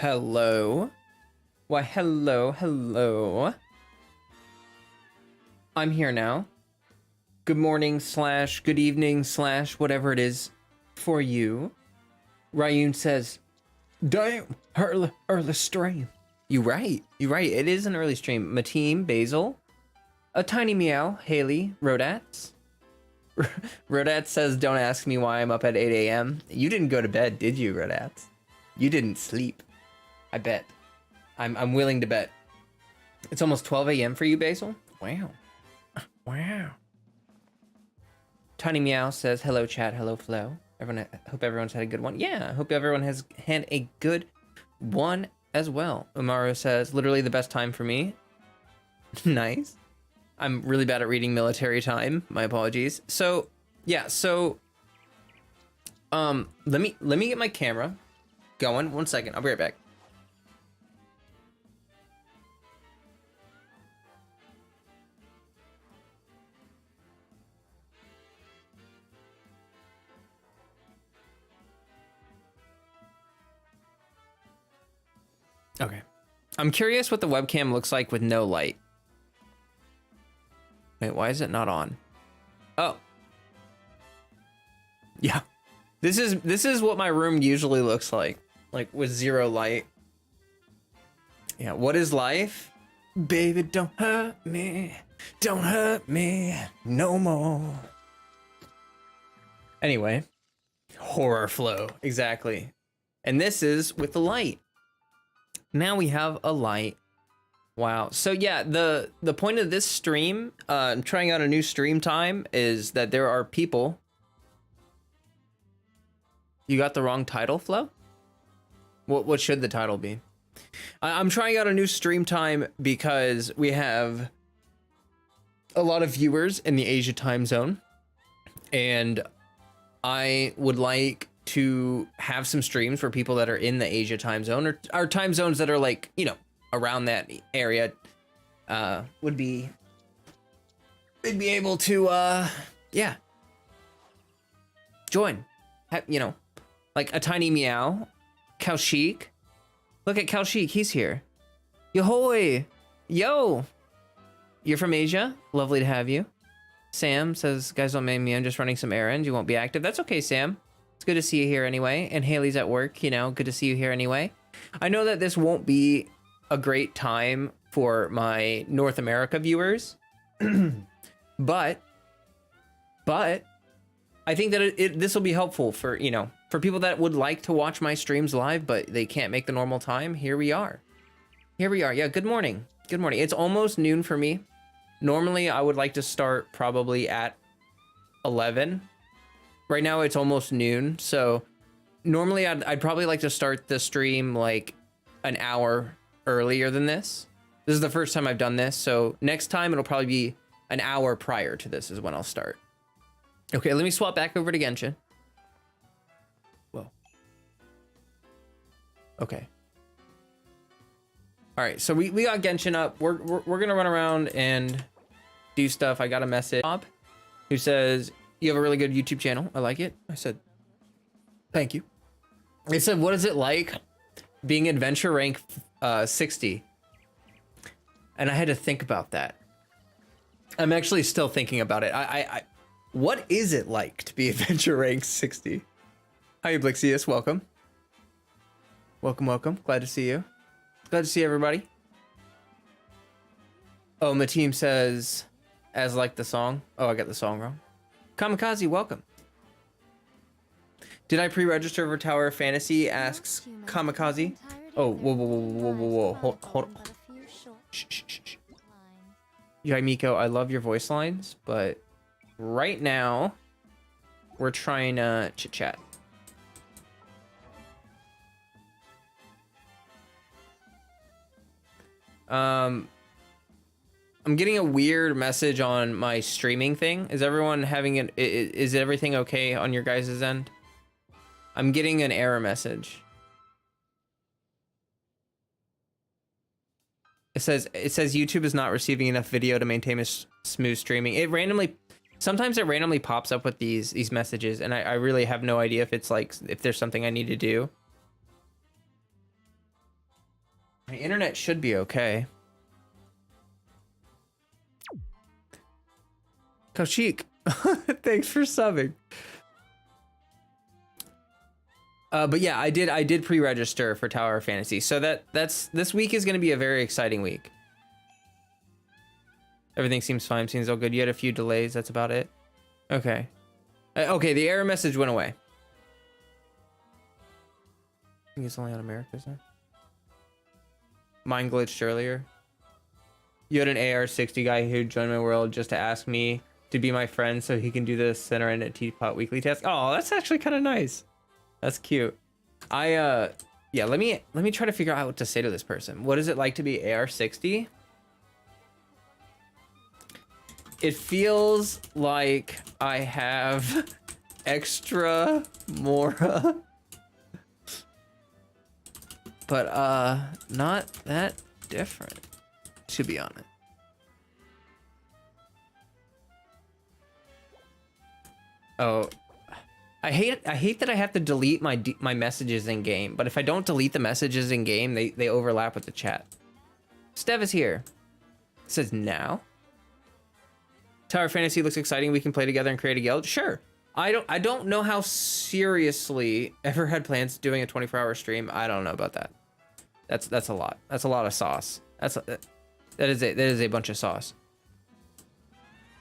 Hello. Why, hello. I'm here now. Good morning / good evening / whatever it is for you. Ryun says, damn, early stream. You're right. It is an early stream. Mateem, Basil, a tiny meow, Haley, Rodats. Rodats says, don't ask me why I'm up at 8 a.m. You didn't go to bed, did you, Rodats? You didn't sleep. I bet. I'm willing to bet. It's almost 12 a.m. for you, Basil? Wow. Tiny Meow says, hello, chat, hello, Flo. Hope everyone's had a good one. Yeah, I hope everyone has had a good one as well. Umaru says, literally the best time for me. Nice. I'm really bad at reading military time. My apologies. So, yeah, let me get my camera going. 1 second, I'll be right back. Okay. I'm curious what the webcam looks like with no light. Wait, why is it not on? Oh. Yeah. This is what my room usually looks like with zero light. Yeah, what is life? Baby, don't hurt me no more. Anyway, horror flow, exactly. And this is with the light. Now we have a light. Wow. So yeah, the point of this stream, trying out a new stream time, is that there are people. You got the wrong title, Flo? What should the title be? I'm trying out a new stream time because we have a lot of viewers in the Asia time zone, and I would like to have some streams for people that are in the Asia time zone or time zones that are like, you know, around that area, they'd be able to, yeah, join, you know, like a tiny meow, Kaushik. Look at Kaushik, he's here. Yohoy, yo, you're from Asia. Lovely to have you. Sam says, guys, don't mind me. I'm just running some errands. You won't be active. That's okay, Sam. It's good to see you here anyway. And Haley's at work, you know, good to see you here anyway. I know that this won't be a great time for my North America viewers, but I think that this will be helpful for, you know, for people that would like to watch my streams live, but they can't make the normal time. Here we are. Yeah, good morning. It's almost noon for me. Normally, I would like to start probably at 11. Right now, it's almost noon, so normally I'd probably like to start the stream like an hour earlier than this. This is the first time I've done this, so next time it'll probably be an hour prior to this is when I'll start. Okay, let me swap back over to Genshin. Whoa. Okay. All right, so we got Genshin up. We're gonna run around and do stuff. I got a message Bob who says, you have a really good YouTube channel. I like it. I said, thank you. It said, what is it like being adventure rank 60? And I had to think about that. I'm actually still thinking about it. What is it like to be adventure rank 60? Hi, Blixius, welcome. Welcome. Glad to see you. Glad to see everybody. Oh, my team says, as like the song. Oh, I got the song wrong. Kamikaze, welcome. Did I pre-register for Tower of Fantasy? Asks Kamikaze. Oh, whoa. Hold on. Shh. Yaimiko, I love your voice lines, but right now we're trying to chit-chat. I'm getting a weird message on my streaming thing. Is everyone having an... Is everything okay on your guys' end? I'm getting an error message. It says YouTube is not receiving enough video to maintain a smooth streaming. Sometimes it randomly pops up with these messages, and I really have no idea if it's like, if there's something I need to do. My internet should be okay. Kaushik, thanks for subbing. But yeah, I did pre-register for Tower of Fantasy. So this week is going to be a very exciting week. Everything seems fine, seems all good. You had a few delays, that's about it. Okay. Okay, the error message went away. I think it's only on America's side. Mine glitched earlier. You had an AR-60 guy who joined my world just to ask me to be my friend so he can do the center and a teapot weekly task. Oh, that's actually kind of nice. That's cute. Yeah, let me try to figure out what to say to this person. What is it like to be AR-60? It feels like I have extra Mora. But not that different, to be honest. Oh, I hate that I have to delete my messages in game, but if I don't delete the messages in game, they overlap with the chat. Stev is here. It says now. Tower Fantasy looks exciting. We can play together and create a guild. Sure. I don't know how seriously ever had plans doing a 24-hour stream. I don't know about that. That's a lot. That's a lot of sauce. That is a bunch of sauce.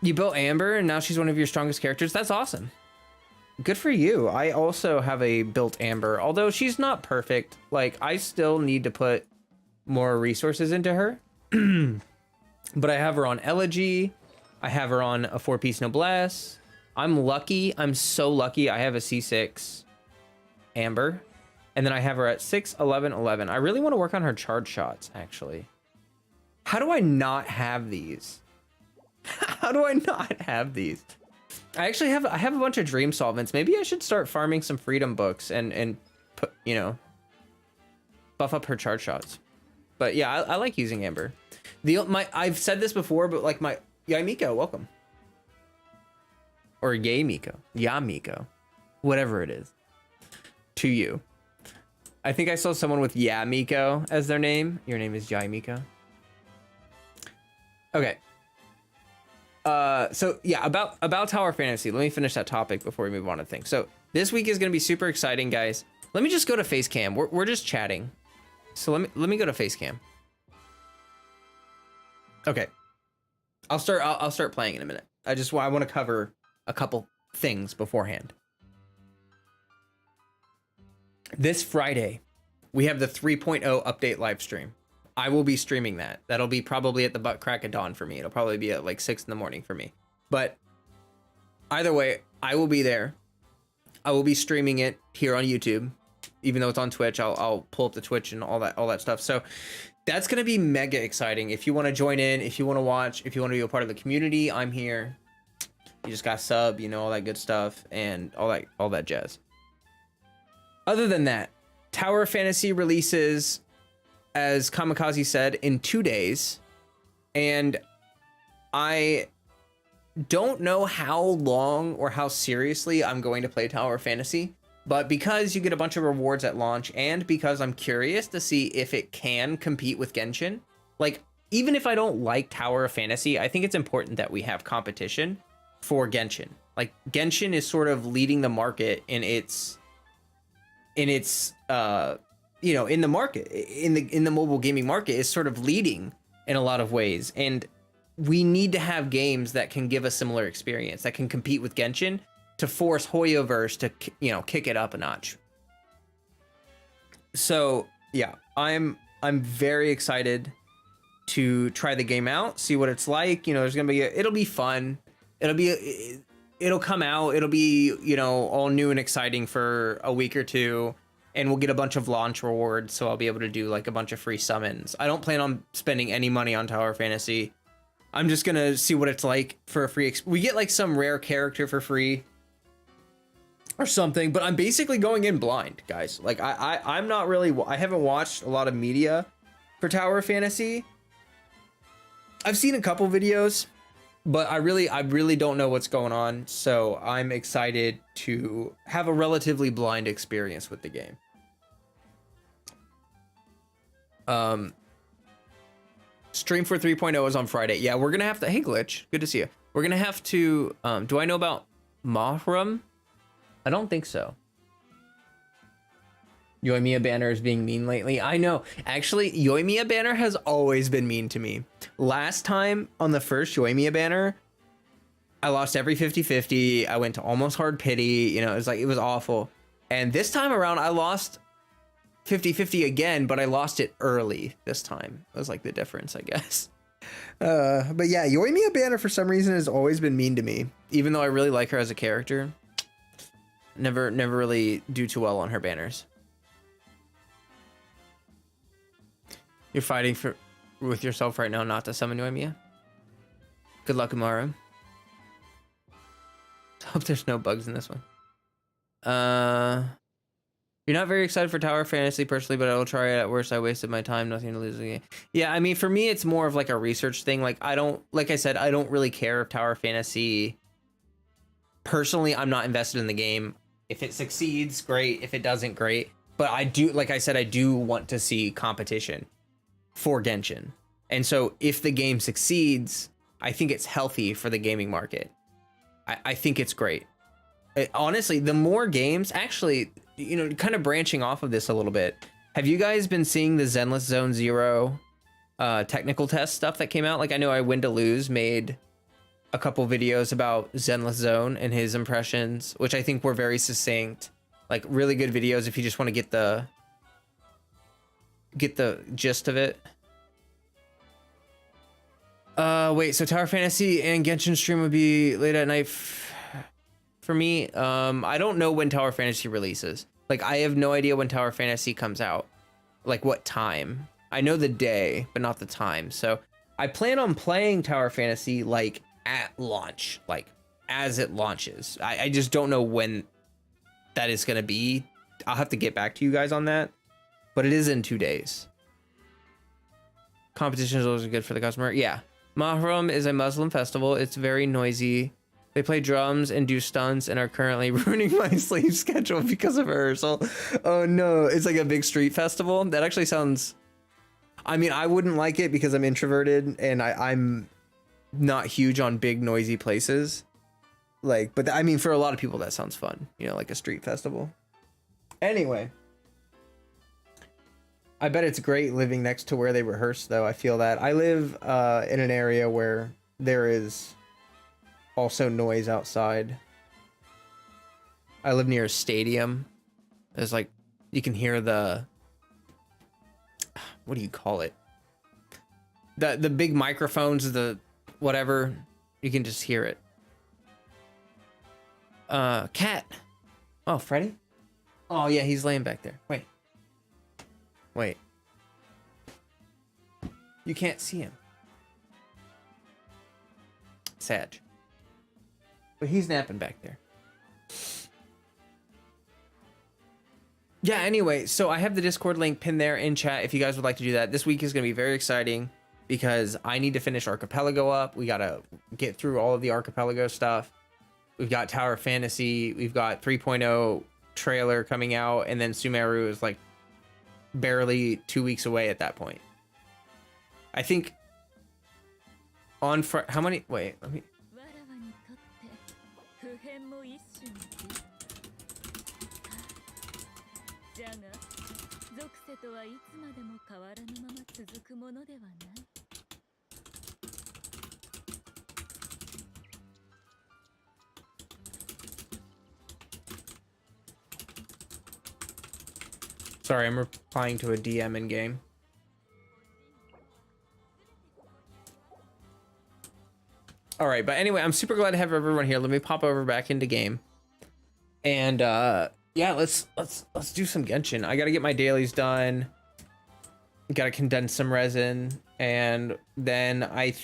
You built Amber and now she's one of your strongest characters. That's awesome. Good for you. I also have a built Amber, although she's not perfect. Like, I still need to put more resources into her. But I have her on Elegy. I have her on a 4-piece Noblesse. I'm lucky. I'm so lucky. I have a C6 Amber. And then I have her at 6, 11, 11. I really want to work on her charge shots, actually. How do I not have these? How do I not have these? I actually have a bunch of dream solvents. Maybe I should start farming some freedom books and put, you know, buff up her charge shots. But yeah, I like using Amber. I've said this before, but like Yay Miko, welcome. Or Yay Miko. Ya Miko. Whatever it is. To you. I think I saw someone with Ya Miko as their name. Your name is Yay Miko. Okay. So yeah, about Tower Fantasy. Let me finish that topic before we move on to things. So this week is gonna be super exciting, guys. Let me just go to Facecam. We're just chatting. So let me go to Facecam. Okay. I'll start playing in a minute. I want to cover a couple things beforehand. This Friday, we have the 3.0 update live stream. I will be streaming that. That'll be probably at the butt crack of dawn for me. It'll probably be at like 6 in the morning for me. But either way, I will be there. I will be streaming it here on YouTube. Even though it's on Twitch, I'll pull up the Twitch and all that stuff. So that's going to be mega exciting. If you want to join in, if you want to watch, if you want to be a part of the community, I'm here. You just got sub, you know, all that good stuff and all that jazz. Other than that, Tower Fantasy releases, as Kamikaze said, in 2 days. And I don't know how long or how seriously I'm going to play Tower Fantasy. But because you get a bunch of rewards at launch, and because I'm curious to see if it can compete with Genshin, like, even if I don't like Tower of Fantasy, I think it's important that we have competition for Genshin. Like, Genshin is sort of leading the market in its you know, in the market, in the mobile gaming market, is sort of leading in a lot of ways. And we need to have games that can give a similar experience, that can compete with Genshin, to force Hoyoverse to, you know, kick it up a notch. So yeah, I'm very excited to try the game out, see what it's like. You know, there's gonna be it'll be fun. It'll come out. It'll be, you know, all new and exciting for a week or two, and we'll get a bunch of launch rewards. So I'll be able to do like a bunch of free summons. I don't plan on spending any money on Tower Fantasy. I'm just gonna see what it's like for a free. We get like some rare character for free or something, but I'm basically going in blind, guys. Like I'm not really, I haven't watched a lot of media for Tower Fantasy. I've seen a couple videos, but I really don't know what's going on. So I'm excited to have a relatively blind experience with the game. Stream for 3.0 is on Friday. Yeah, we're gonna have to. Hey, Glitch, good to see you. We're gonna have to. Do I know about Mahram? I don't think so. Yoimiya banner is being mean lately. I know. Actually, Yoimiya banner has always been mean to me. Last time on the first Yoimiya banner, I lost every 50-50. I went to almost hard pity. You know, it was awful. And this time around, I lost 50-50 again, but I lost it early this time. That was like the difference, I guess. But yeah, Yoimiya banner for some reason has always been mean to me, even though I really like her as a character. Never really do too well on her banners. You're fighting with yourself right now not to summon Yoimiya. Good luck, Umaru. Hope there's no bugs in this one. You're not very excited for Tower Fantasy personally, but I will try it. At worst, I wasted my time. Nothing to lose again. Yeah, I mean, for me, it's more of like a research thing. Like, like I said, I don't really care if Tower Fantasy. Personally, I'm not invested in the game. If it succeeds, great. If it doesn't, great. But I do, like I said, I do want to see competition for Genshin. And so if the game succeeds, I think it's healthy for the gaming market. I think it's great. Honestly, the more games, actually, you know, kind of branching off of this a little bit. Have you guys been seeing the Zenless Zone Zero technical test stuff that came out? Like, I know I Win to Lose made a couple videos about Zenless Zone and his impressions, which I think were very succinct, like really good videos if you just want to get the gist of it. Wait, so Tower Fantasy and Genshin stream would be late at night for me. I don't know when Tower Fantasy releases. Like, I have no idea when Tower Fantasy comes out. Like, what time? I know the day, but not the time. So I plan on playing Tower Fantasy like at launch, like as it launches. I just don't know when that is going to be. I'll have to get back to you guys on that, but it is in 2 days. Competition is always good for the customer. Yeah. Mahram is a Muslim festival. It's very noisy. They play drums and do stunts and are currently ruining my sleep schedule because of rehearsal. Oh no, it's like a big street festival. That actually sounds, I mean, I wouldn't like it because I'm introverted and I'm not huge on big noisy places. Like, but I mean, for a lot of people that sounds fun, you know, like a street festival. Anyway, I bet it's great living next to where they rehearse though. I feel that. I live in an area where there is also noise outside. I live near a stadium. There's like, you can hear the, what do you call it? The big microphones, the whatever, you can just hear it. Cat. Oh, Freddy? Oh yeah, he's laying back there. Wait. You can't see him. Sad. But he's napping back there. Yeah, anyway, so I have the Discord link pinned there in chat if you guys would like to do that. This week is going to be very exciting because I need to finish Archipelago up. We got to get through all of the Archipelago stuff. We've got Tower Fantasy. We've got 3.0 trailer coming out. And then Sumeru is like barely 2 weeks away at that point. I think on how many? Wait, let me. Sorry, I'm replying to a DM in game. All right, but anyway, I'm super glad to have everyone here. Let me pop over back into game. And yeah, let's do some Genshin. I got to get my dailies done. Got to condense some resin, and then I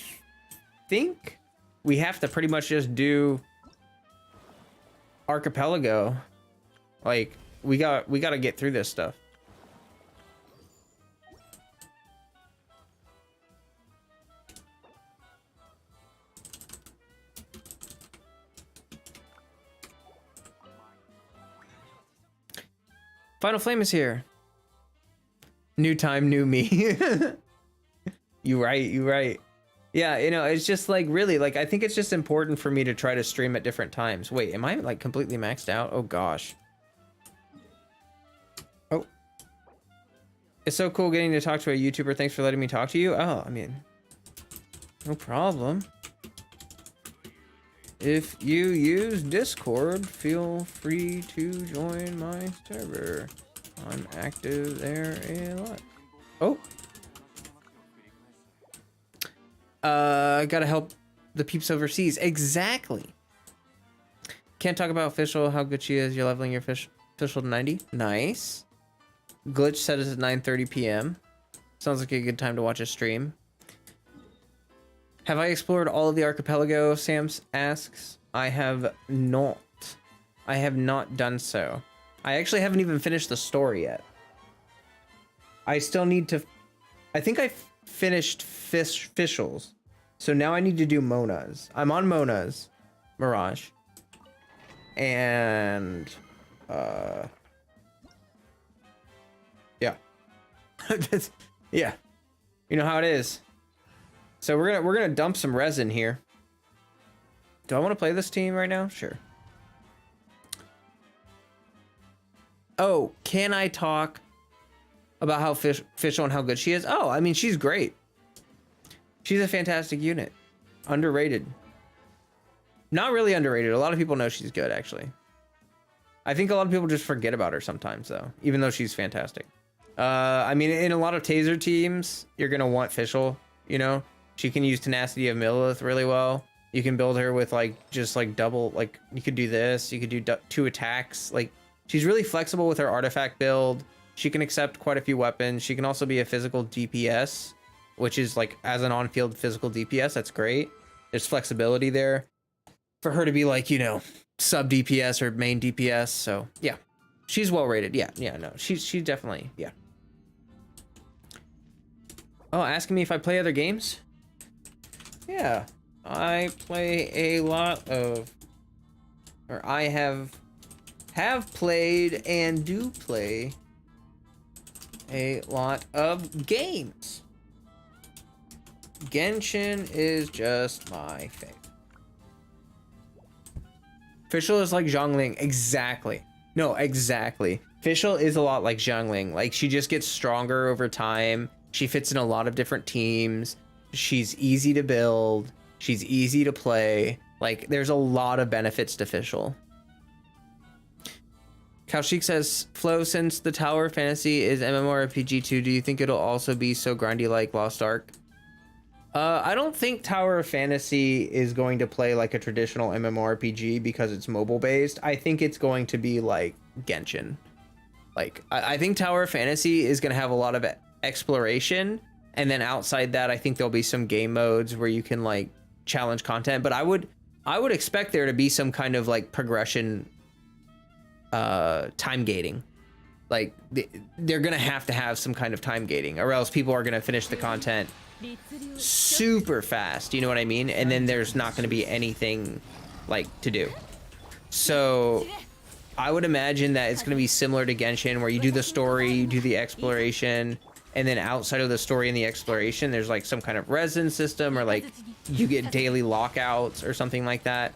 think we have to pretty much just do Archipelago. Like we got to get through this stuff. Final Flame is here. New time, new me. You right. Yeah, you know, it's just like really like I think it's just important for me to try to stream at different times. Wait, am I like completely maxed out? Oh gosh. Oh. It's so cool getting to talk to a YouTuber. Thanks for letting me talk to you. Oh, I mean, no problem. If you use Discord, feel free to join my server. I'm active there a lot. Oh. Gotta help the peeps overseas. Exactly. Can't talk about official, how good she is. You're leveling your official to 90. Nice. Glitch set is at 9:30 p.m. Sounds like a good time to watch a stream. Have I explored all of the archipelago? Sam asks. I have not. I have not done so. I actually haven't even finished the story yet. I still need to... I think I finished Fischls. So now I need to do Mona's. I'm on Mona's. Mirage. And... yeah. Yeah. You know how it is. So we're gonna dump some resin here. Do I want to play this team right now? Sure. Oh, can I talk about how Fischl and how good she is? Oh, I mean, she's great. She's a fantastic unit. Underrated. Not really underrated. A lot of people know she's good, actually. I think a lot of people just forget about her sometimes, though, even though she's fantastic. I mean, in a lot of taser teams, you're gonna want Fischl, you know? She can use Tenacity of Millith really well. You can build her with like just like double, like you could do this, you could do 2 attacks. Like she's really flexible with her artifact build. She can accept quite a few weapons. She can also be a physical DPS, which is like as an on-field physical DPS. That's great. There's flexibility there for her to be like, you know, sub DPS or main DPS. So yeah, she's well rated. Yeah, no, she's definitely, yeah. Oh, asking me if I play other games? Yeah, I play a lot of, or I have played and do play a lot of games. Genshin is just my favorite. Fischl is like Zhongling. Exactly. No, exactly. Fischl is a lot like Zhongling. Like she just gets stronger over time. She fits in a lot of different teams. She's easy to build. She's easy to play. Like there's a lot of benefits to Fischl. Kaushik says, Flo, since the Tower Fantasy is MMORPG 2, do you think it'll also be so grindy like Lost Ark? I don't think Tower of Fantasy is going to play like a traditional MMORPG because it's mobile based. I think it's going to be like Genshin. Like, I think Tower of Fantasy is going to have a lot of exploration. And then outside that, I think there'll be some game modes where you can like challenge content. But I would expect there to be some kind of like progression, time gating. Like they're going to have some kind of time gating, or else people are going to finish the content super fast, you know what I mean? And then there's not going to be anything like to do. So I would imagine that it's going to be similar to Genshin, where you do the story, you do the exploration, and then outside of the story and the exploration, there's like some kind of resin system, or like you get daily lockouts or something like that.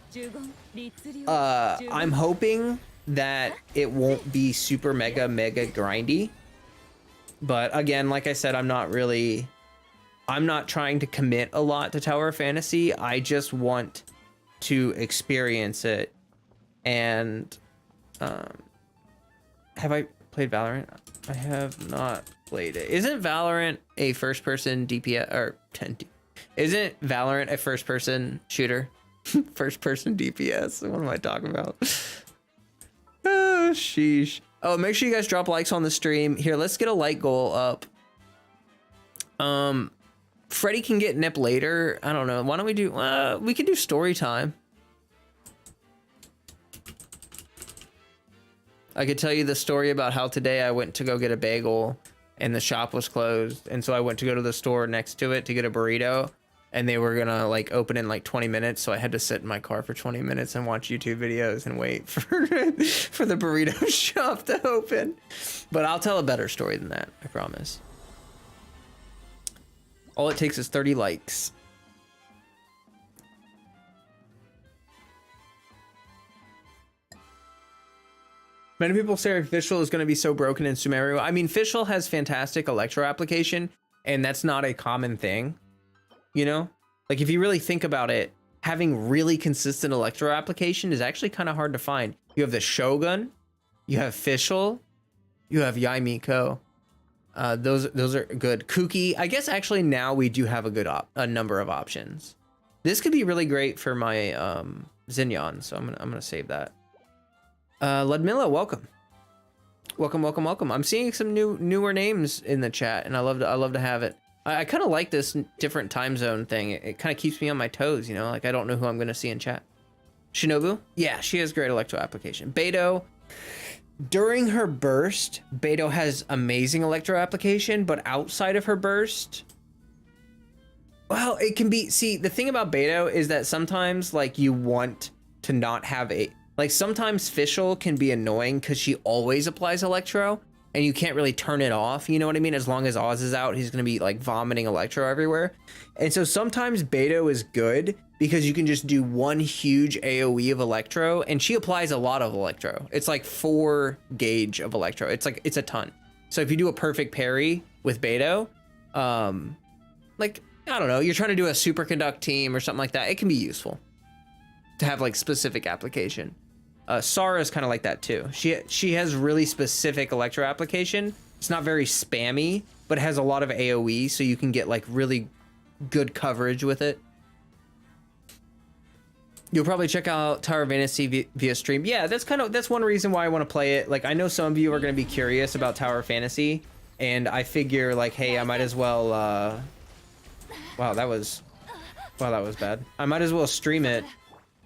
I'm hoping that it won't be super mega grindy, but again, like I said, I'm not trying to commit a lot to Tower of Fantasy. I just want to experience it. And have I played Valorant? I have not played it. Isn't Valorant a first-person DPS or 10? Isn't Valorant a first-person shooter? First-person DPS. What am I talking about? Oh, sheesh. Oh, make sure you guys drop likes on the stream. Here, let's get a like goal up. Freddy can get nip later. I don't know. Why don't we do, we can do story time. I could tell you the story about how today I went to go get a bagel and the shop was closed. And so I went to go to the store next to it to get a burrito, and they were gonna like open in like 20 minutes. So I had to sit in my car for 20 minutes and watch YouTube videos and wait for, for the burrito shop to open. But I'll tell a better story than that, I promise. All it takes is 30 likes. Many people say Fischl is going to be so broken in Sumeru. I mean, Fischl has fantastic electro application, and that's not a common thing, you know? Like, if you really think about it, having really consistent electro application is actually kind of hard to find. You have the Shogun, you have Fischl, you have Yaimiko. Those are good. Kuki, I guess actually now we do have a number of options. This could be really great for my Xignon, so I'm gonna save that. Ludmilla, welcome. Welcome. I'm seeing some newer names in the chat, and I love to have it. I kind of like this different time zone thing. It kind of keeps me on my toes, you know, like I don't know who I'm gonna see in chat. Shinobu, yeah, she has great electro application. Beidou, during her burst, Beidou has amazing electro application, but outside of her burst, well, it can be, see, the thing about Beidou is that sometimes like you want to not have like sometimes Fischl can be annoying because she always applies electro and you can't really turn it off, you know what I mean? As long as Oz is out, he's gonna be like vomiting electro everywhere. And so sometimes Beidou is good because you can just do one huge AoE of electro, and she applies a lot of electro. It's like 4 gauge of electro. It's a ton. So if you do a perfect parry with Beidou, like, I don't know, you're trying to do a superconduct team or something like that, it can be useful to have like specific application. Sara is kind of like that too. She has really specific electro application. It's not very spammy, but it has a lot of AoE, so you can get like really good coverage with it. You'll probably check out Tower of Fantasy via stream. Yeah, that's one reason why I want to play it. Like, I know some of you are going to be curious about Tower of Fantasy, and I figure like, hey, I might as well wow, that was bad. I might as well stream it,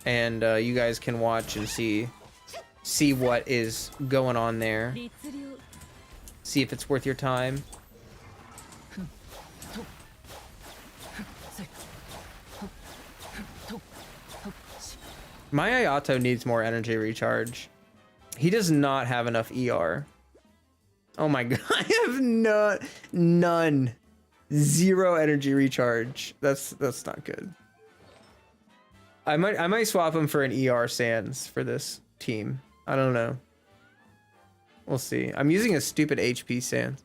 and you guys can watch and see what is going on there. See if it's worth your time. My Ayato needs more energy recharge. He does not have enough ER. Oh my god, I have none. 0 energy recharge. That's not good. I might swap him for an ER Sans for this team. I don't know. We'll see. I'm using a stupid HP Sans.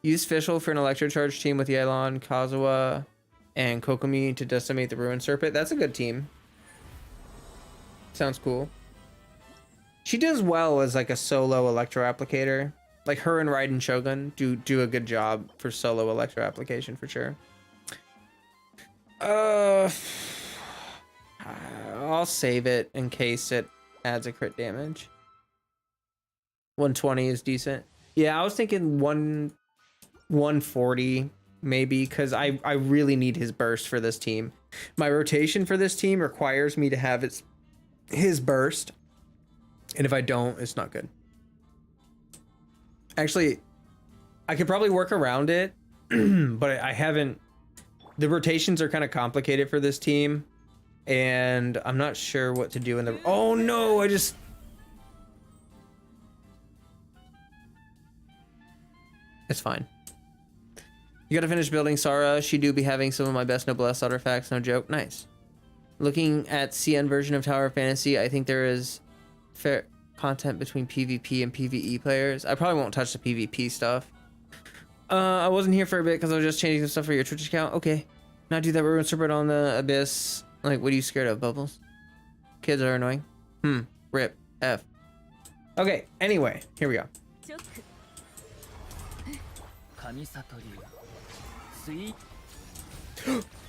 Use Fischl for an electro charge team with Yelan, Kazuha, and Kokomi to decimate the Ruin Serpent. That's a good team. Sounds cool. She does well as like a solo electro applicator. Like her and Raiden Shogun do a good job for solo electro application for sure. I'll save it in case it adds a crit damage. 120 is decent. Yeah, I was thinking 140 maybe, because I really need his burst for this team. My rotation for this team requires me to have his burst, and if I don't, it's not good. Actually, I could probably work around it, but I haven't. The rotations are kind of complicated for this team, and I'm not sure what to do in the. Oh no! It's fine. You gotta finish building Sara. She do be having some of my best noblesse artifacts, no joke. Nice. Looking at CN version of Tower of Fantasy, I think there is fair content between PvP and PvE players. I probably won't touch the PvP stuff. I wasn't here for a bit because I was just changing some stuff for your Twitch account. Okay. Not do that Ruin Serpent on the Abyss. Like, what are you scared of, Bubbles? Kids are annoying. Rip. F. Okay, anyway, here we go.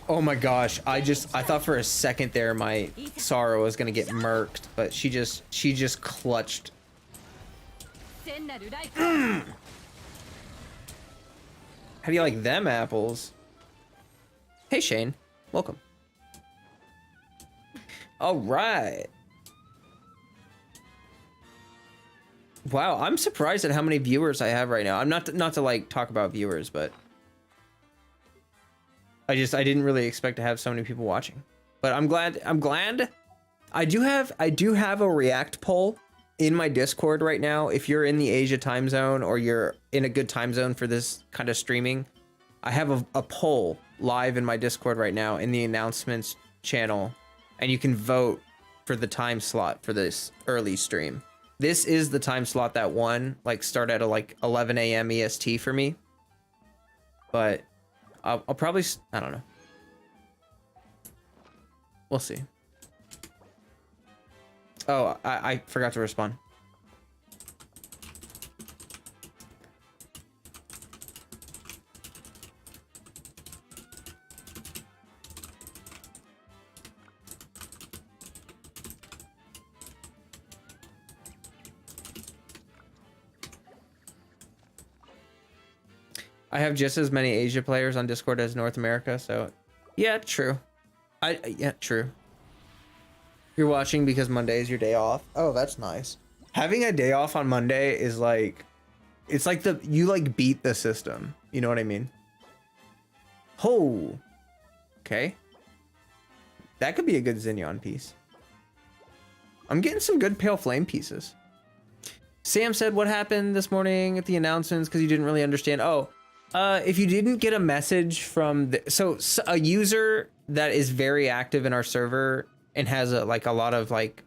Oh my gosh, I thought for a second there my Sara was gonna get murked, but she just clutched. How do you like them apples? Hey Shane, welcome. All right. Wow, I'm surprised at how many viewers I have right now. I'm not to like talk about viewers, but I didn't really expect to have so many people watching. But I'm glad. I do have a React poll in my Discord right now, if you're in the Asia time zone or you're in a good time zone for this kind of streaming, I have a poll live in my Discord right now in the announcements channel, and you can vote for the time slot for this early stream. This is the time slot that won, like start at like 11 a.m. EST for me. But I'll probably, I don't know. We'll see. Oh, I forgot to respond. I have just as many Asia players on Discord as North America, so yeah, true. Yeah, true. You're watching because Monday is your day off. Oh, that's nice. Having a day off on Monday is like, it's like you like beat the system. You know what I mean? Oh, okay. That could be a good Xignon piece. I'm getting some good Pale Flame pieces. Sam said, what happened this morning at the announcements? Because you didn't really understand. Oh, if you didn't get a message from so a user that is very active in our server and has a lot of like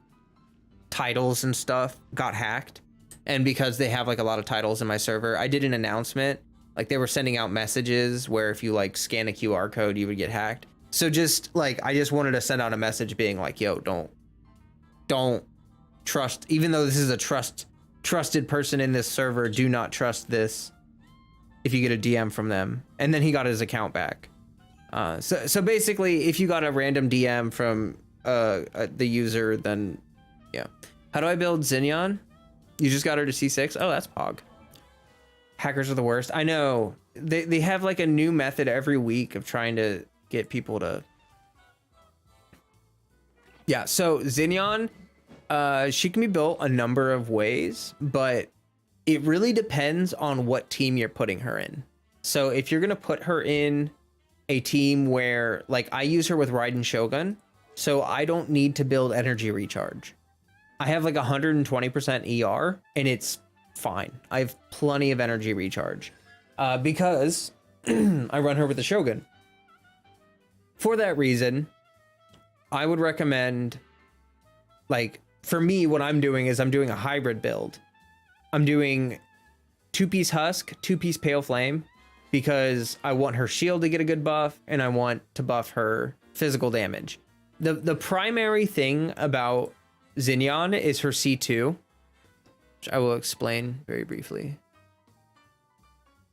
titles and stuff got hacked, and because they have like a lot of titles in my server, I did an announcement, like they were sending out messages where if you like scan a QR code you would get hacked. So just like I just wanted to send out a message being like, yo, don't trust, even though this is a trusted person in this server, do not trust this if you get a DM from them. And then he got his account back. So basically, if you got a random DM from the user, then yeah. How do I build Xignon? You just got her to C6? Oh, that's Pog. Hackers are the worst. I know. They have like a new method every week of trying to get people to... Yeah, so Xignon, she can be built a number of ways, but it really depends on what team you're putting her in. So if you're going to put her in a team where, like, I use her with Raiden Shogun, so I don't need to build energy recharge. I have like 120% ER and it's fine. I have plenty of energy recharge because I run her with the Shogun. For that reason, I would recommend, like, for me, what I'm doing is I'm doing a hybrid build. I'm doing 2-piece Husk, 2-piece Pale Flame, because I want her shield to get a good buff and I want to buff her physical damage. The primary thing about Xignon is her C2, which I will explain very briefly.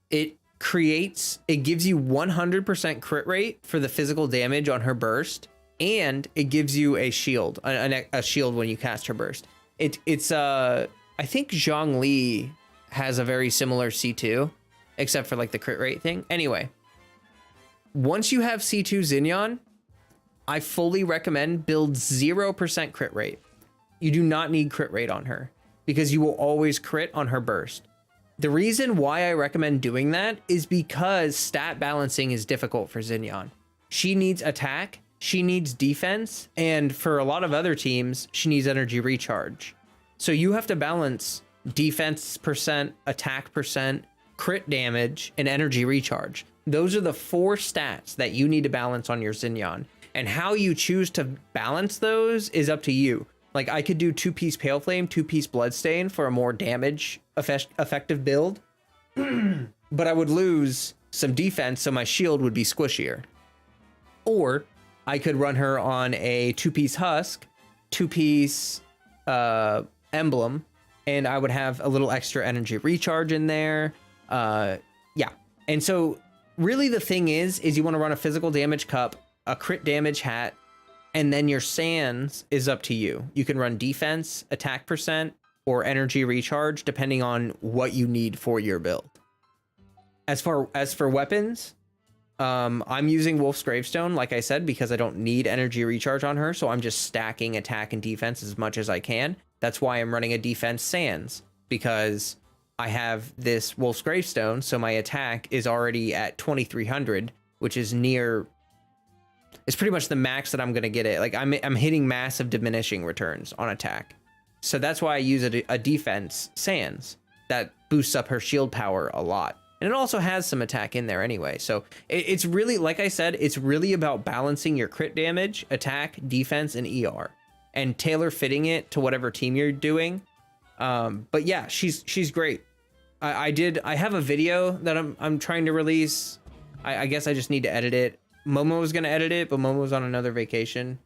It gives you 100% crit rate for the physical damage on her burst, and it gives you a shield, a shield when you cast her burst. It's I think Zhongli has a very similar C2, except for like the crit rate thing. Anyway, once you have C2 Xignon, I fully recommend build 0% crit rate. You do not need crit rate on her because you will always crit on her burst. The reason why I recommend doing that is because stat balancing is difficult for Xignon. She needs attack, she needs defense, and for a lot of other teams, she needs energy recharge. So you have to balance defense percent, attack percent, crit damage, and energy recharge. Those are the 4 stats that you need to balance on your Xignon. And how you choose to balance those is up to you. Like, I could do 2-piece Pale Flame, 2-piece Bloodstain for a more damage effective build, but I would lose some defense, so my shield would be squishier. Or I could run her on a 2-piece Husk, 2-piece Emblem, and I would have a little extra energy recharge in there. Yeah. And so really the thing is you want to run a physical damage cup, a crit damage hat, and then your sands is up to you. You can run defense, attack percent, or energy recharge, depending on what you need for your build. As for weapons, I'm using Wolf's Gravestone, like I said, because I don't need energy recharge on her, so I'm just stacking attack and defense as much as I can. That's why I'm running a defense sands, because I have this Wolf's Gravestone, so my attack is already at 2300, which is near... It's pretty much the max that I'm going to get it. Like, I'm hitting massive diminishing returns on attack. So that's why I use a defense Sans that boosts up her shield power a lot. And it also has some attack in there anyway. So it's really, like I said, it's really about balancing your crit damage, attack, defense, and ER, and tailor fitting it to whatever team you're doing. But yeah, she's great. I have a video that I'm trying to release. I guess I just need to edit it. Momo was gonna edit it, but Momo was on another vacation.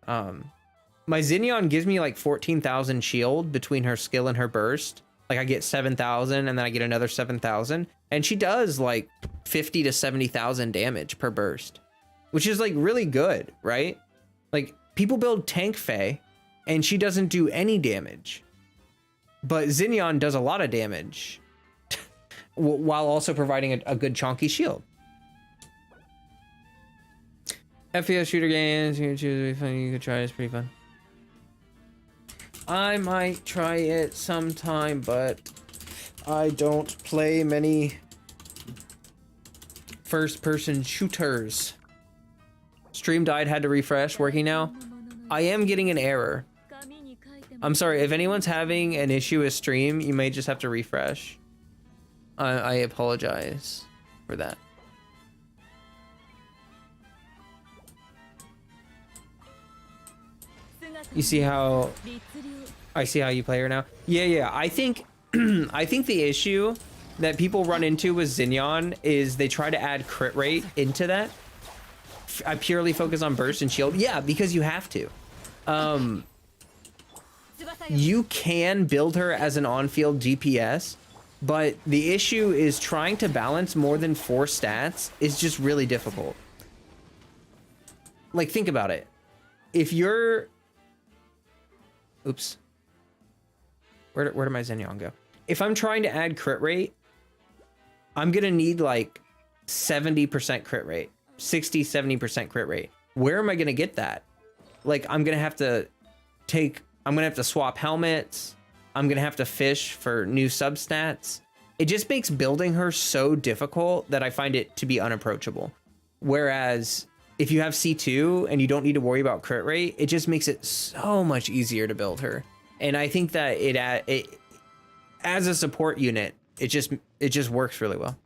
My Xignon gives me like 14,000 shield between her skill and her burst. Like I get 7,000 and then I get another 7,000. And she does like 50 to 70,000 damage per burst, which is like really good, right? Like people build Tank Fae and she doesn't do any damage. But Xignon does a lot of damage while also providing a good chonky shield. FPS shooter games, you can choose to be fun, you could try it, it's pretty fun. I might try it sometime, but I don't play many first-person shooters. Stream died, had to refresh, working now. I am getting an error. I'm sorry, if anyone's having an issue with stream, you may just have to refresh. I apologize for that. You see how I see how you play her now? Yeah. I think I think the issue that people run into with Xignon is they try to add crit rate into that. I purely focus on burst and shield. Yeah, because you have to. You can build her as an on-field DPS, but the issue is trying to balance more than 4 stats is just really difficult. Like, think about it. If you're... Oops. Where did my Xignon go? If I'm trying to add crit rate, I'm gonna need like 70% crit rate, 60, 70% crit rate. Where am I gonna get that? Like, I'm gonna have to swap helmets. I'm gonna have to fish for new substats. It just makes building her so difficult that I find it to be unapproachable. Whereas if you have C2 and you don't need to worry about crit rate, it just makes it so much easier to build her. And I think that it as a support unit, it just works really well.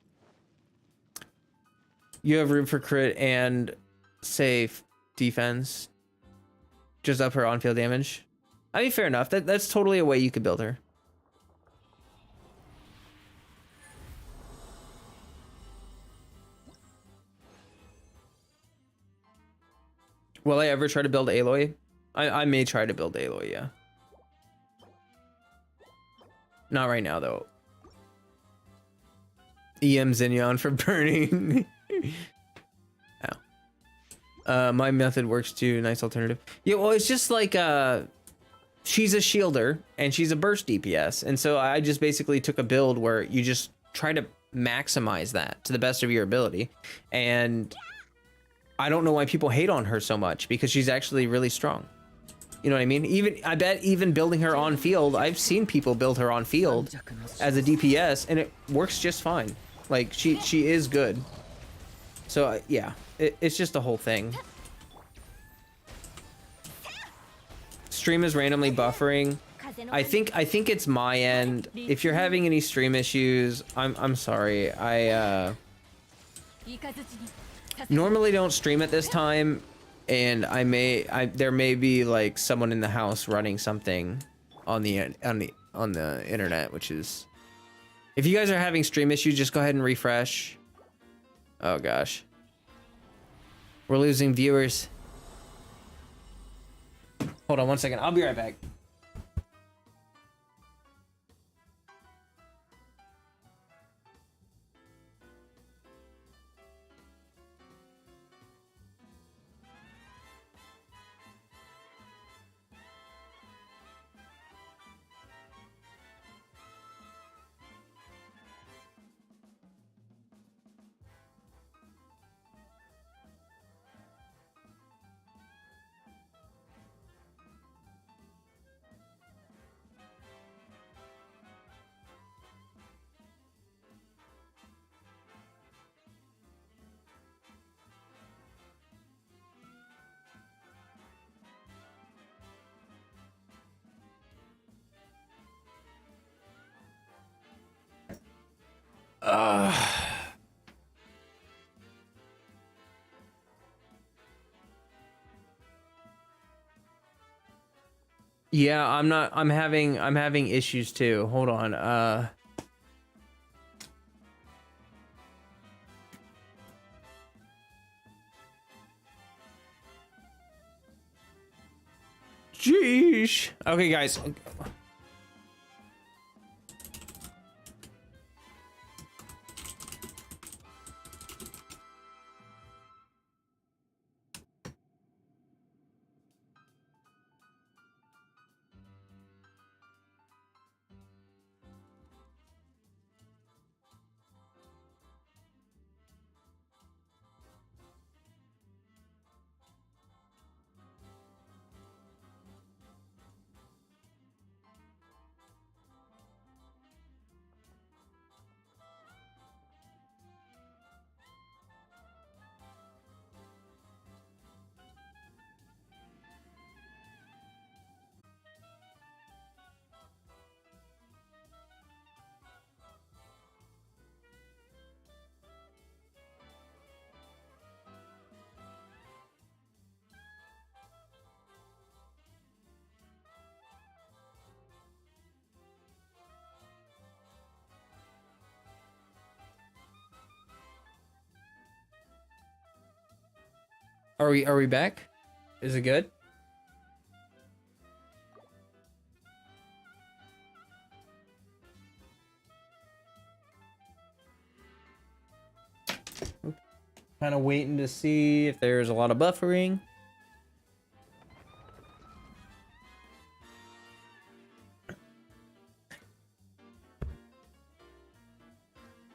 You have room for crit and safe defense. Just up her on-field damage. I mean, fair enough. That's totally a way you could build her. Will I ever try to build Aloy? I may try to build Aloy, yeah. Not right now, though. EM Xignon for burning. Ow. My method works too. Nice alternative. Yeah, well, it's just like she's a shielder and she's a burst DPS, and so I just basically took a build where you just try to maximize that to the best of your ability. And I don't know why people hate on her so much, because she's actually really strong. You know what I mean? I bet even building her on field, I've seen people build her on field as a DPS and it works just fine. Like, she is good. So yeah, it's just the whole thing. Stream is randomly buffering. I think it's my end. If you're having any stream issues, I'm sorry. I normally don't stream at this time, and there may be like someone in the house running something on the internet, which is, if you guys are having stream issues, just go ahead and refresh. Oh gosh, we're losing viewers. Hold on one second, I'll be right back. Yeah, I'm not. I'm having issues too. Hold on. Jeez. Okay, guys. Are we back? Is it good? Kind of waiting to see if there's a lot of buffering.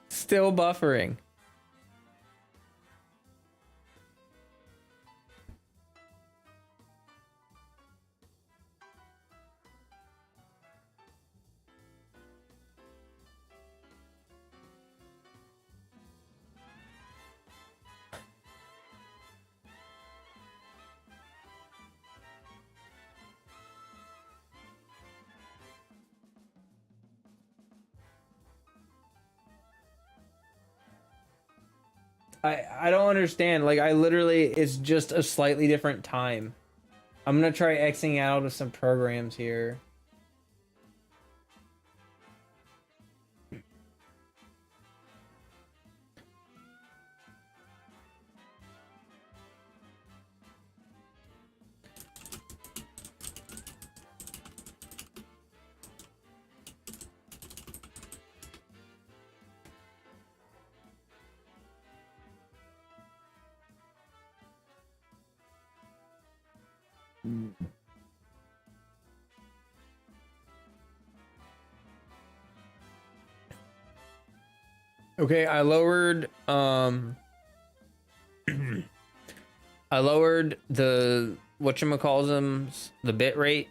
Still buffering. I don't understand. Like, I literally, it's just a slightly different time. I'm gonna try Xing out of some programs here. Okay, I lowered I lowered the whatchamacallsums, the bit rate.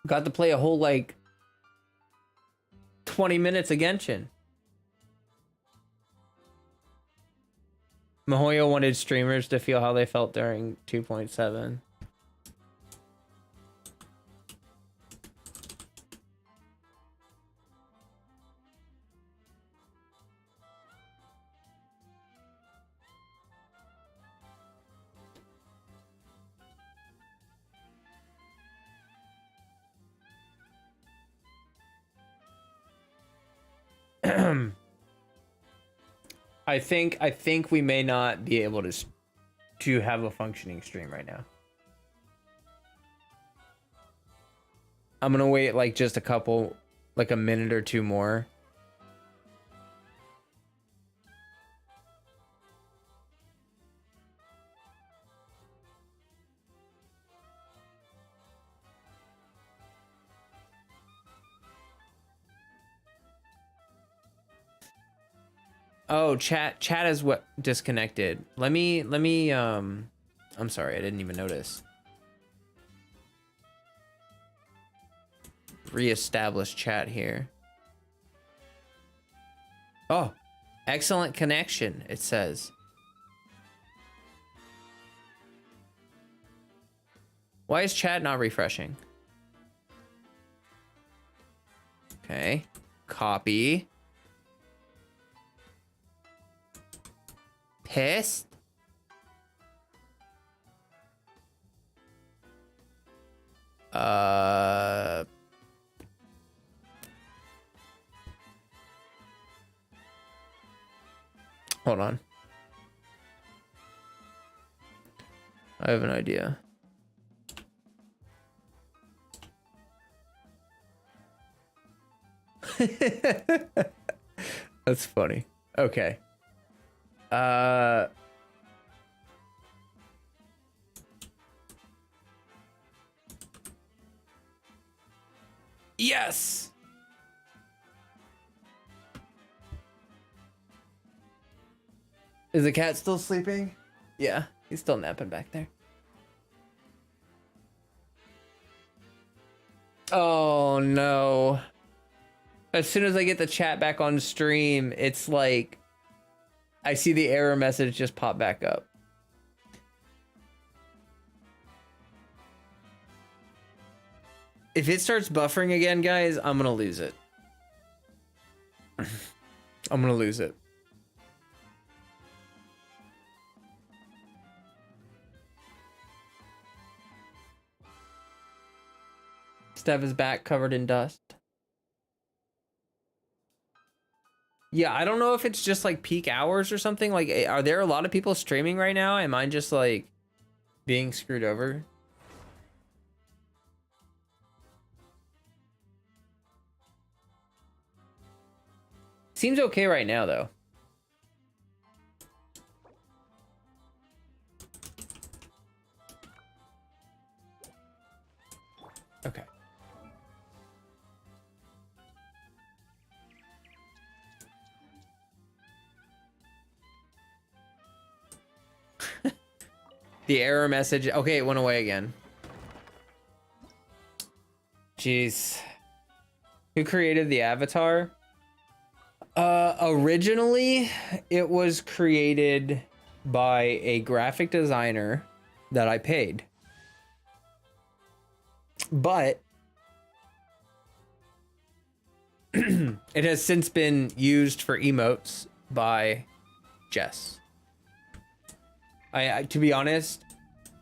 Got to play a whole like 20 minutes of Genshin. Mihoyo wanted streamers to feel how they felt during 2.7. I think we may not be able to have a functioning stream right now. I'm gonna wait like just a couple, like a minute or two more. Oh, chat is what disconnected. Let me I'm sorry, I didn't even notice. Reestablish chat here. Oh, excellent connection, it says. Why is chat not refreshing? Okay, copy. FANARTIST? Hold on. I have an idea. That's funny. Okay. Yes. Is the cat still sleeping? Yeah, he's still napping back there. Oh no. As soon as I get the chat back on stream, it's like I see the error message just pop back up. If it starts buffering again, guys, I'm gonna lose it. I'm gonna lose it. Stev is back covered in dust. Yeah, I don't know if it's just like peak hours or something. Like, are there a lot of people streaming right now? Am I just like being screwed over? Seems okay right now, though. Okay. The error message. Okay, it went away again. Jeez. Who created the avatar? Originally, it was created by a graphic designer that I paid. But it has since been used for emotes by Jess. To be honest,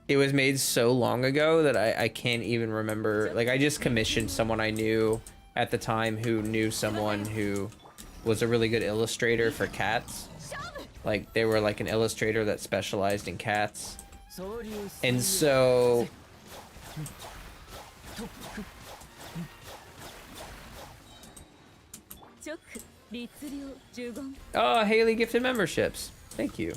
it was made so long ago that I can't even remember. Like, I just commissioned someone I knew at the time who knew someone who was a really good illustrator for cats. Like, they were like an illustrator that specialized in cats. And so oh, Haley gifted memberships. Thank you.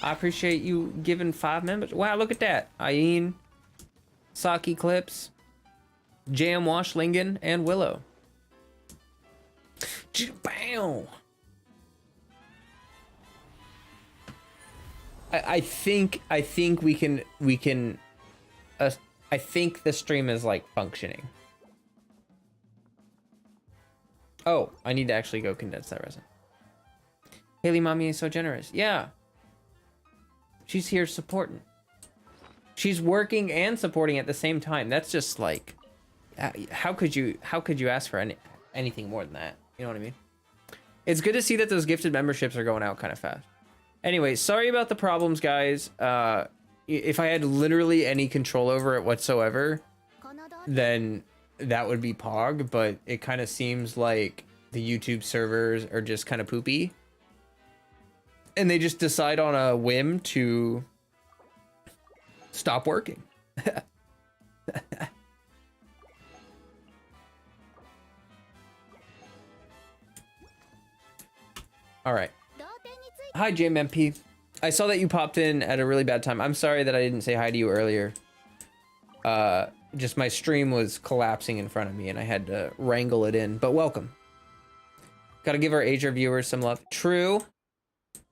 I appreciate you giving 5 members. Wow, look at that. Ayin, Saki Clips, Jam Wash Lingen, and Willow. Bam! I think we can I think the stream is like functioning. Oh, I need to actually go condense that resin. Haley Mommy is so generous. Yeah. She's here supporting. She's working and supporting at the same time. That's just like, how could you ask for anything more than that? You know what I mean? It's good to see that those gifted memberships are going out kind of fast. Anyway, sorry about the problems, guys. If I had literally any control over it whatsoever, then that would be Pog, but it kind of seems like the YouTube servers are just kind of poopy. And they just decide on a whim to stop working. All right. Hi, JMMP. I saw that you popped in at a really bad time. I'm sorry that I didn't say hi to you earlier. Just my stream was collapsing in front of me and I had to wrangle it in, but welcome. Gotta give our Asia viewers some love. True.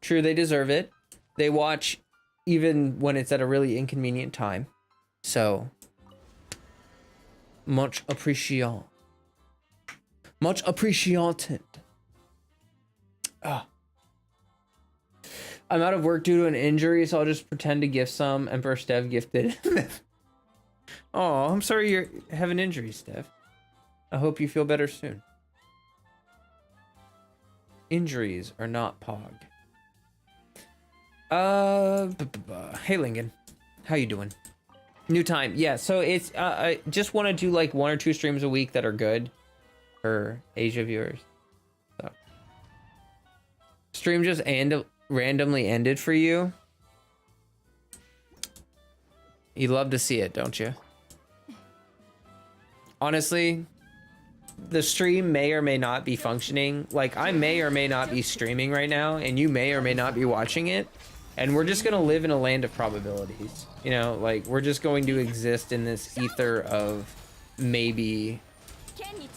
True, they deserve it. They watch even when it's at a really inconvenient time. So, much appreciation. Much appreciated. Ah. I'm out of work due to an injury, so I'll just pretend to gift some. Emperor Stev gifted. Oh, I'm sorry you have an injury, Stev. I hope you feel better soon. Injuries are not Pog. Hey Lincoln, how you doing? New time, yeah. So it's I just want to do like 1 or 2 streams a week that are good for Asia viewers. So stream just randomly ended for you. You love to see it, don't you? Honestly, the stream may or may not be functioning. Like, I may or may not be streaming right now, and you may or may not be watching it. And we're just gonna live in a land of probabilities. You know, like, we're just going to exist in this ether of maybe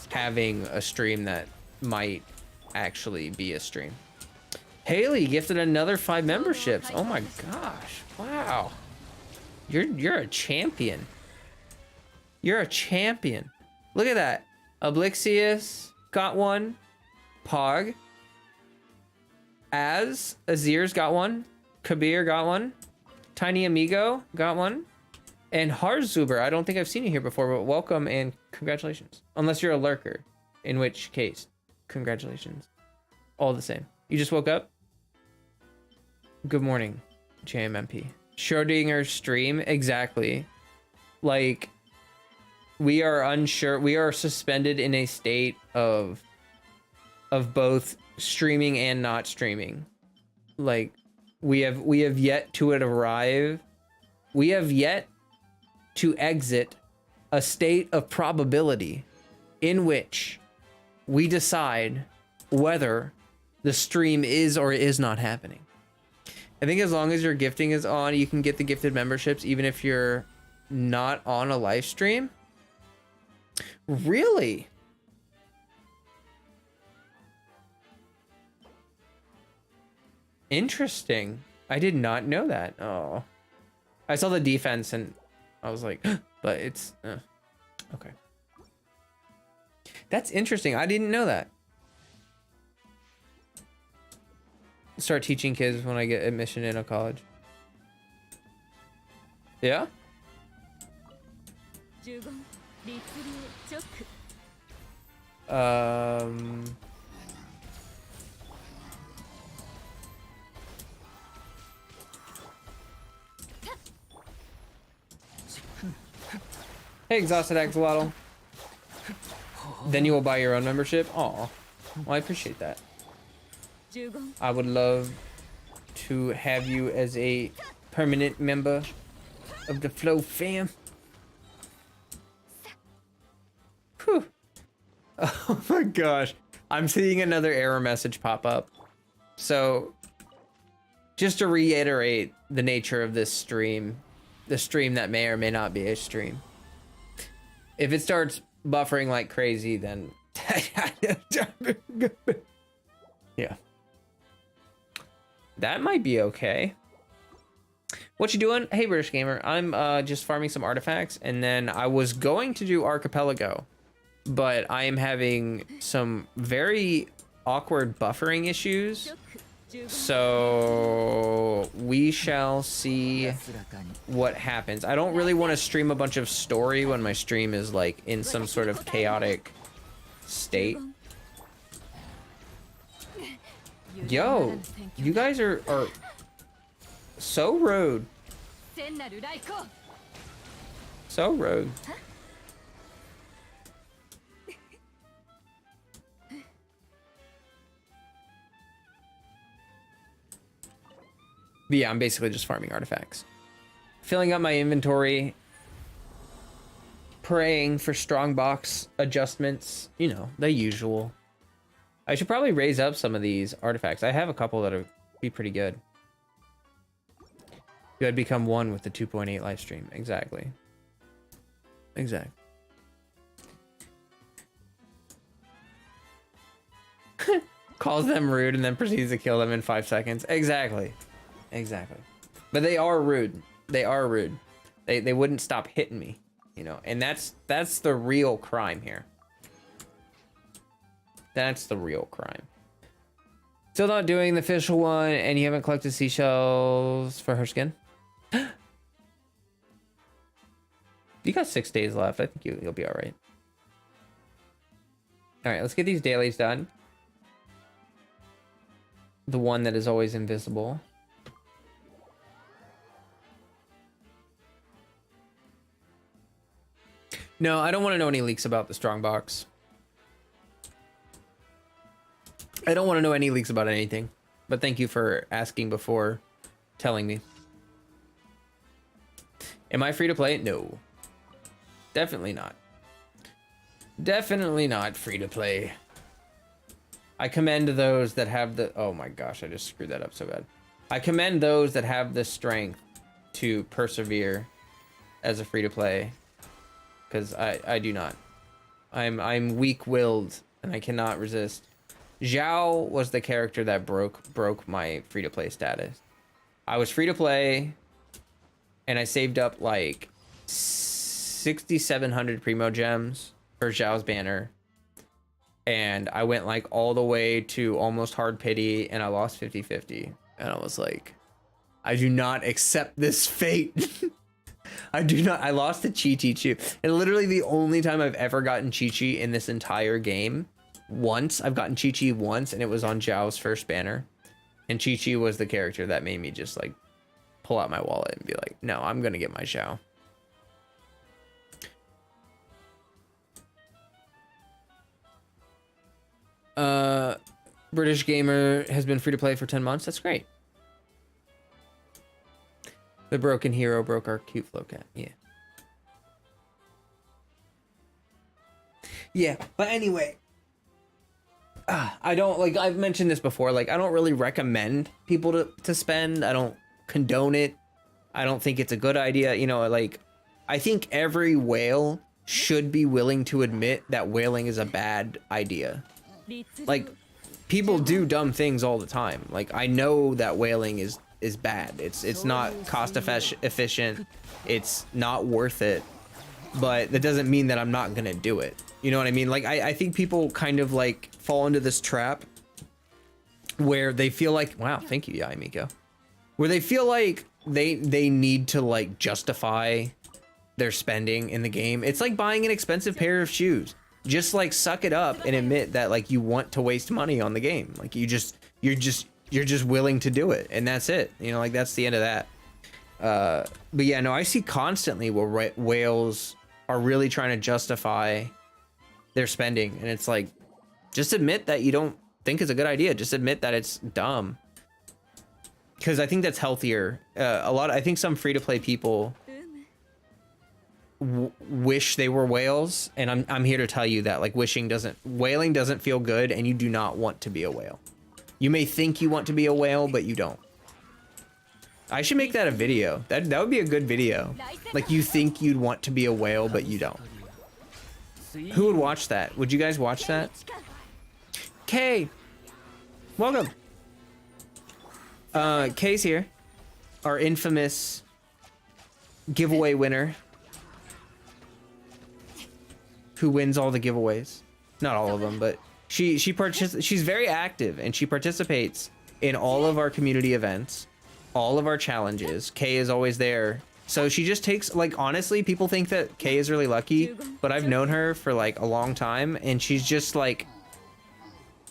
having a stream that might actually be a stream. Haley gifted another 5 memberships. Oh my gosh. Wow. You're a champion. You're a champion. Look at that. Oblixius got one. Pog. Azir's got one. Kabir got one. Tiny Amigo got one. And Harzuber, I don't think I've seen you here before, but welcome and congratulations. Unless you're a lurker, in which case, congratulations. All the same. You just woke up? Good morning, JMMP. Schrodinger's stream, exactly. Like, we are unsure. We are suspended in a state of both streaming and not streaming. Like, we have yet to arrive. We have yet to exit a state of probability in which we decide whether the stream is or is not happening. I think as long as your gifting is on, you can get the gifted memberships even if you're not on a live stream. Really? Interesting. I did not know that. Oh. I saw the defense and I was like, but it's okay. That's interesting. I didn't know that. Start teaching kids when I get admission in a college. Yeah? Hey, Exhausted Axolotl. Then you will buy your own membership? Aw. Well, I appreciate that. I would love to have you as a permanent member of the Flow fam. Whew. Oh my gosh. I'm seeing another error message pop up. So, just to reiterate the nature of this stream, the stream that may or may not be a stream. If it starts buffering like crazy, then yeah. That might be okay. What you doing? Hey, British Gamer. I'm just farming some artifacts, and then I was going to do Archipelago, but I am having some very awkward buffering issues. So we shall see what happens. I don't really want to stream a bunch of story when my stream is like in some sort of chaotic state. Yo, you guys are so rude. So rude. But yeah, I'm basically just farming artifacts. Filling up my inventory. Praying for strongbox adjustments. You know, the usual. I should probably raise up some of these artifacts. I have a couple that would be pretty good. You had become one with the 2.8 live stream. Exactly. Exactly. Calls them rude and then proceeds to kill them in 5 seconds. Exactly. Exactly. But they are rude. They are rude. They wouldn't stop hitting me, you know, and that's the real crime here. That's the real crime. Still not doing the official one, and you haven't collected seashells for her skin? You got 6 days left. I think you'll be all right. All right, let's get these dailies done. The one that is always invisible. No, I don't want to know any leaks about the Strongbox. I don't want to know any leaks about anything. But thank you for asking before telling me. Am I free to play? No. Definitely not. Definitely not free to play. I commend those that have the... Oh my gosh, I just screwed that up so bad. I commend those that have the strength to persevere as a free to play. Because I do not. I'm weak-willed and I cannot resist. Zhao was the character that broke my free to play status. I was free to play and I saved up like 6,700 primo gems for Zhao's banner. And I went like all the way to almost hard pity and I lost 50-50. And I was like, I do not accept this fate. I do not. I lost to Chi. And literally the only time I've ever gotten Chi in this entire game. Once. I've gotten Chi once and it was on Zhao's first banner. And Chi was the character that made me just like pull out my wallet and be like, no, I'm going to get my Zhao. British gamer has been free to play for 10 months. That's great. The broken hero broke our cute flow cat. Yeah. Yeah, but anyway, I don't like, I've mentioned this before, like I don't really recommend people to spend. I don't condone it. I don't think it's a good idea. You know, like I think every whale should be willing to admit that whaling is a bad idea. Like people do dumb things all the time. Like I know that whaling is bad. It's not cost efficient. It's not worth it. But that doesn't mean that I'm not gonna do it. You know what I mean? Like I think people kind of like fall into this trap where they feel like, wow, thank you, yeah, Miko. Where they feel like they need to like justify their spending in the game. It's like buying an expensive pair of shoes. Just like suck it up and admit that like you want to waste money on the game. Like you're just willing to do it, and that's it. You know, like that's the end of that. But yeah, no, I see constantly where whales are really trying to justify their spending, and it's like, just admit that you don't think it's a good idea. Just admit that it's dumb, because I think that's healthier. I think some free-to-play people wish they were whales, and I'm here to tell you that like whaling doesn't feel good, and you do not want to be a whale. You may think you want to be a whale, but you don't. I should make that a video. That would be a good video. Like you think you'd want to be a whale, but you don't. Who would watch that? Would you guys watch that? Kay, welcome. Kay's here. Our infamous giveaway winner. Who wins all the giveaways. Not all of them, but she's very active and she participates in all of our community events, all of our challenges. Kay is always there. So she just takes, like, honestly, people think that Kay is really lucky, but I've known her for like a long time and she's just like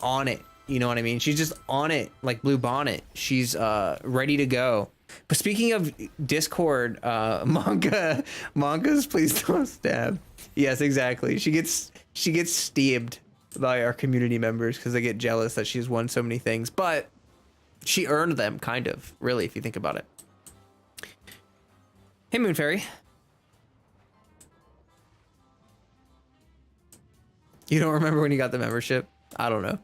on it. You know what I mean? She's just on it like Blue Bonnet. She's ready to go. But speaking of Discord, mangas, please don't stab. Yes, exactly. She gets stabbed by our community members because they get jealous that she's won so many things, but she earned them, kind of, really, if you think about it. Hey, Moon Fairy. You don't remember when you got the membership? I don't know.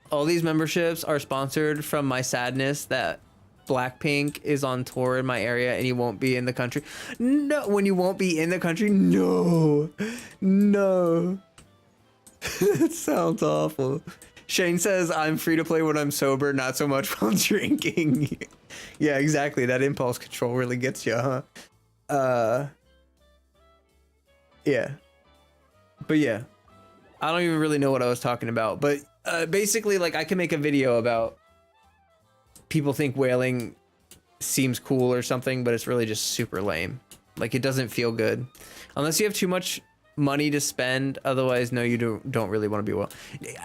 All these memberships are sponsored from my sadness that Blackpink is on tour in my area and you won't be in the country. No, when you won't be in the country? No. No. It sounds awful. Shane says, I'm free to play when I'm sober, not so much while drinking. Yeah, exactly. That impulse control really gets you, huh? Yeah. But yeah. I don't even really know what I was talking about. But basically, like, I can make a video about people think whaling seems cool or something, but it's really just super lame. Like, it doesn't feel good. Unless you have too much money to spend, otherwise no, you don't really want to be well.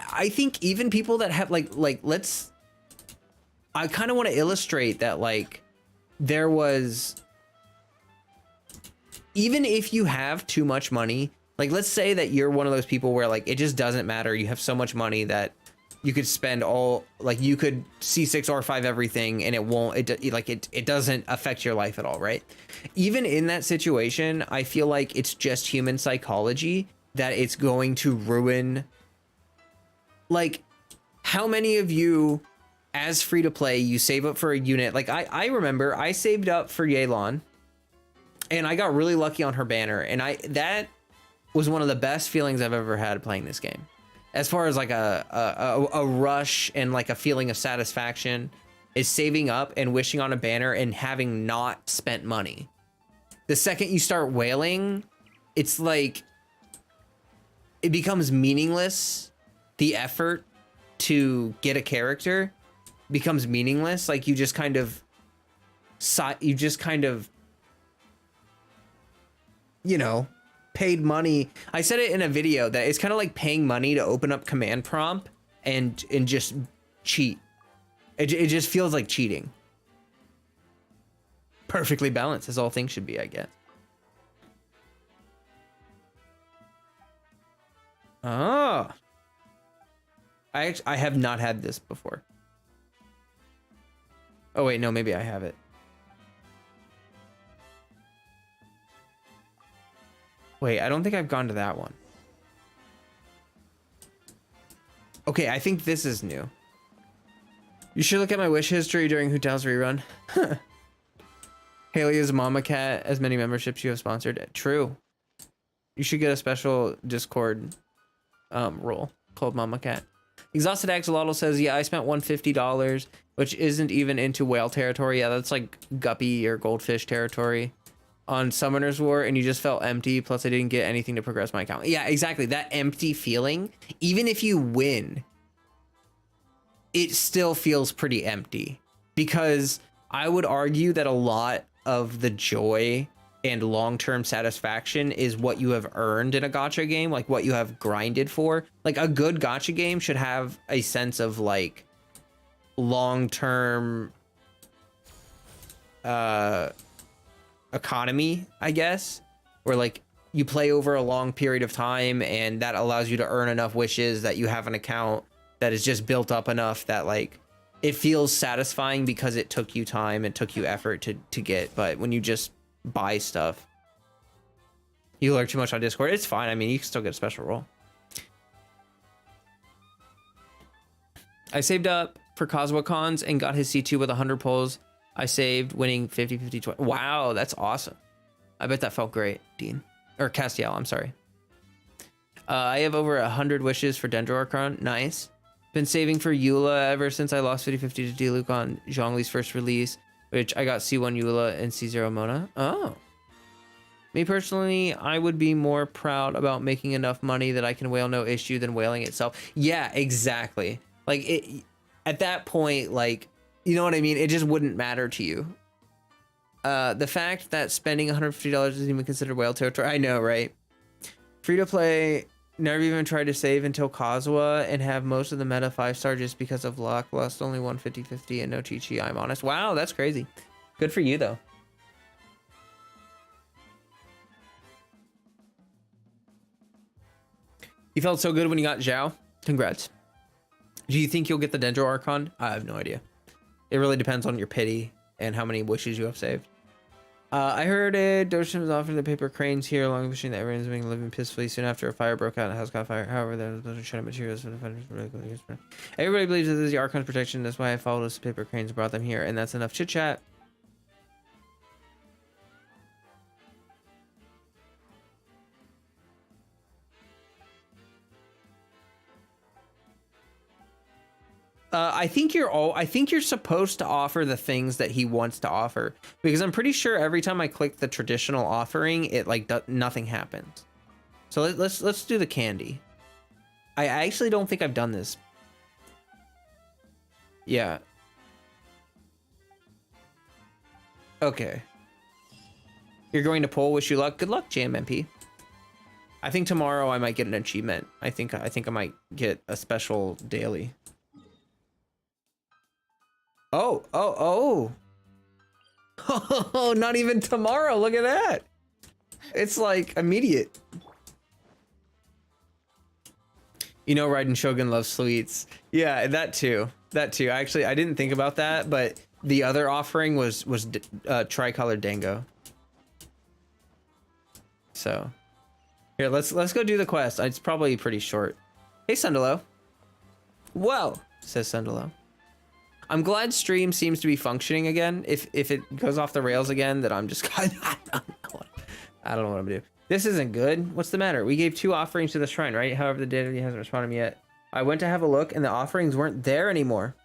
I think even people that have like let's, I kind of want to illustrate that, like, there was even if you have too much money, like let's say that you're one of those people where like it just doesn't matter. You have so much money that you could spend all, like you could C6 R5 everything and it won't, it doesn't affect your life at all, right? Even in that situation, I feel like it's just human psychology that it's going to ruin. Like, how many of you, as free to play, you save up for a unit? Like I remember I saved up for Yelan and I got really lucky on her banner, and that was one of the best feelings I've ever had playing this game. As far as like a rush and like a feeling of satisfaction, is saving up and wishing on a banner and having not spent money. The second you start wailing, it's like it becomes meaningless. The effort to get a character becomes meaningless. Like you just kind of, you know, paid money. I said it in a video that it's kind of like paying money to open up command prompt and just cheat. It just feels like cheating. Perfectly balanced, as all things should be, I guess. Oh, I have not had this before. Oh wait, no, maybe I have it. Wait, I don't think I've gone to that one. Okay, I think this is new. You should look at my wish history during Hootal's rerun. Haley is Mama Cat, as many memberships you have sponsored. True. You should get a special Discord role called Mama Cat. Exhausted Axolotl says, yeah, I spent $150, which isn't even into whale territory. Yeah, that's like guppy or goldfish territory on Summoner's War, and you just felt empty. Plus I didn't get anything to progress my account. Yeah, exactly. That empty feeling, even if you win, it still feels pretty empty, because I would argue that a lot of the joy and long-term satisfaction is what you have earned in a gacha game, like what you have grinded for. Like a good gacha game should have a sense of like long-term economy, I guess, where like you play over a long period of time and that allows you to earn enough wishes that you have an account that is just built up enough that like it feels satisfying because it took you time and took you effort to get. But when you just buy stuff, you lurk too much on Discord, it's fine. I mean, you can still get a special role. I saved up for Kazuha Cons and got his C2 with 100 pulls. I saved, winning 50, 50, 20. Wow, that's awesome. I bet that felt great, Dean. Or Castiel, I'm sorry. I have over 100 wishes for Dendro Archon. Nice. Been saving for Eula ever since I lost 50-50 to Diluc on Zhongli's first release, which I got C1 Eula and C0 Mona. Oh. Me personally, I would be more proud about making enough money that I can whale no issue than whaling itself. Yeah, exactly. Like, at that point, like, you know what I mean? It just wouldn't matter to you. The fact that spending $150 isn't even considered whale territory. I know, right? Free to play, never even tried to save until Kazuha and have most of the meta 5-star just because of luck. Lost only 150-50 and no Chi-Chi, I'm honest. Wow, that's crazy. Good for you, though. You felt so good when you got Zhao. Congrats. Do you think you'll get the Dendro Archon? I have no idea. It really depends on your pity and how many wishes you have saved. I heard it. Doshin was offering the paper cranes here along the machine that everyone's been living peacefully soon after a fire broke out and the house caught fire. However, there was a bunch of shiny materials for the fighters. Everybody believes that this is the Archon's protection. That's why I followed those paper cranes and brought them here. And that's enough chit chat. I think you're supposed to offer the things that he wants to offer, because I'm pretty sure every time I click the traditional offering, it like nothing happens. So let's do the candy. I actually don't think I've done this. Yeah. Okay. You're going to pull. Wish you luck. Good luck, JMMP. I think tomorrow I might get an achievement. I think I might get a special daily. Oh, not even tomorrow. Look at that. It's like immediate. You know, Raiden Shogun loves sweets. Yeah, that too. That too. Actually, I didn't think about that, but the other offering was tricolored dango. So here, let's go do the quest. It's probably pretty short. Hey, Sundalo. Whoa, says Sundalo. I'm glad stream seems to be functioning again. If it goes off the rails again, then I'm just I don't know what I'm gonna do. This isn't good. What's the matter? We gave 2 offerings to the shrine, right? However, the deity hasn't responded yet. I went to have a look, and the offerings weren't there anymore.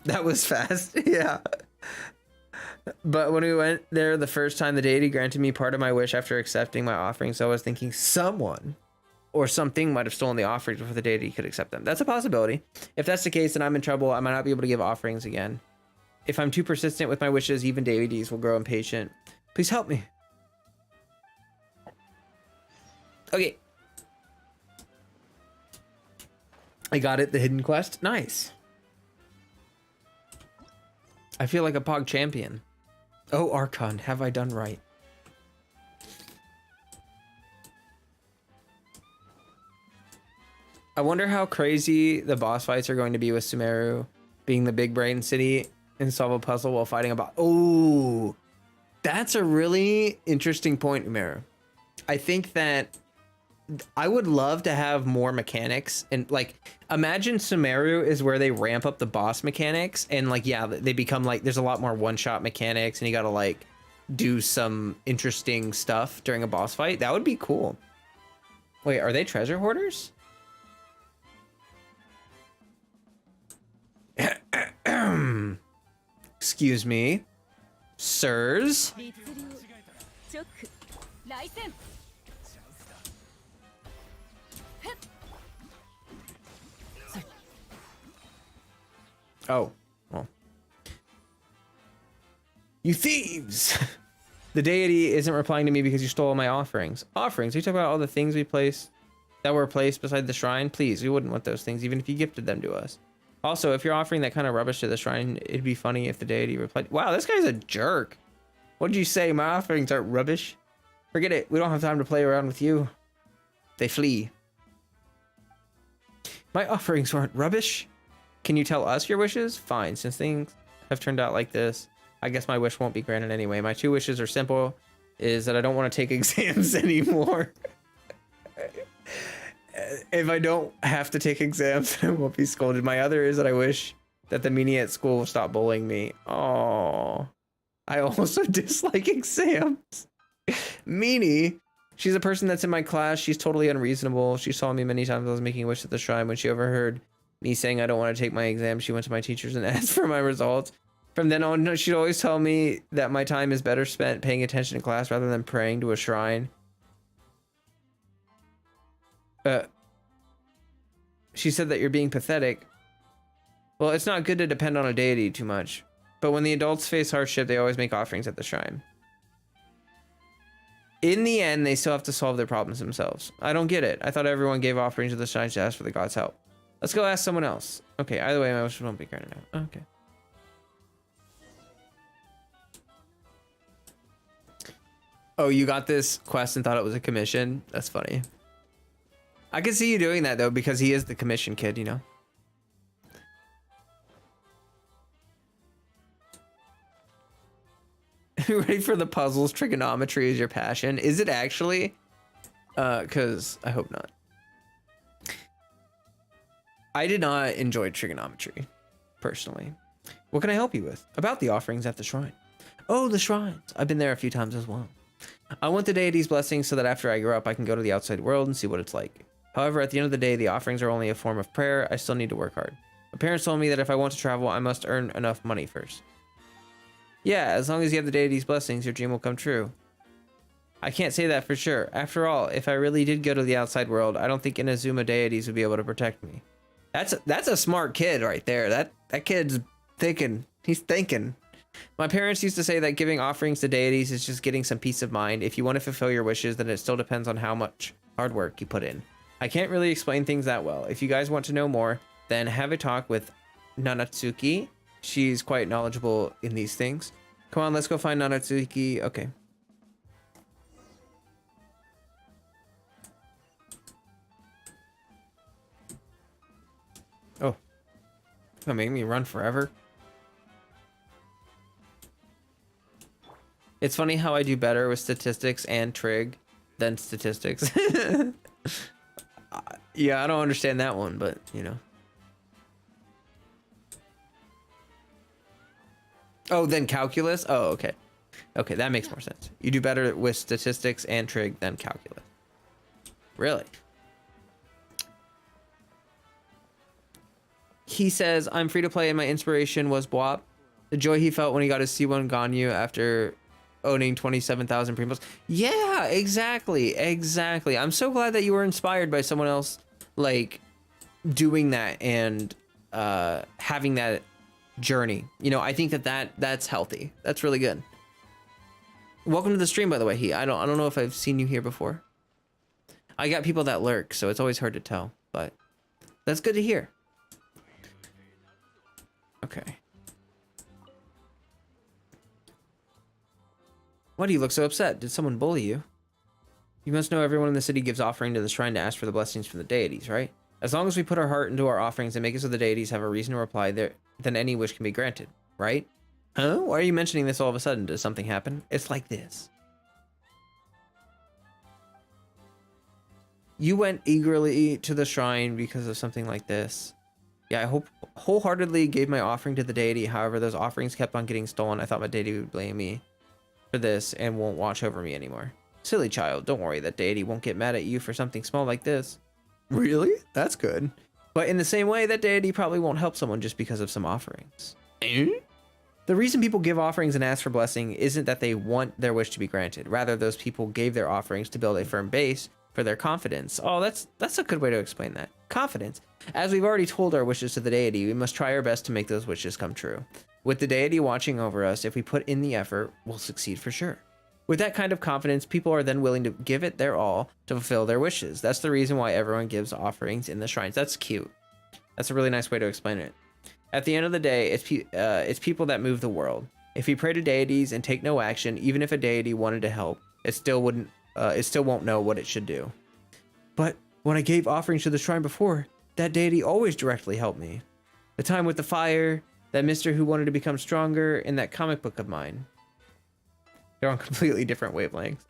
That was fast. Yeah. But when we went there the first time, the deity granted me part of my wish after accepting my offerings. So I was thinking someone or something might have stolen the offerings before the deity could accept them. That's a possibility. If that's the case, then I'm in trouble. I might not be able to give offerings again. If I'm too persistent with my wishes, even deities will grow impatient. Please help me. Okay. I got it, the hidden quest. Nice. I feel like a Pog champion. Oh, Archon, have I done right? I wonder how crazy the boss fights are going to be with Sumeru being the big brain city and solve a puzzle while fighting a boss. Oh, that's a really interesting point, Umeru. I think that I would love to have more mechanics, and like imagine Sumeru is where they ramp up the boss mechanics, and like yeah, they become like there's a lot more one-shot mechanics, and you gotta like do some interesting stuff during a boss fight. That would be cool. Wait, are they treasure hoarders? Excuse me, sirs. Oh, well. You thieves! The deity isn't replying to me because you stole all my offerings. Offerings? We talk about all the things we placed that were placed beside the shrine. Please, we wouldn't want those things, even if you gifted them to us. Also, if you're offering that kind of rubbish to the shrine, it'd be funny if the deity replied, wow, this guy's a jerk. What did you say? My offerings aren't rubbish? Forget it. We don't have time to play around with you. They flee. My offerings weren't rubbish. Can you tell us your wishes? Fine. Since things have turned out like this, I guess my wish won't be granted anyway. My 2 wishes are simple. Is that I don't want to take exams anymore. If I don't have to take exams, I won't be scolded. My other is that I wish that the meanie at school will stop bullying me. Oh, I also dislike exams. Meanie, she's a person that's in my class. She's totally unreasonable. She saw me many times I was making a wish at the shrine. When she overheard me saying I don't want to take my exam, she went to my teachers and asked for my results. From then on, she'd always tell me that my time is better spent paying attention in class rather than praying to a shrine. She said that you're being pathetic. Well, it's not good to depend on a deity too much. But when the adults face hardship, they always make offerings at the shrine. In the end, they still have to solve their problems themselves. I don't get it. I thought everyone gave offerings to the shrine to ask for the gods' help. Let's go ask someone else. Okay, either way, my wish won't be granted now. Okay. Oh, you got this quest and thought it was a commission? That's funny. I can see you doing that, though, because he is the commission kid, you know? Ready for the puzzles? Trigonometry is your passion. Is it actually? Because I hope not. I did not enjoy trigonometry, personally. What can I help you with? About the offerings at the shrine. Oh, the shrines. I've been there a few times as well. I want the deity's blessings so that after I grow up, I can go to the outside world and see what it's like. However, at the end of the day, the offerings are only a form of prayer. I still need to work hard. My parents told me that if I want to travel, I must earn enough money first. Yeah, as long as you have the deity's blessings, your dream will come true. I can't say that for sure. After all, if I really did go to the outside world, I don't think Inazuma deities would be able to protect me. That's a smart kid right there. That kid's thinking. He's thinking. My parents used to say that giving offerings to deities is just getting some peace of mind. If you want to fulfill your wishes, then it still depends on how much hard work you put in. I can't really explain things that well. If you guys want to know more, then have a talk with Nanatsuki. She's quite knowledgeable in these things. Come on, let's go find Nanatsuki. Okay. Gonna make me run forever. It's funny how I do better with statistics and trig than statistics. Yeah, I don't understand that one, but you know. Oh, then calculus? Oh, okay. Okay, that makes more sense. You do better with statistics and trig than calculus. Really? He says, I'm free to play and my inspiration was Bwop. The joy he felt when he got his C1 Ganyu after owning 27,000 primos. Yeah, exactly. Exactly. I'm so glad that you were inspired by someone else, like, doing that and having that journey. You know, I think that's healthy. That's really good. Welcome to the stream, by the way. I don't know if I've seen you here before. I got people that lurk, so it's always hard to tell, but that's good to hear. Okay. Why do you look so upset? Did someone bully you? You must know everyone in the city gives offering to the shrine to ask for the blessings from the deities, right? As long as we put our heart into our offerings and make it so the deities have a reason to reply, then any wish can be granted, right? Huh? Why are you mentioning this all of a sudden? Does something happen? It's like this. You went eagerly to the shrine because of something like this. Yeah, I wholeheartedly gave my offering to the deity. However, those offerings kept on getting stolen. I thought my deity would blame me for this and won't watch over me anymore. Silly child, don't worry. That deity won't get mad at you for something small like this. Really? That's good. But in the same way, that deity probably won't help someone just because of some offerings. The reason people give offerings and ask for blessing isn't that they want their wish to be granted. Rather, those people gave their offerings to build a firm base for their confidence. Oh, that's a good way to explain that. Confidence. As we've already told our wishes to the deity, we must try our best to make those wishes come true. With the deity watching over us, if we put in the effort, we'll succeed for sure. With that kind of confidence, people are then willing to give it their all to fulfill their wishes. That's the reason why everyone gives offerings in the shrines. That's cute. That's a really nice way to explain it. At the end of the day, it's people that move the world. If we pray to deities and take no action, even if a deity wanted to help, it still won't know what it should do. But when I gave offerings to the shrine before, that deity always directly helped me. The time with the fire, that mister who wanted to become stronger, and that comic book of mine. They're on completely different wavelengths.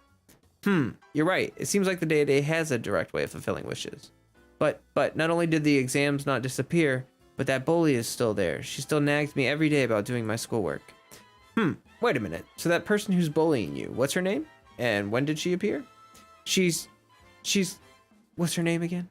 You're right. It seems like the deity has a direct way of fulfilling wishes. But not only did the exams not disappear, but that bully is still there. She still nags me every day about doing my schoolwork. Wait a minute. So that person who's bullying you, what's her name? And when did she appear? She's, what's her name again?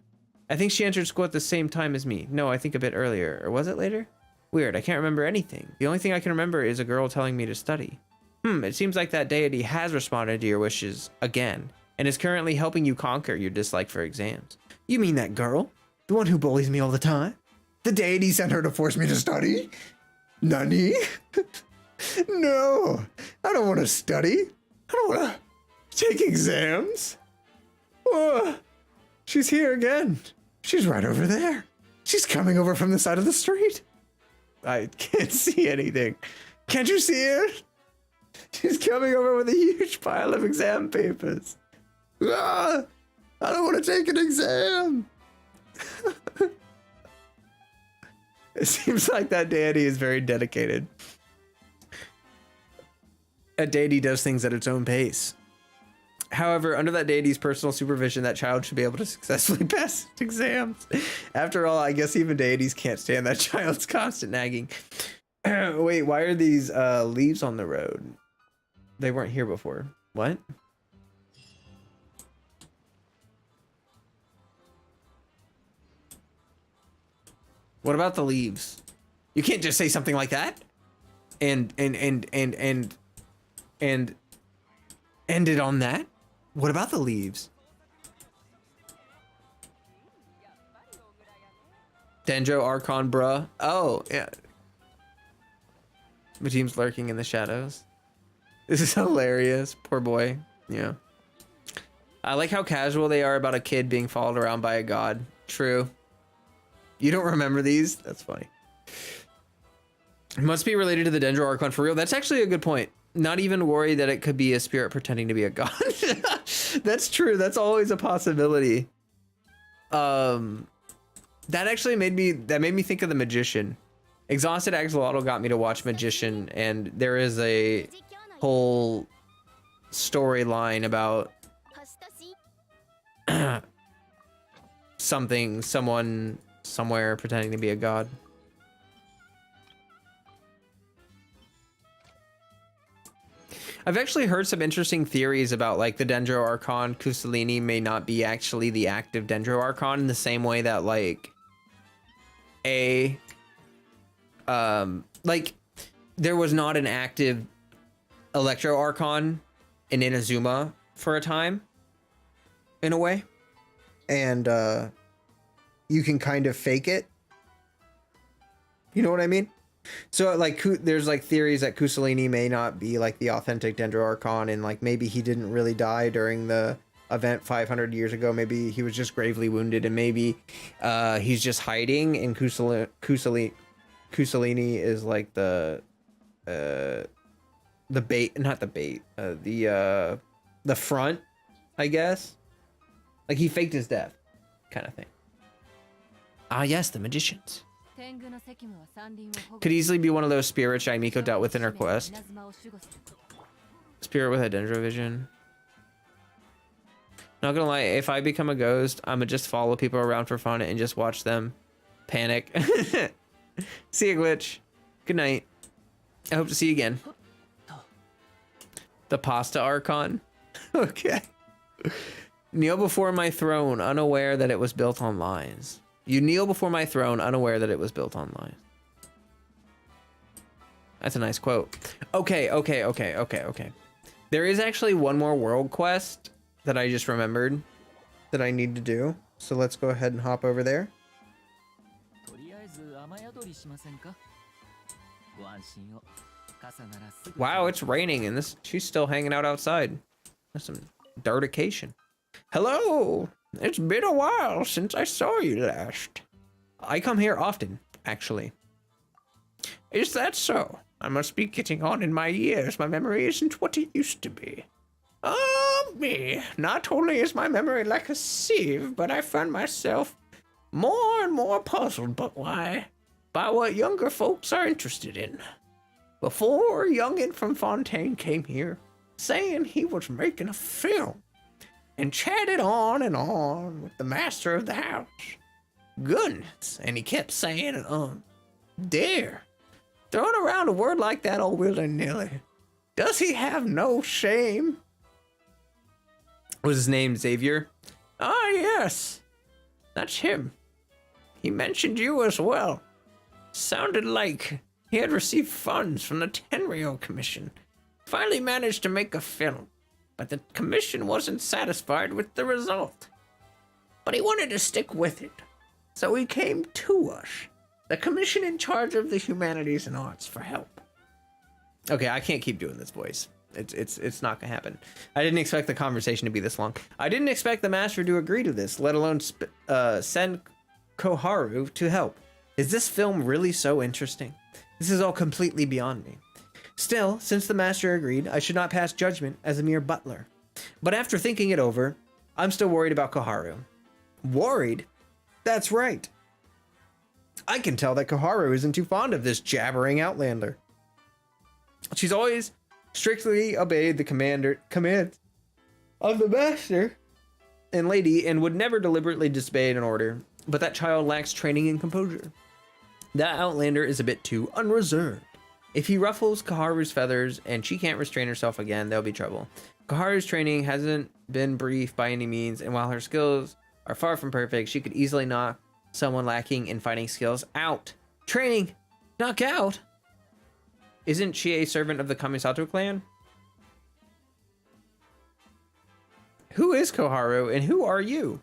I think she entered school at the same time as me. No, I think a bit earlier. Or was it later? Weird, I can't remember anything. The only thing I can remember is a girl telling me to study. It seems like that deity has responded to your wishes again, and is currently helping you conquer your dislike for exams. You mean that girl? The one who bullies me all the time? The deity sent her to force me to study? Nani? No, I don't want to study. I don't want to take exams. Oh, she's here again. She's right over there. She's coming over from the side of the street. I can't see anything. Can't you see her? She's coming over with a huge pile of exam papers. Ah, I don't want to take an exam. It seems like that deity is very dedicated. A deity does things at its own pace. However, under that deity's personal supervision, that child should be able to successfully pass exams. After all, I guess even deities can't stand that child's constant nagging. Wait, why are these leaves on the road? They weren't here before. What? What about the leaves? You can't just say something like that and end it on that. What about the leaves? Dendro Archon, bruh. Oh, yeah. My team's lurking in the shadows. This is hilarious. Poor boy. Yeah. I like how casual they are about a kid being followed around by a god. True. You don't remember these? That's funny. It must be related to the Dendro Archon for real. That's actually a good point. Not even worried that it could be a spirit pretending to be a god. That's true. That's always a possibility. That actually made me think of the magician. Exhausted Axolotl got me to watch Magician, and there is a whole storyline about someone, somewhere pretending to be a god. I've actually heard some interesting theories about like the Dendro Archon Kusalini may not be actually the active Dendro Archon in the same way that like like there was not an active Electro Archon in Inazuma for a time, in a way, and you can kind of fake it. You know what I mean? So like there's like theories that Kusalini may not be like the authentic Dendro Archon, and like maybe he didn't really die during the event 500 years ago. Maybe he was just gravely wounded, and maybe he's just hiding, and Kusalini is like the bait, not the bait, the front, I guess. Like he faked his death, kind of thing. Ah, yes, the magicians. Could easily be one of those spirits Miko dealt with in her quest. Spirit with a Dendro vision. Not gonna lie, if I become a ghost, I'ma just follow people around for fun and just watch them panic. See you, Glitch. Good night. I hope to see you again. The Pasta Archon. Okay. Kneel before my throne, unaware that it was built on lies. You kneel before my throne, unaware that it was built on lies. That's a nice quote. Okay. There is actually one more world quest that I just remembered that I need to do. So let's go ahead and hop over there. Wow, it's raining and she's still hanging out outside. That's some dirtication. Hello! It's been a while since I saw you last. I come here often, actually. Is that so? I must be getting on in my years. My memory isn't what it used to be. Oh, me. Not only is my memory like a sieve, but I find myself more and more puzzled by what younger folks are interested in. Before, youngin' from Fontaine came here, saying he was making a film, and chatted on and on with the master of the house. Goodness, and he kept saying, dare. Throwing around a word like that all willy-nilly. Does he have no shame? Was his name Xavier? Ah, yes. That's him. He mentioned you as well. Sounded like he had received funds from the Tenryou Commission. Finally managed to make a film, but the commission wasn't satisfied with the result. But he wanted to stick with it, so he came to us, the commission in charge of the humanities and arts, for help. Okay, I can't keep doing this voice. It's not gonna happen. I didn't expect the conversation to be this long. I didn't expect the master to agree to this, let alone send Koharu to help. Is this film really so interesting? This is all completely beyond me. Still, since the master agreed, I should not pass judgment as a mere butler. But after thinking it over, I'm still worried about Koharu. Worried? That's right. I can tell that Koharu isn't too fond of this jabbering outlander. She's always strictly obeyed the commands of the master and lady, and would never deliberately disobey an order. But that child lacks training and composure. That outlander is a bit too unreserved. If he ruffles Koharu's feathers and she can't restrain herself again, there'll be trouble. Koharu's training hasn't been brief by any means, and while her skills are far from perfect, she could easily knock someone lacking in fighting skills out. Training! Knock out! Isn't she a servant of the Kamisato clan? Who is Koharu, and who are you?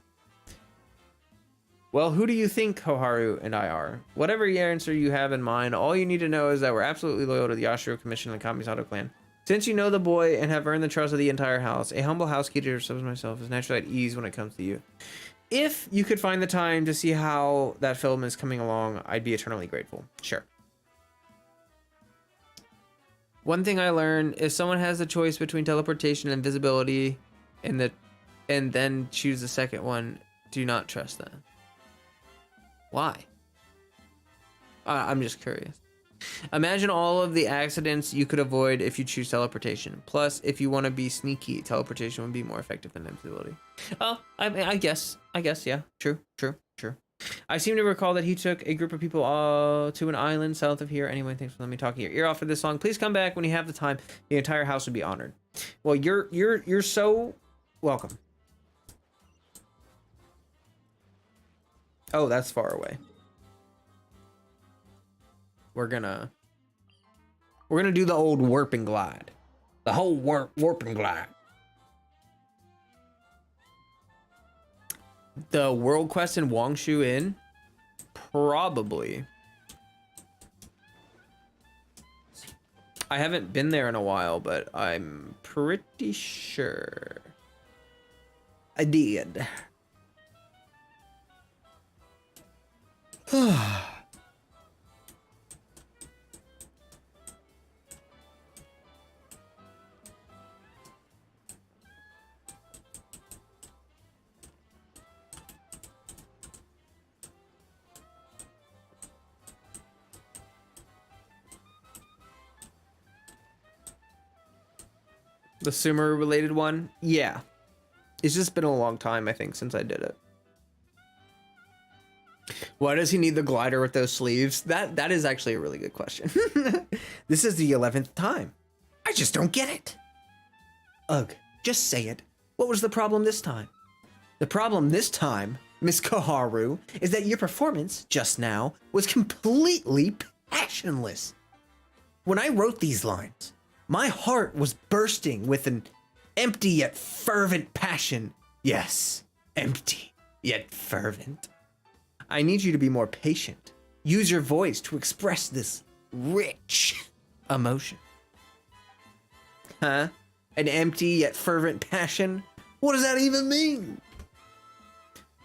Well, who do you think Koharu and I are? Whatever answer you have in mind, all you need to know is that we're absolutely loyal to the Yashiro Commission and the Kamisato clan. Since you know the boy and have earned the trust of the entire house, a humble housekeeper such as myself is naturally at ease when it comes to you. If you could find the time to see how that film is coming along, I'd be eternally grateful. Sure. One thing I learned, if someone has a choice between teleportation and invisibility and then choose the second one, do not trust them. Why? I'm just curious. Imagine all of the accidents you could avoid if you choose teleportation. Plus, if you want to be sneaky, teleportation would be more effective than invisibility. Oh, I guess, yeah. True. I seem to recall that he took a group of people to an island south of here. Anyway, thanks for letting me talk your ear off for this long. Please come back when you have the time. The entire house would be honored. Well, you're so welcome. Oh, that's far away. We're gonna do the old warp and glide. The whole warp and glide. The world quest in Wangshu Inn? Probably. I haven't been there in a while, but I'm pretty sure I did. The Sumer related one? Yeah. It's just been a long time, I think, since I did it. Why does he need the glider with those sleeves? That is actually a really good question. This is the 11th time. I just don't get it. Ugh, just say it. What was the problem this time? The problem this time, Miss Koharu, is that your performance just now was completely passionless. When I wrote these lines, my heart was bursting with an empty yet fervent passion. Yes, empty yet fervent. I need you to be more patient. Use your voice to express this rich emotion. Huh? An empty yet fervent passion? What does that even mean?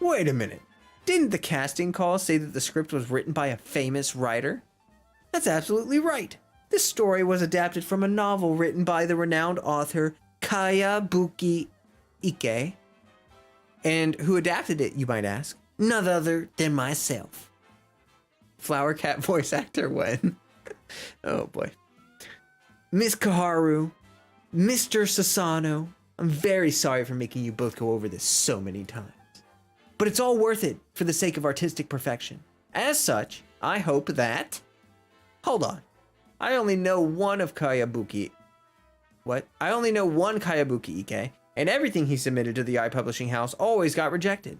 Wait a minute. Didn't the casting call say that the script was written by a famous writer? That's absolutely right. This story was adapted from a novel written by the renowned author Kayabuki Ike. And who adapted it, you might ask? None other than myself. Flower Cat voice actor when? Oh boy. Miss Koharu, Mr. Sasano, I'm very sorry for making you both go over this so many times. But it's all worth it for the sake of artistic perfection. As such, I hope that... Hold on. I only know one of Kayabuki. What? I only know one Kayabuki Ike, and everything he submitted to the iPublishing house always got rejected.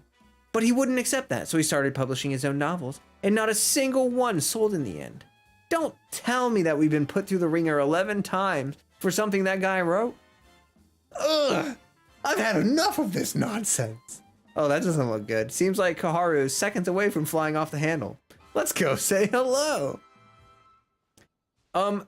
But he wouldn't accept that, so he started publishing his own novels, and not a single one sold in the end. Don't tell me that we've been put through the ringer 11 times for something that guy wrote. Ugh! I've had enough of this nonsense. Oh, that doesn't look good. Seems like Koharu is seconds away from flying off the handle. Let's go say hello.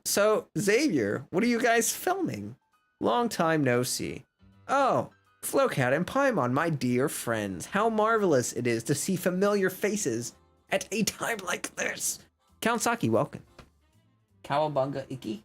So, Xavier, what are you guys filming? Long time no see. Oh, Flocat and Paimon, my dear friends. How marvelous it is to see familiar faces at a time like this. Count Saki, welcome. Kawabunga Iki.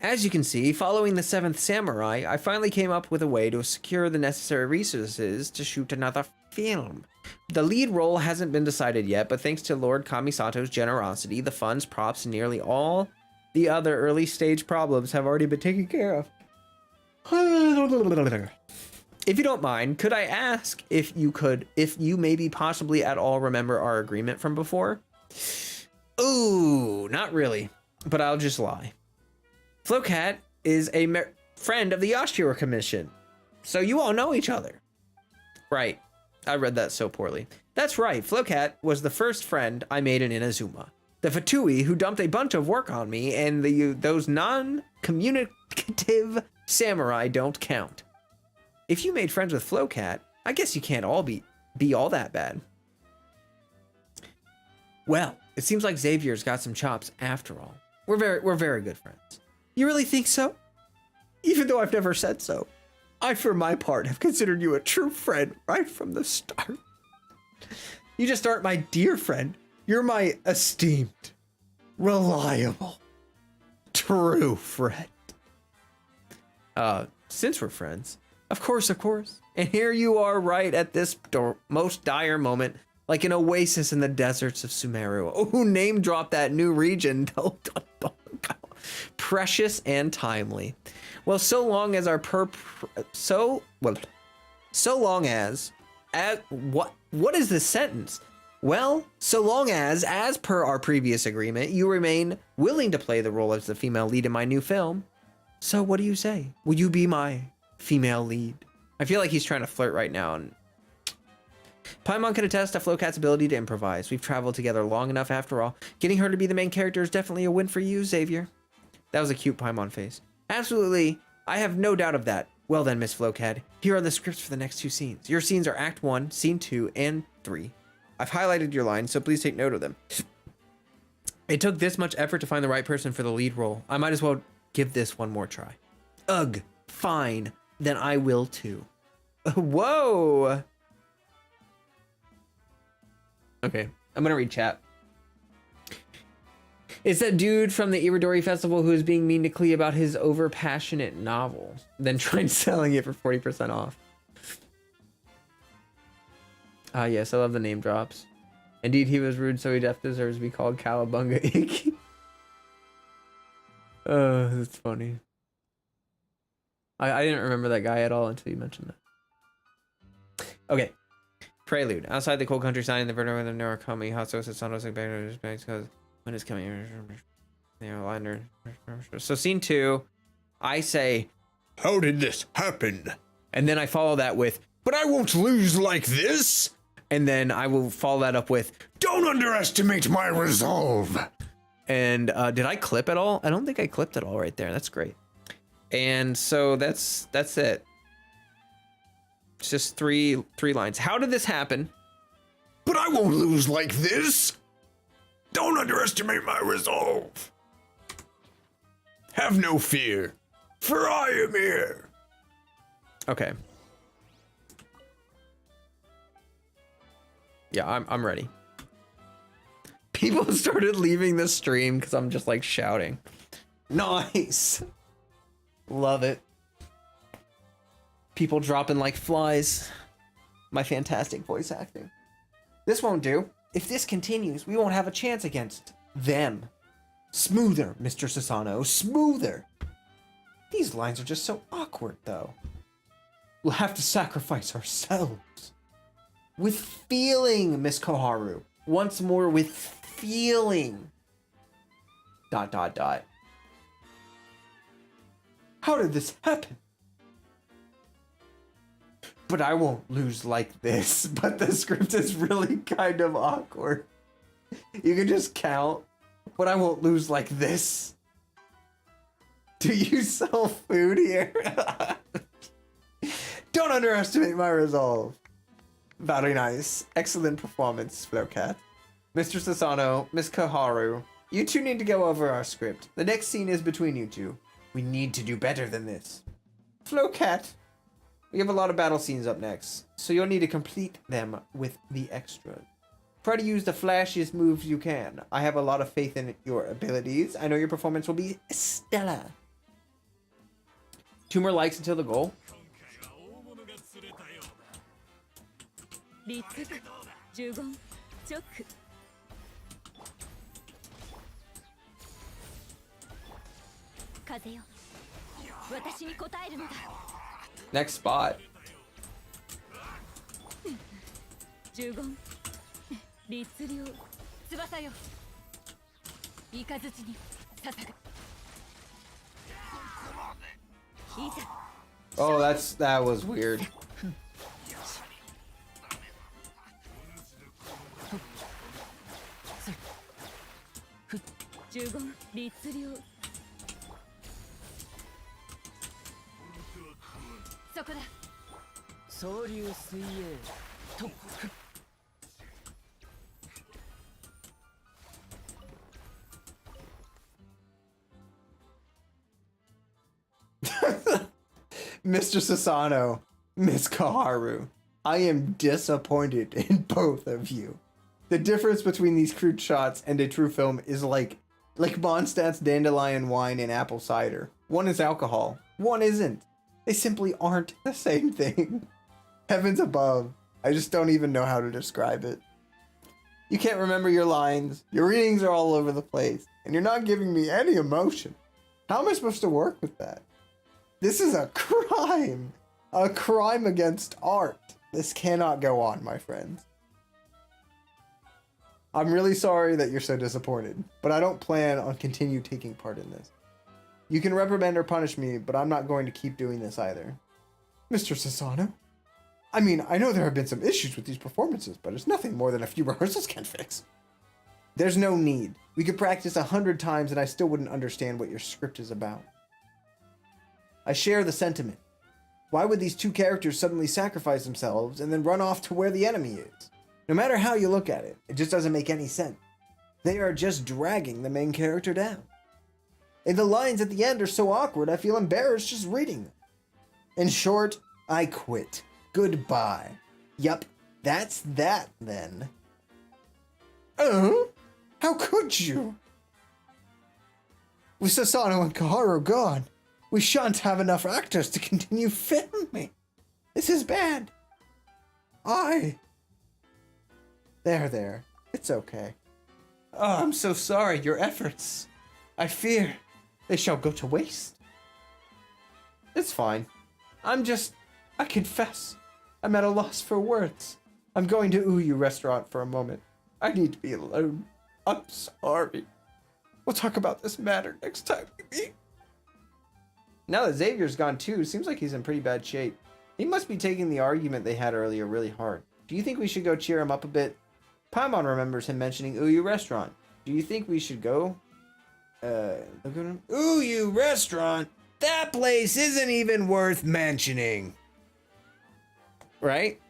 As you can see, following the 7th Samurai, I finally came up with a way to secure the necessary resources to shoot another film. The lead role hasn't been decided yet, but thanks to Lord Kamisato's generosity, the funds, props, and nearly all the other early stage problems have already been taken care of. If you don't mind, could I ask if you maybe possibly at all remember our agreement from before? Ooh, not really, but I'll just lie. Flocat is a friend of the Yashiro Commission, so you all know each other. Right, I read that so poorly. That's right, Flocat was the first friend I made in Inazuma. The Fatui who dumped a bunch of work on me, and those non-communicative samurai don't count. If you made friends with Flocat, I guess you can't all be all that bad. Well, it seems like Xavier's got some chops after all. We're very good friends. You really think so? Even though I've never said so. I, for my part, have considered you a true friend right from the start. You just aren't my dear friend. You're my esteemed, reliable, true friend. Since we're friends, of course. And here you are right at this most dire moment, like an oasis in the deserts of Sumeru. Oh, name drop that new region. Precious and timely. Well, so long as what is this sentence? Well, so long as per our previous agreement, you remain willing to play the role as the female lead in my new film. So what do you say? Will you be my female lead? I feel like he's trying to flirt right now. And Paimon can attest to Flowcat's ability to improvise. We've traveled together long enough after all. Getting her to be the main character is definitely a win for you, Xavier. That was a cute Paimon face. Absolutely. I have no doubt of that. Well then, Miss Flowcat, here are the scripts for the next 2 scenes. Your scenes are Act 1, Scene 2, and 3. I've highlighted your lines, so please take note of them. It took this much effort to find the right person for the lead role. I might as well give this one more try. Ugh, fine. Then I will too. Whoa. Okay, I'm gonna read chat. It's that dude from the Iridori Festival who is being mean to Klee about his over-passionate novel, then tried selling it for 40% off. Ah, yes, I love the name drops. Indeed, he was rude, so he deserves to be called Cowabunga Icky. That's funny. I didn't remember that guy at all until you mentioned that. Okay. Prelude. Outside the cold countryside in the vertigo of the Narukami, Hatsu Sasano's because when it's coming, liner. So scene 2, I say, How did this happen? and then I follow that with, But I won't lose like this. and then I will follow that up with, Don't underestimate my resolve. and did I clip at all? I don't think I clipped at all right there. That's great. And so that's it. It's just three lines. How did this happen? But I won't lose like this. Don't underestimate my resolve. Have no fear, for I am here. Okay. Yeah, I'm ready. People started leaving the stream because I'm just like shouting. Nice. Love it. People dropping like flies. My fantastic voice acting. This won't do. If this continues, we won't have a chance against them. Smoother, Mr. Sasano, smoother. These lines are just so awkward, though. We'll have to sacrifice ourselves. With feeling, Miss Koharu. Once more with feeling. ... How did this happen? But I won't lose like this. But the script is really kind of awkward. You can just count. But I won't lose like this. Do you sell food here? Don't underestimate my resolve. Very nice. Excellent performance, Flowcat. Mr. Sasano, Miss Koharu, you two need to go over our script. The next scene is between you two. We need to do better than this. Flowcat, we have a lot of battle scenes up next, so you'll need to complete them with the extras. Try to use the flashiest moves you can. I have a lot of faith in your abilities. I know your performance will be stellar. 2 more likes until the goal. 風よ、私に答えるのだ。 Next spot. 十言、律令、翼よ、イカズチに捧ぐ。いざ。 Oh, that was weird. 十言、律令。 そこだ。総流水泳突破。 Mr. Sasano, Miss Koharu, I am disappointed in both of you. The difference between these crude shots and a true film is like Mondstadt's dandelion wine and apple cider. One is alcohol, one isn't. They simply aren't the same thing. Heavens above. I just don't even know how to describe it. You can't remember your lines. Your readings are all over the place. And you're not giving me any emotion. How am I supposed to work with that? This is a crime. A crime against art. This cannot go on, my friends. I'm really sorry that you're so disappointed, but I don't plan on continue taking part in this. You can reprimand or punish me, but I'm not going to keep doing this either. Mr. Sasano? I mean, I know there have been some issues with these performances, but it's nothing more than a few rehearsals can't fix. There's no need. We could practice 100 times and I still wouldn't understand what your script is about. I share the sentiment. Why would these two characters suddenly sacrifice themselves and then run off to where the enemy is? No matter how you look at it, it just doesn't make any sense. They are just dragging the main character down. And the lines at the end are so awkward, I feel embarrassed just reading them. In short, I quit. Goodbye. Yup, that's that then. How could you? With Sasano and Kaharu gone, we shan't have enough actors to continue filming. This is bad. There. It's okay. Oh, I'm so sorry. Your efforts, I fear, they shall go to waste. It's fine. I confess, I'm at a loss for words. I'm going to Uyu restaurant for a moment. I need to be alone. I'm sorry. We'll talk about this matter next time we meet. Now that Xavier's gone too, seems like he's in pretty bad shape. He must be taking the argument they had earlier really hard. Do you think we should go cheer him up a bit? Paimon remembers him mentioning Uyu restaurant. Do you think we should go? Look at him. Uyu restaurant? That place isn't even worth mentioning. Right?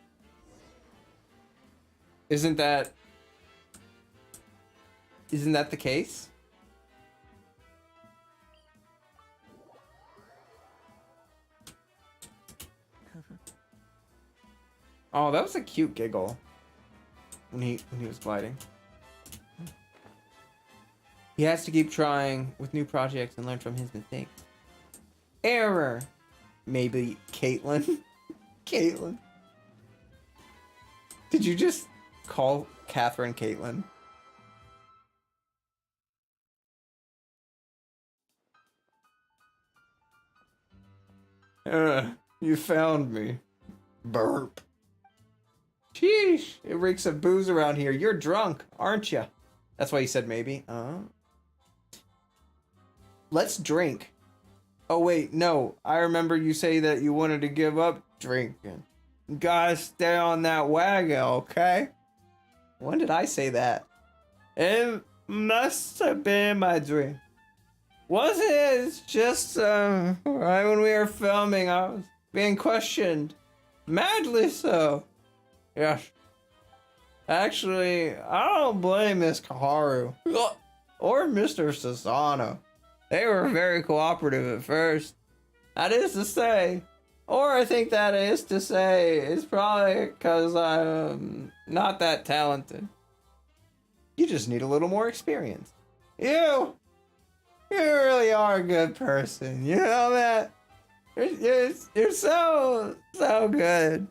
Isn't that the case? Oh, that was a cute giggle when he was gliding. He has to keep trying with new projects and learn from his mistakes. Error. Maybe Caitlin. Caitlin. Did you just call Catherine Caitlin? You found me. Burp. Sheesh, it reeks of booze around here. You're drunk, aren't you? That's why you said maybe. Let's drink. Oh wait, no. I remember you say that you wanted to give up drinking. You gotta stay on that wagon, okay? When did I say that? It must have been my dream. Was it? It's just, right when we were filming, I was being questioned. Madly so. Yes. Actually, I don't blame Miss Kaharu. Or Mr. Sasano. They were very cooperative at first. That is to say. Or I think that is to say, it's probably because I'm not that talented. You just need a little more experience. You really are a good person. You know that? You're so good.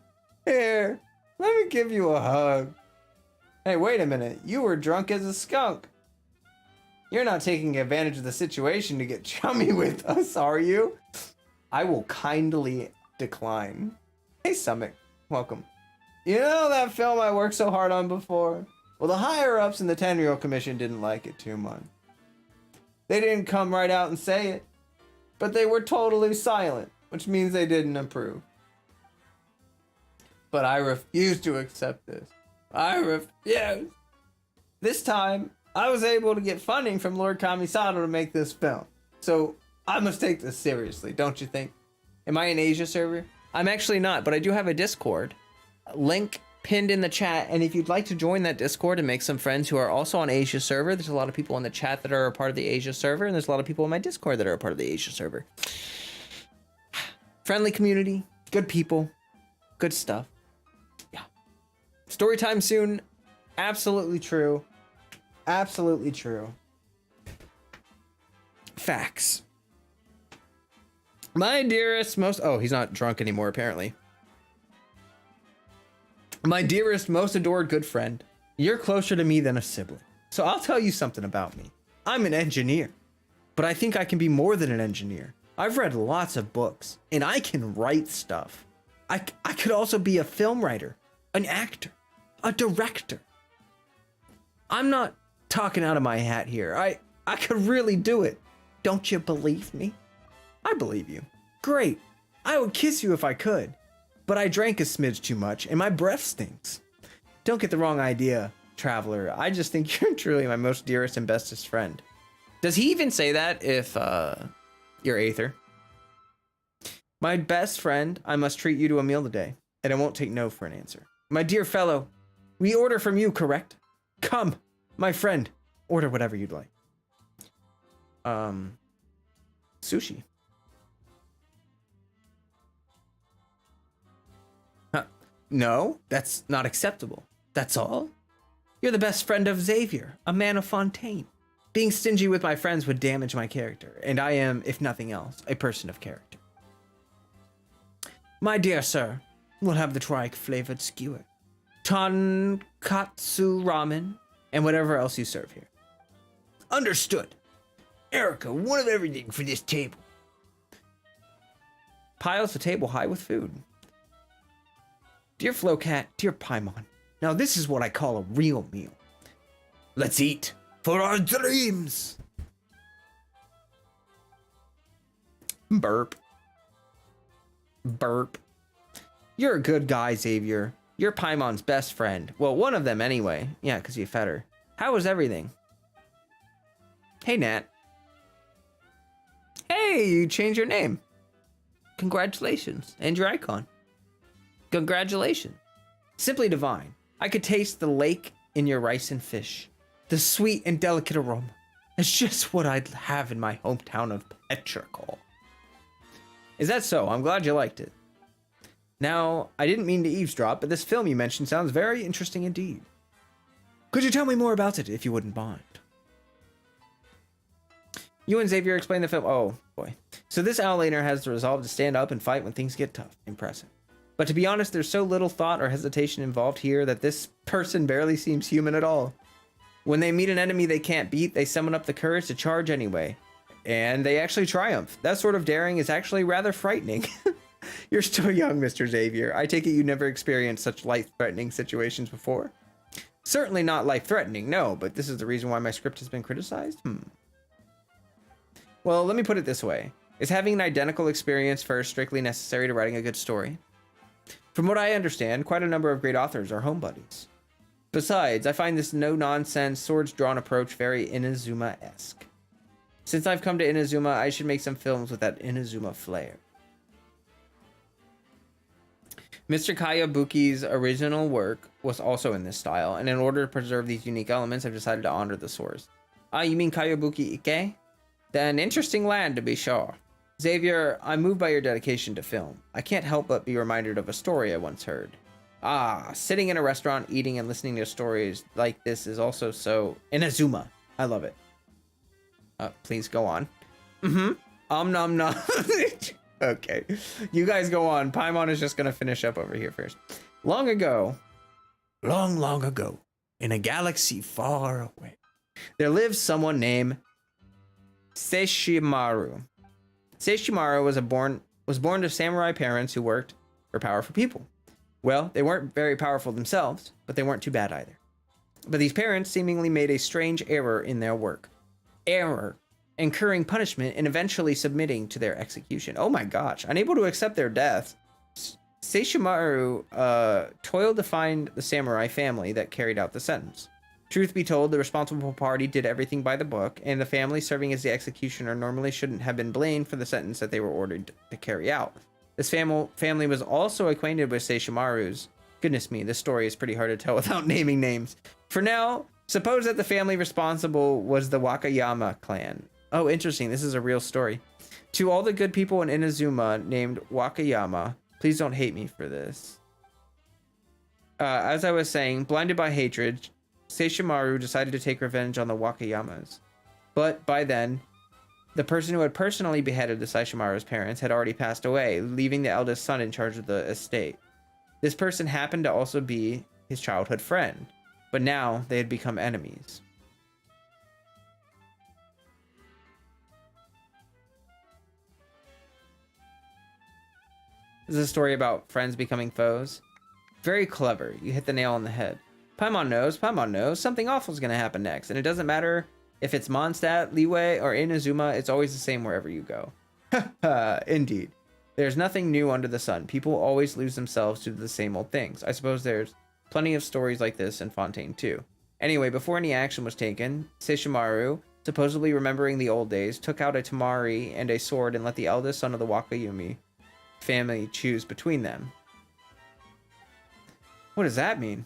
Here, let me give you a hug. Hey, wait a minute. You were drunk as a skunk. You're not taking advantage of the situation to get chummy with us, are you? I will kindly decline. Hey, Summit. Welcome. You know that film I worked so hard on before? Well, the higher-ups in the Tenryou Commission didn't like it too much. They didn't come right out and say it, but they were totally silent, which means they didn't approve. But I refuse to accept this. I refuse. This time, I was able to get funding from Lord Kamisato to make this film. So I must take this seriously, don't you think? Am I an Asia server? I'm actually not, but I do have a Discord. Link pinned in the chat, and if you'd like to join that Discord and make some friends who are also on Asia server, there's a lot of people in the chat that are a part of the Asia server, and there's a lot of people in my Discord that are a part of the Asia server. Friendly community, good people, good stuff. Yeah. Story time soon. Absolutely true. Absolutely true. Facts. My dearest, most... Oh, he's not drunk anymore, apparently. My dearest, most adored good friend. You're closer to me than a sibling. So I'll tell you something about me. I'm an engineer, but I think I can be more than an engineer. I've read lots of books, and I can write stuff. I could also be a film writer, an actor, a director. I'm not talking out of my hat here. I could really do it. Don't you believe me? I believe you. Great. I would kiss you if I could, but I drank a smidge too much, and my breath stinks. Don't get the wrong idea, traveler. I just think you're truly my most dearest and bestest friend. Does he even say that if you're Aether? My best friend, I must treat you to a meal today, and I won't take no for an answer. My dear fellow, we order from you, correct? Come, my friend, order whatever you'd like. Sushi. Huh. No, that's not acceptable. That's all? You're the best friend of Xavier, a man of Fontaine. Being stingy with my friends would damage my character, and I am, if nothing else, a person of character. My dear sir, we'll have the tripe-flavored skewer, tonkatsu ramen, and whatever else you serve here. Understood. Erica, one of everything for this table. Piles the table high with food. Dear Flowcat, dear Paimon, now this is what I call a real meal. Let's eat for our dreams. Burp. Burp. You're a good guy, Xavier. You're Paimon's best friend. Well, one of them anyway. Yeah, because you fed her. How was everything? Hey, Nat. Hey, you changed your name. Congratulations. And your icon. Congratulations. Simply divine. I could taste the lake in your rice and fish. The sweet and delicate aroma. It's just what I'd have in my hometown of Petrichor. Is that so? I'm glad you liked it. Now, I didn't mean to eavesdrop, but this film you mentioned sounds very interesting indeed. Could you tell me more about it, if you wouldn't mind? You and Xavier explain the film. Oh, boy. So this Outlander has the resolve to stand up and fight when things get tough. Impressive. But to be honest, there's so little thought or hesitation involved here that this person barely seems human at all. When they meet an enemy they can't beat, they summon up the courage to charge anyway. And they actually triumph. That sort of daring is actually rather frightening. You're still young, Mr. Xavier. I take it you never experienced such life-threatening situations before? Certainly not life-threatening, no, but this is the reason why my script has been criticized? Well, let me put it this way. Is having an identical experience first strictly necessary to writing a good story? From what I understand, quite a number of great authors are home buddies. Besides, I find this no-nonsense, swords-drawn approach very Inazuma-esque. Since I've come to Inazuma, I should make some films with that Inazuma flair. Mr. Kayabuki's original work was also in this style, and in order to preserve these unique elements, I've decided to honor the source. Ah, you mean Kayabuki Ike? Then interesting land to be sure. Xavier, I'm moved by your dedication to film. I can't help but be reminded of a story I once heard. Ah, sitting in a restaurant, eating and listening to stories like this is also so Inazuma. I love it. Please go on. Nom nom. Okay. You guys go on. Paimon is just gonna finish up over here first. Long ago, long ago, in a galaxy far away, there lived someone named Seishimaru. Seishimaru was born to samurai parents who worked for powerful people. Well, they weren't very powerful themselves, but they weren't too bad either. But these parents seemingly made a strange error in their work. Incurring punishment and eventually submitting to their execution. Oh my gosh, unable to accept their death, Seishimaru toiled to find the samurai family that carried out the sentence. Truth be told, the responsible party did everything by the book, and the family serving as the executioner normally shouldn't have been blamed for the sentence that they were ordered to carry out. This family was also acquainted with Seishimaru's. Goodness me, this story is pretty hard to tell without naming names. For now, suppose that the family responsible was the Wakayama clan. Oh, interesting. This is a real story. To all the good people in Inazuma named Wakayama, please don't hate me for this. As I was saying, blinded by hatred, Seishimaru decided to take revenge on the Wakayamas. But by then, the person who had personally beheaded the Seishimaru's parents had already passed away, leaving the eldest son in charge of the estate. This person happened to also be his childhood friend. but now they had become enemies. This is a story about friends becoming foes. Very clever. You hit the nail on the head. Paimon knows something awful is going to happen next, and it doesn't matter if it's Mondstadt, Liyue, or Inazuma, it's always the same wherever you go. Indeed. There's nothing new under the sun. People always lose themselves to the same old things. I suppose there's plenty of stories like this in Fontaine too. Anyway, before any action was taken, Seishimaru, supposedly remembering the old days, took out a tamari and a sword and let the eldest son of the Wakayumi family choose between them. What does that mean?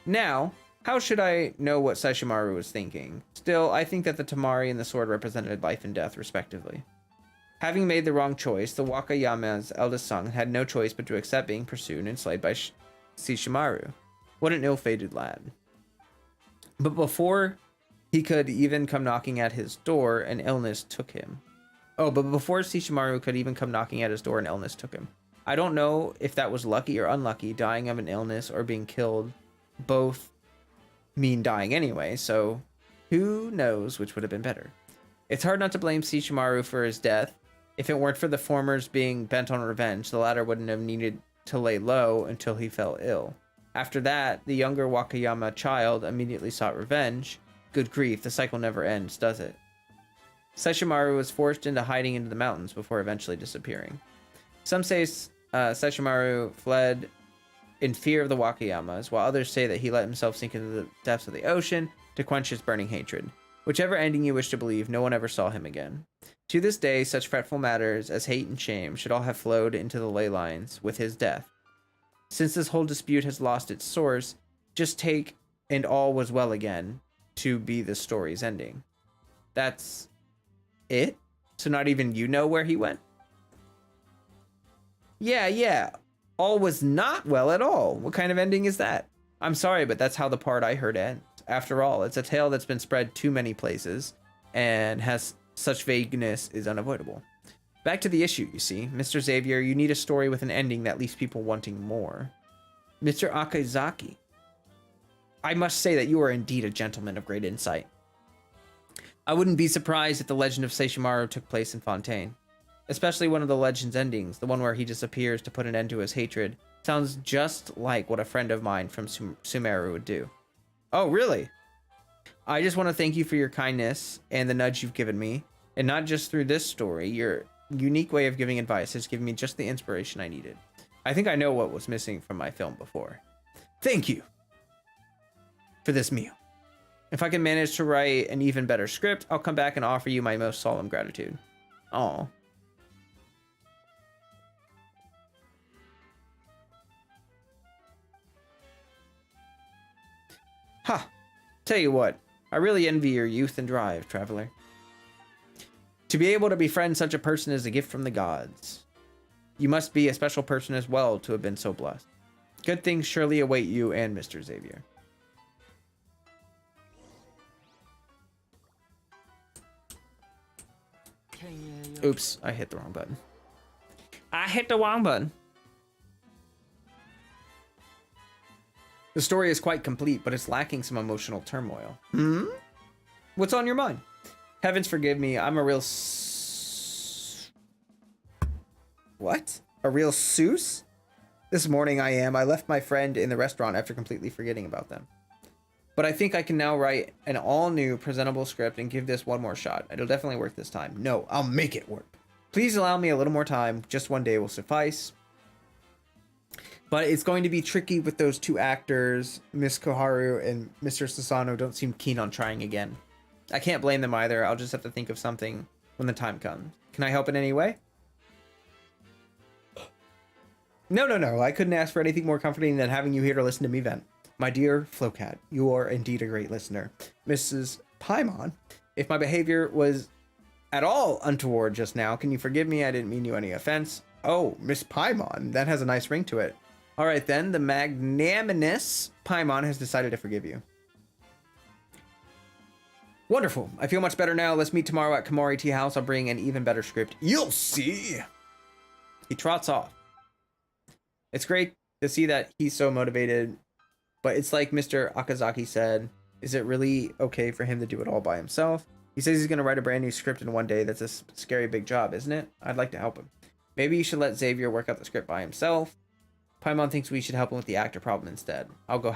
Now, how should I know what Seishimaru was thinking? Still, I think that the tamari and the sword represented life and death, respectively. Having made the wrong choice, the Wakayama's eldest son had no choice but to accept being pursued and enslaved by Seishimaru. What an ill-fated lad. But before he could even come knocking at his door, an illness took him. Oh, but before Seishimaru could even come knocking at his door, an illness took him. I don't know if that was lucky or unlucky, dying of an illness or being killed. Both mean dying anyway, so who knows which would have been better. It's hard not to blame Seishimaru for his death. If it weren't for the former's being bent on revenge, the latter wouldn't have needed to lay low until he fell ill. After that, the younger Wakayama child immediately sought revenge. Good grief, the cycle never ends, does it? Seishimaru was forced into hiding into the mountains before eventually disappearing. Some say Seishimaru fled in fear of the Wakayamas, while others say that he let himself sink into the depths of the ocean to quench his burning hatred. Whichever ending you wish to believe, no one ever saw him again. To this day, such fretful matters as hate and shame should all have flowed into the ley lines with his death. Since this whole dispute has lost its source, just take "and all was well again" to be the story's ending. That's it? So not even you know where he went? Yeah. All was not well at all. What kind of ending is that? I'm sorry, but that's how the part I heard ends. After all, it's a tale that's been spread too many places, and has such vagueness is unavoidable. Back to the issue, you see. Mr. Xavier, you need a story with an ending that leaves people wanting more. Mr. Akizaki, I must say that you are indeed a gentleman of great insight. I wouldn't be surprised if the legend of Seishimaru took place in Fontaine. Especially one of the legend's endings, the one where he disappears to put an end to his hatred, sounds just like what a friend of mine from Sumeru would do. Oh, really? I just want to thank you for your kindness and the nudge you've given me. And not just through this story, your unique way of giving advice has given me just the inspiration I needed. I think I know what was missing from my film before. Thank you for this meal. If I can manage to write an even better script, I'll come back and offer you my most solemn gratitude. Aw. Ha! Tell you what, I really envy your youth and drive, traveler. To be able to befriend such a person is a gift from the gods. You must be a special person as well to have been so blessed. Good things surely await you and Mr. Xavier. Oops, I hit the wrong button. The story is quite complete, but it's lacking some emotional turmoil. What's on your mind? Heavens forgive me, I'm a real What? A real Seuss? This morning I am. I left my friend in the restaurant after completely forgetting about them. But I think I can now write an all-new, presentable script and give this one more shot. It'll definitely work this time. No, I'll make it work. Please allow me a little more time. Just one day will suffice. But it's going to be tricky with those two actors. Miss Koharu and Mr. Sasano don't seem keen on trying again. I can't blame them either. I'll just have to think of something when the time comes. Can I help in any way? No. I couldn't ask for anything more comforting than having you here to listen to me vent. My dear Flocat, you are indeed a great listener. Mrs. Paimon, if my behavior was at all untoward just now, can you forgive me? I didn't mean you any offense. Oh, Miss Paimon, that has a nice ring to it. All right then, the magnanimous Paimon has decided to forgive you. Wonderful. I feel much better now. Let's meet tomorrow at Komori Tea House. I'll bring an even better script. You'll see. He trots off. It's great to see that he's so motivated But it's like Mr. Okazaki said, is it really okay for him to do it all by himself? He says he's going to write a brand new script in one day. That's a scary big job, isn't it? I'd like to help him. Maybe you should let Xavier work out the script by himself. Paimon thinks we should help him with the actor problem instead. I'll go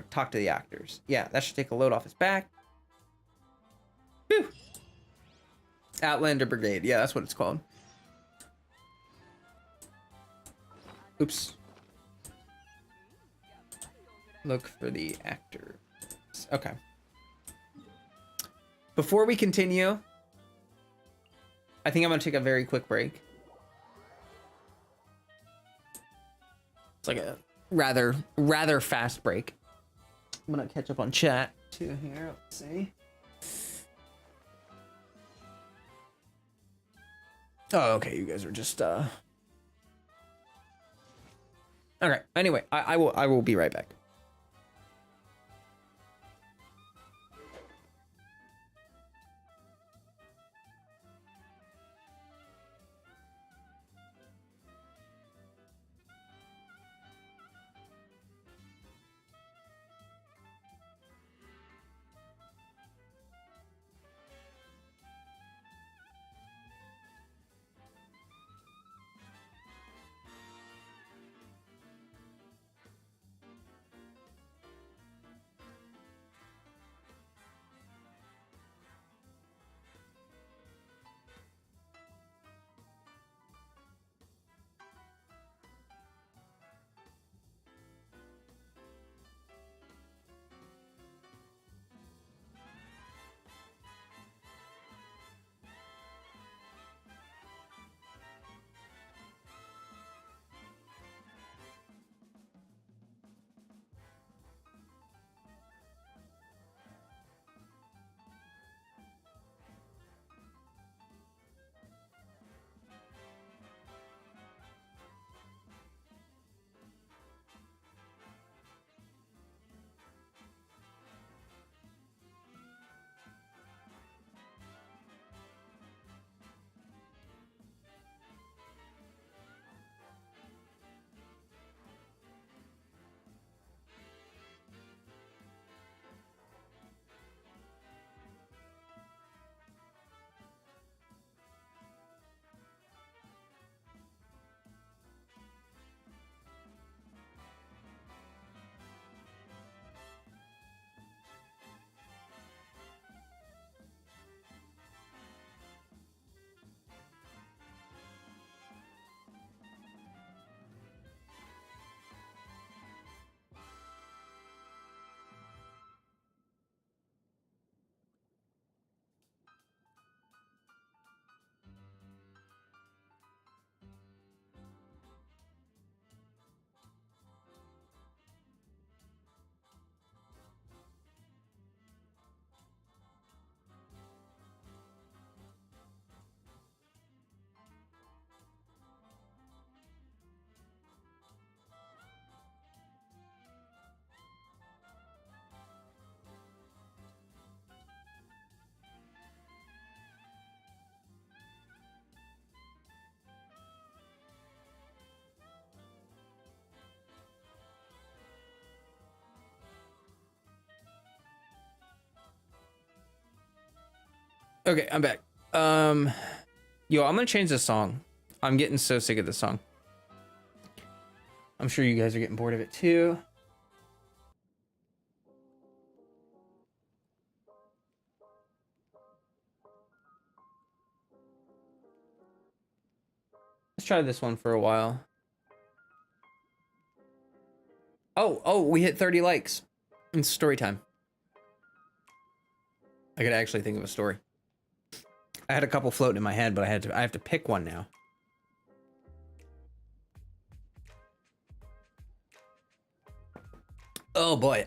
talk to the actors. Yeah, that should take a load off his back. Whew. Outlander Brigade. Yeah, that's what it's called. Oops. Look for the actors. Okay. Before we continue, I think I'm going to take a very quick break. It's like a rather fast break. I'm going to catch up on chat too here. Let's see. Oh, okay. You guys are just Okay. Anyway, I will be right back. Okay, I'm back. Yo, I'm gonna change the song. I'm getting so sick of this song. I'm sure you guys are getting bored of it too. Let's try this one for a while. Oh, we hit 30 likes. It's story time. I could actually think of a story. I had a couple floating in my head, but I have to pick one now. Oh boy.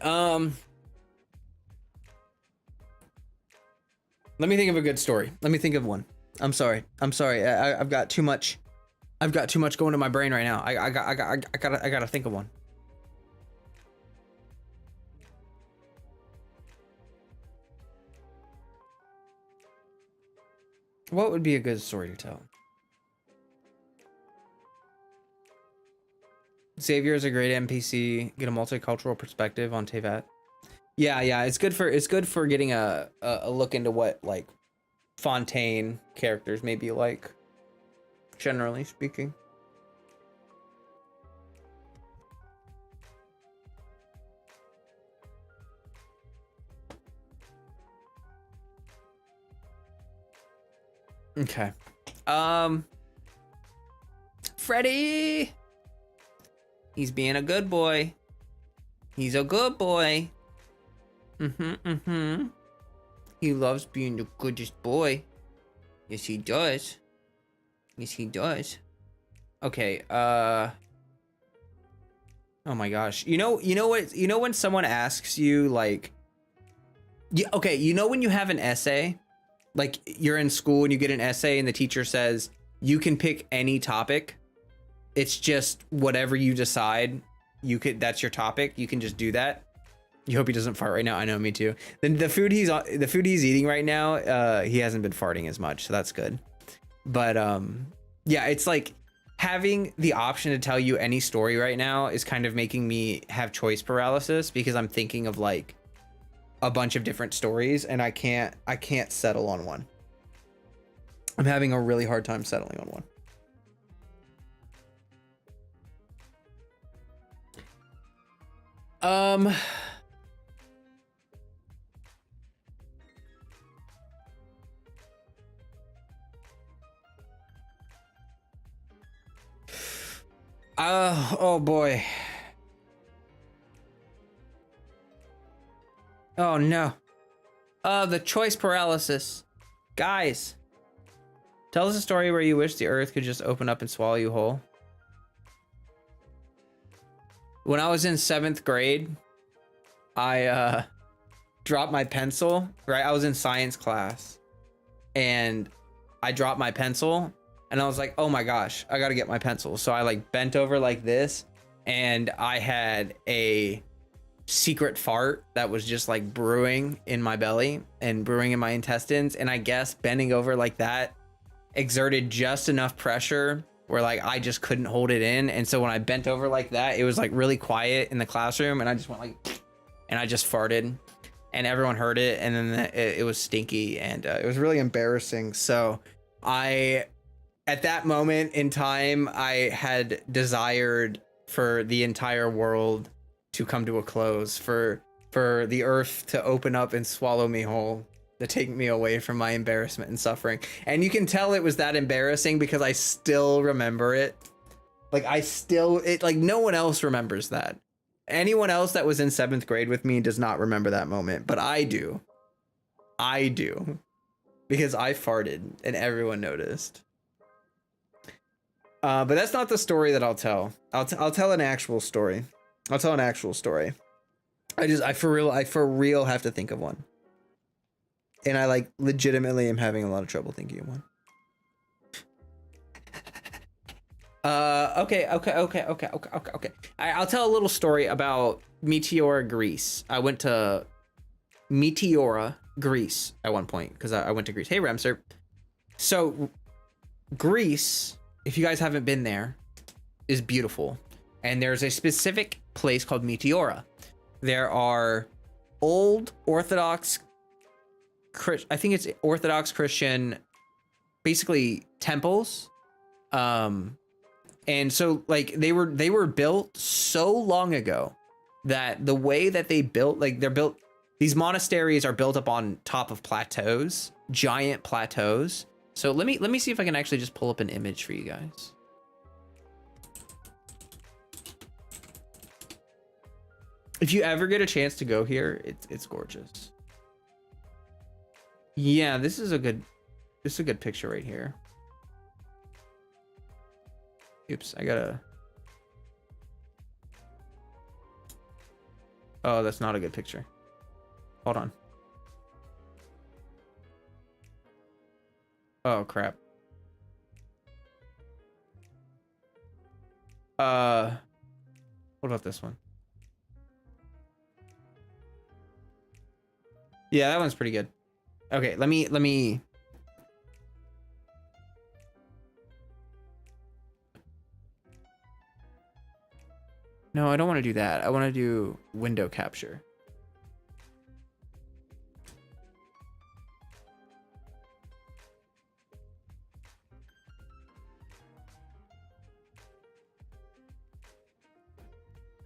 Let me think of a good story. Let me think of one. I'm sorry. I've got too much. I've got too much going in my brain right now. I gotta think of one. What would be a good story to tell? Xavier is a great NPC. Get a multicultural perspective on Tevat. Yeah, it's good for getting a look into what like Fontaine characters may be like, generally speaking. Okay. Freddy. He's being a good boy. He's a good boy. He loves being the goodest boy. Yes, he does. Yes, he does. Okay, oh my gosh. You know what? You know when someone asks you like, okay, you know when you have an essay, like you're in school and you get an essay and the teacher says you can pick any topic. It's just whatever you decide. That's your topic. You can just do that. You hope he doesn't fart right now. I know, me too. Then the food he's eating right now, he hasn't been farting as much, so that's good. But yeah, it's like having the option to tell you any story right now is kind of making me have choice paralysis because I'm thinking of like a bunch of different stories and I can't settle on one. I'm having a really hard time settling on one. Oh boy. Oh no. The choice paralysis. Guys, tell us a story where you wish the earth could just open up and swallow you whole. When I was in 7th grade, I dropped my pencil, right? I was in science class and I dropped my pencil and I was like, oh my gosh, I gotta get my pencil. So I like bent over like this and I had a secret fart that was just like brewing in my belly and brewing in my intestines. And I guess bending over like that exerted just enough pressure where like I just couldn't hold it in. And so when I bent over like that, it was like really quiet in the classroom and I just went like, and I just farted and everyone heard it. And then it was stinky and it was really embarrassing. So at that moment in time, I had desired for the entire world to come to a close, for the earth to open up and swallow me whole, to take me away from my embarrassment and suffering. And you can tell it was that embarrassing because I still remember it. Like like no one else remembers that. Anyone else that was in 7th grade with me does not remember that moment, but I do. I do. Because I farted and everyone noticed. But that's not the story that I'll tell. I'll tell an actual story. I'll tell an actual story. I for real have to think of one. And I like legitimately am having a lot of trouble thinking of one. Okay. I'll tell a little story about Meteora, Greece. I went to Meteora, Greece at one point because I went to Greece. Hey, Ramser. So Greece, if you guys haven't been there, is beautiful. And there's a specific place called Meteora. There are old Orthodox, I think it's Orthodox Christian, basically temples. And so like they were built so long ago that the way that they built, like these monasteries are built up on top of plateaus, giant plateaus. So let me see if I can actually just pull up an image for you guys. If you ever get a chance to go here, it's gorgeous. Yeah, this is a good picture right here. Oops, I gotta. Oh, that's not a good picture. Hold on. Oh crap. What about this one? Yeah, that one's pretty good. Okay, let me No, I don't want to do that. I want to do window capture.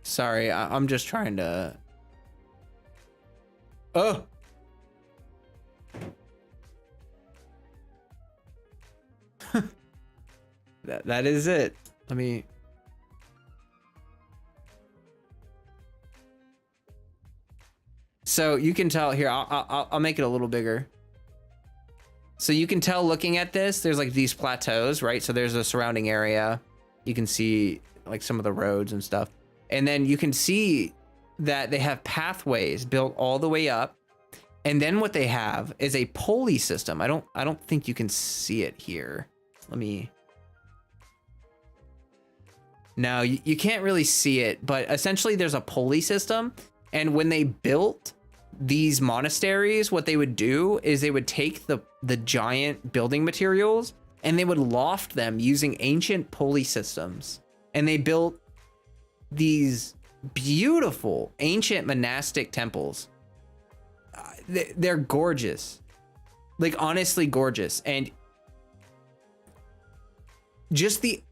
Sorry, I'm just trying to... Oh! That is it. Let me... So you can tell here, I'll make it a little bigger. So you can tell looking at this, there's like these plateaus, right? So there's a surrounding area. You can see like some of the roads and stuff. And then you can see that they have pathways built all the way up. And then what they have is a pulley system. I don't think you can see it here. Let me... No, you can't really see it, but essentially there's a pulley system. And when they built these monasteries, what they would do is they would take the giant building materials and they would loft them using ancient pulley systems. And they built these beautiful ancient monastic temples. They're gorgeous, like honestly gorgeous. And just the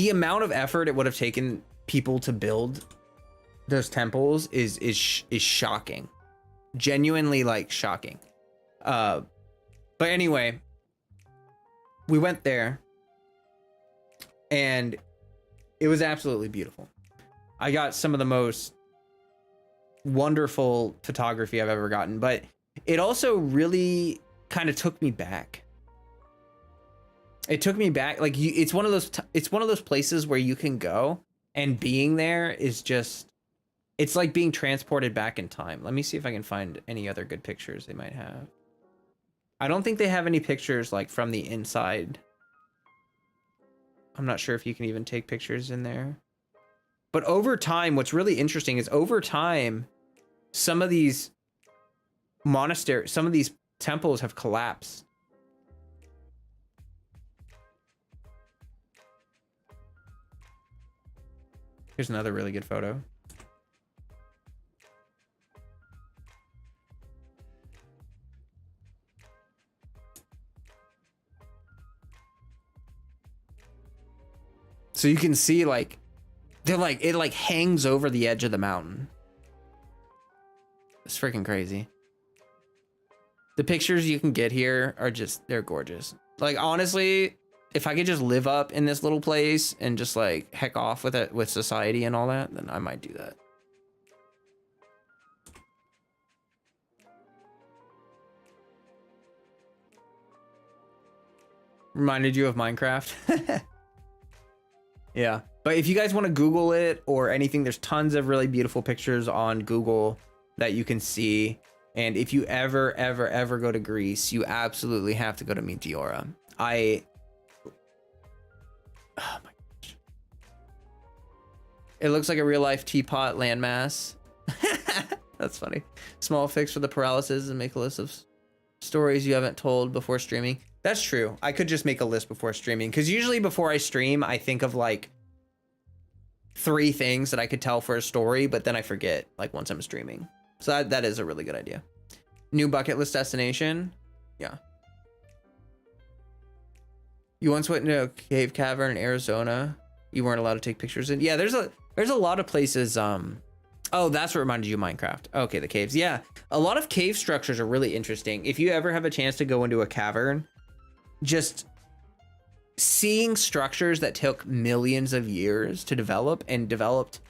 amount of effort it would have taken people to build those temples is shocking, genuinely like shocking. But anyway, we went there and it was absolutely beautiful. I got some of the most wonderful photography I've ever gotten, but it also really kind of took me back. It took me back. Like it's one of those places where you can go and being there is just, it's like being transported back in time. Let me see if I can find any other good pictures they might have. I don't think they have any pictures like from the inside. I'm not sure if you can even take pictures in there. But over time, what's really interesting is over time, some of these monasteries, some of these temples have collapsed. Here's another really good photo. So you can see like, they're like, it like hangs over the edge of the mountain. It's freaking crazy. The pictures you can get here are just, they're gorgeous. Like honestly, if I could just live up in this little place and just like heck off with it, with society and all that, then I might do that. Reminded you of Minecraft. Yeah, but if you guys want to Google it or anything, there's tons of really beautiful pictures on Google that you can see. And if you ever go to Greece, you absolutely have to go to Meteora. Oh my gosh. It looks like a real life teapot landmass. That's funny. Small fix for the paralysis and make a list of stories you haven't told before streaming. That's true. I could just make a list before streaming, because usually before I stream, I think of like 3 things that I could tell for a story, but then I forget like once I'm streaming. So that is a really good idea. New bucket list destination. Yeah. You once went into a cave cavern in Arizona. You weren't allowed to take pictures in. Yeah, there's a lot of places. Oh, that's what reminded you of Minecraft. Okay, the caves. Yeah, a lot of cave structures are really interesting. If you ever have a chance to go into a cavern, just seeing structures that took millions of years to develop and developed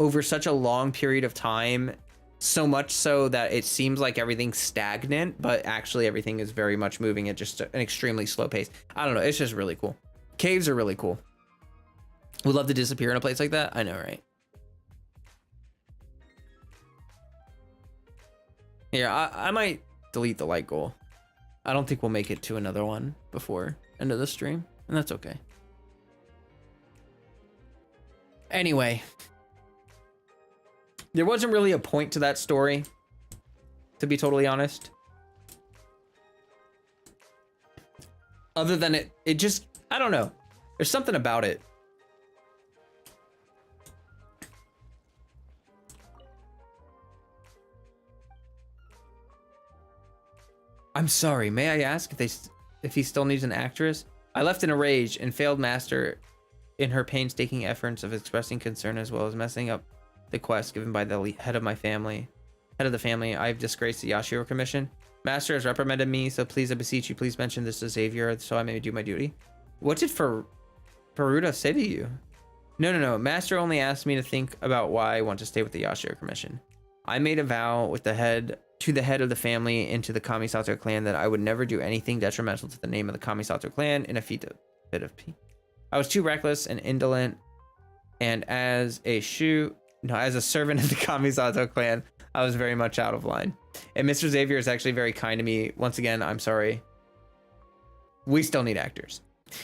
over such a long period of time, so much so that it seems like everything's stagnant, but actually everything is very much moving at just an extremely slow pace. I don't know. It's just really cool. Caves are really cool. Would love to disappear in a place like that. I know, right? Here, I might delete the light goal. I don't think we'll make it to another one before end of the stream, and that's okay. Anyway, there wasn't really a point to that story, to be totally honest. Other than it just, I don't know. There's something about it. I'm sorry. May I ask if he still needs an actress? I left in a rage and failed Master in her painstaking efforts of expressing concern as well as messing up the quest given by the head of the family. I've disgraced the Yashiro Commission. Master has reprimanded me, so please, I beseech you, please mention this to Xavier so I may do my duty. What did Faruda say to you? No. Master only asked me to think about why I want to stay with the Yashiro Commission. I made a vow with the head of the family and to the Kamisato clan that I would never do anything detrimental to the name of the Kamisato clan in a bit of peace. I was too reckless and indolent, and as a servant of the Kamisato clan, I was very much out of line. And Mr. Xavier is actually very kind to me. Once again, I'm sorry. We still need actors.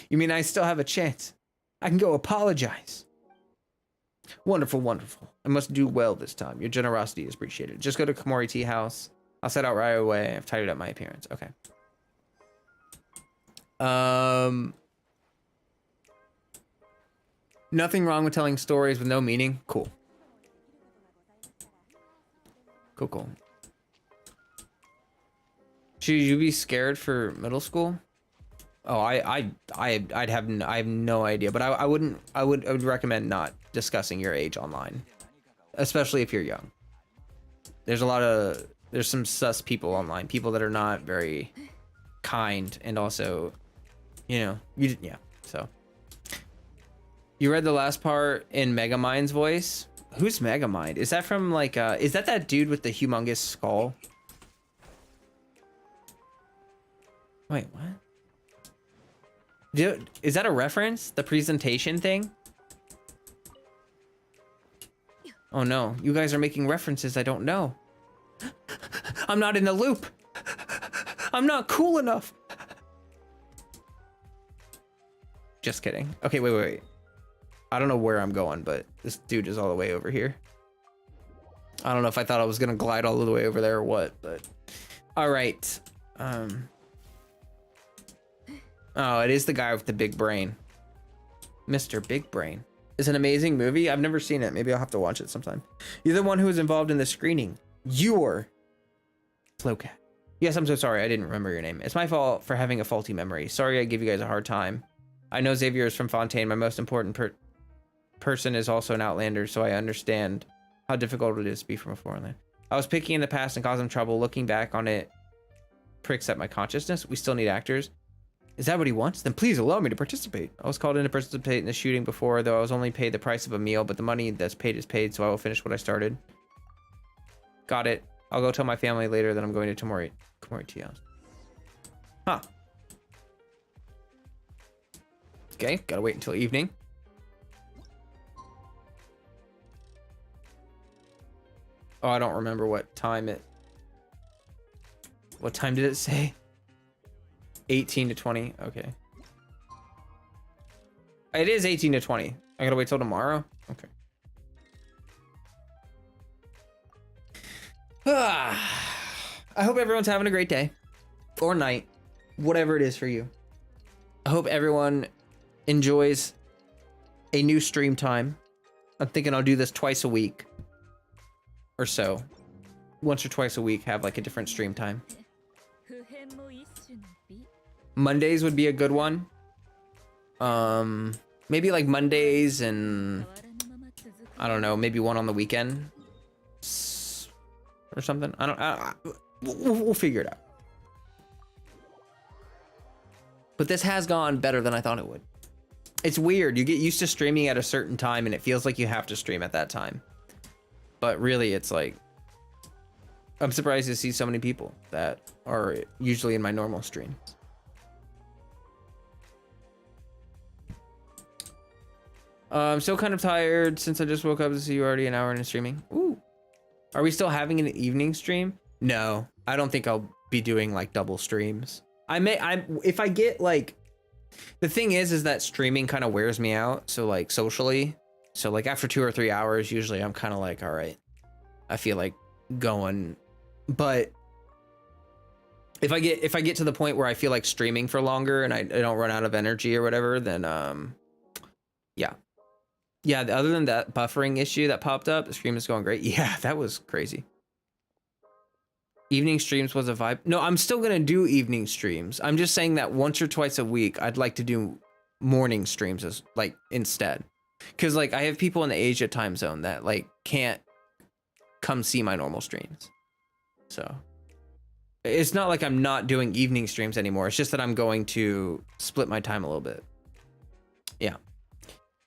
You mean I still have a chance? I can go apologize. Wonderful. I must do well this time. Your generosity is appreciated. Just go to Komori Tea House. I'll set out right away. I've tidied up my appearance. Okay. Nothing wrong with telling stories with no meaning. Cool. Cool. Should you be scared for middle school? Oh, I have no idea, but I would recommend not discussing your age online, especially if you're young. There's some sus people online, people that are not very kind, and also, so. You read the last part in Megamind's voice? Who's Megamind? Is that from like is that dude with the humongous skull? Wait, what? Dude, is that a reference? The presentation thing? Oh no, you guys are making references I don't know. I'm not in the loop. I'm not cool enough. Just kidding. Okay, wait. I don't know where I'm going, but this dude is all the way over here. I don't know if I thought I was gonna glide all the way over there or what, but all right. Oh, it is the guy with the big brain. Mr. Big Brain. It's an amazing movie. I've never seen it. Maybe I'll have to watch it sometime. You're the one who was involved in the screening. You're Slowcat. Yes, I'm so sorry. I didn't remember your name. It's my fault for having a faulty memory. Sorry I give you guys a hard time. I know Xavier is from Fontaine. My most important person is also an Outlander, so I understand how difficult it is to be from a foreign land. I was picky in the past and caused him trouble. Looking back on it pricks at my consciousness. We still need actors. Is that what he wants? Then please allow me to participate. I was called in to participate in the shooting before, though I was only paid the price of a meal, but the money that's paid is paid, so I will finish what I started. Got it. I'll go tell my family later that I'm going to Komori Tea House. Huh. Okay, gotta wait until evening. Oh, I don't remember what time did it say? 18 to 20. Okay. It is 18 to 20. I gotta wait till tomorrow. Okay. I hope everyone's having a great day or night, whatever it is for you. I hope everyone enjoys a new stream time. I'm thinking I'll do this twice a week or so. Once or twice a week, have like a different stream time. Mondays would be a good one. Maybe like Mondays and I don't know, maybe one on the weekend or something. We'll figure it out. But this has gone better than I thought it would. It's weird. You get used to streaming at a certain time and it feels like you have to stream at that time. But really it's like, I'm surprised to see so many people that are usually in my normal stream. I'm still kind of tired since I just woke up to see you already an hour into streaming. Ooh. Are we still having an evening stream? No, I don't think I'll be doing like double streams. If I get like, the thing is that streaming kind of wears me out. So like socially, so like after 2 or 3 hours, usually I'm kind of like, all right, I feel like going. But if I get to the point where I feel like streaming for longer and I don't run out of energy or whatever, then yeah, other than that buffering issue that popped up, the stream is going great. Yeah, that was crazy. Evening streams was a vibe. No, I'm still gonna do evening streams. I'm just saying that once or twice a week, I'd like to do morning streams as like instead. Cause like I have people in the Asia time zone that like can't come see my normal streams. So it's not like I'm not doing evening streams anymore. It's just that I'm going to split my time a little bit. Yeah.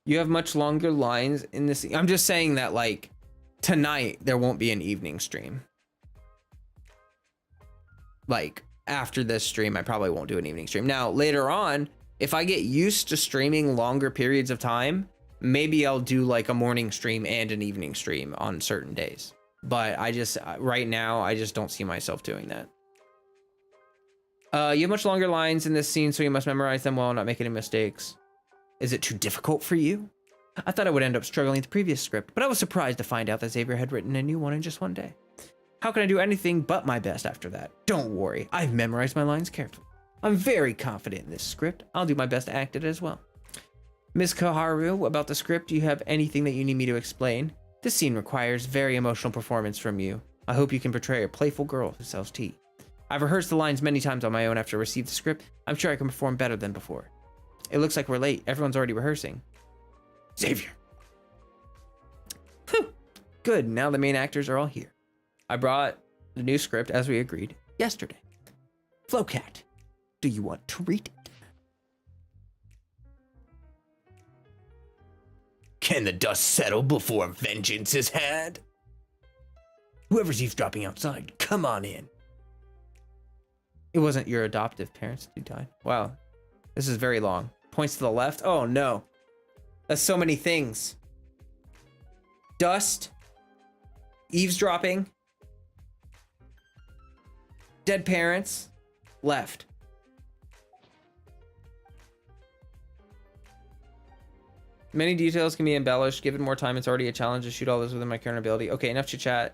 You have much longer lines in this. I'm just saying that like tonight there won't be an evening stream. Like after this stream, I probably won't do an evening stream. Now later on, if I get used to streaming longer periods of time, maybe I'll do like a morning stream and an evening stream on certain days. But I just, right now, I just don't see myself doing that. You have much longer lines in this scene, so you must memorize them well and not make any mistakes. Is it too difficult for you? I thought I would end up struggling with the previous script, but I was surprised to find out that Xavier had written a new one in just one day. How can I do anything but my best after that? Don't worry, I've memorized my lines carefully. I'm very confident in this script. I'll do my best to act it as well. Ms. Kaharu, about the script, do you have anything that you need me to explain? This scene requires very emotional performance from you. I hope you can portray a playful girl who sells tea. I've rehearsed the lines many times on my own after I received the script. I'm sure I can perform better than before. It looks like we're late. Everyone's already rehearsing. Xavier. Whew. Good, now the main actors are all here. I brought the new script as we agreed yesterday. Flowcat, do you want to read it? Can the dust settle before vengeance is had? Whoever's eavesdropping outside, come on in. It wasn't your adoptive parents who died. Wow, this is very long. Points to the left. Oh no, that's so many things. Dust, eavesdropping, dead parents, left. Many details can be embellished. Given more time, it's already a challenge to shoot all this within my current ability. Okay, enough chit chat.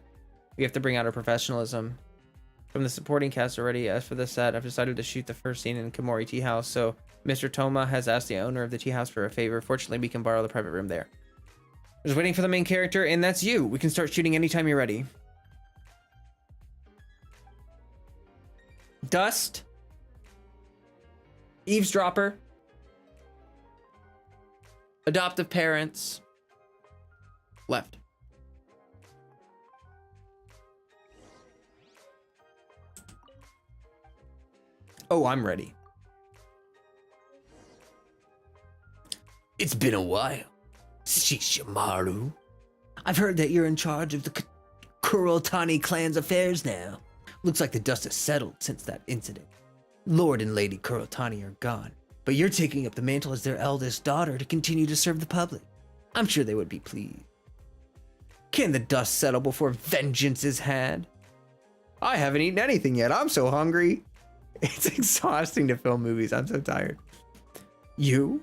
We have to bring out our professionalism. From the supporting cast already, as for this set, I've decided to shoot the first scene in Komori Tea House, so Mr. Toma has asked the owner of the tea house for a favor. Fortunately, we can borrow the private room there. Just waiting for the main character, and that's you. We can start shooting anytime you're ready. Dust. Eavesdropper. Adoptive parents. Left. Oh, I'm ready. It's been a while. Shishimaru. I've heard that you're in charge of the Kurotani clan's affairs now. Looks like the dust has settled since that incident. Lord and Lady Kurotani are gone, but you're taking up the mantle as their eldest daughter to continue to serve the public. I'm sure they would be pleased. Can the dust settle before vengeance is had? I haven't eaten anything yet. I'm so hungry. It's exhausting to film movies. I'm so tired. You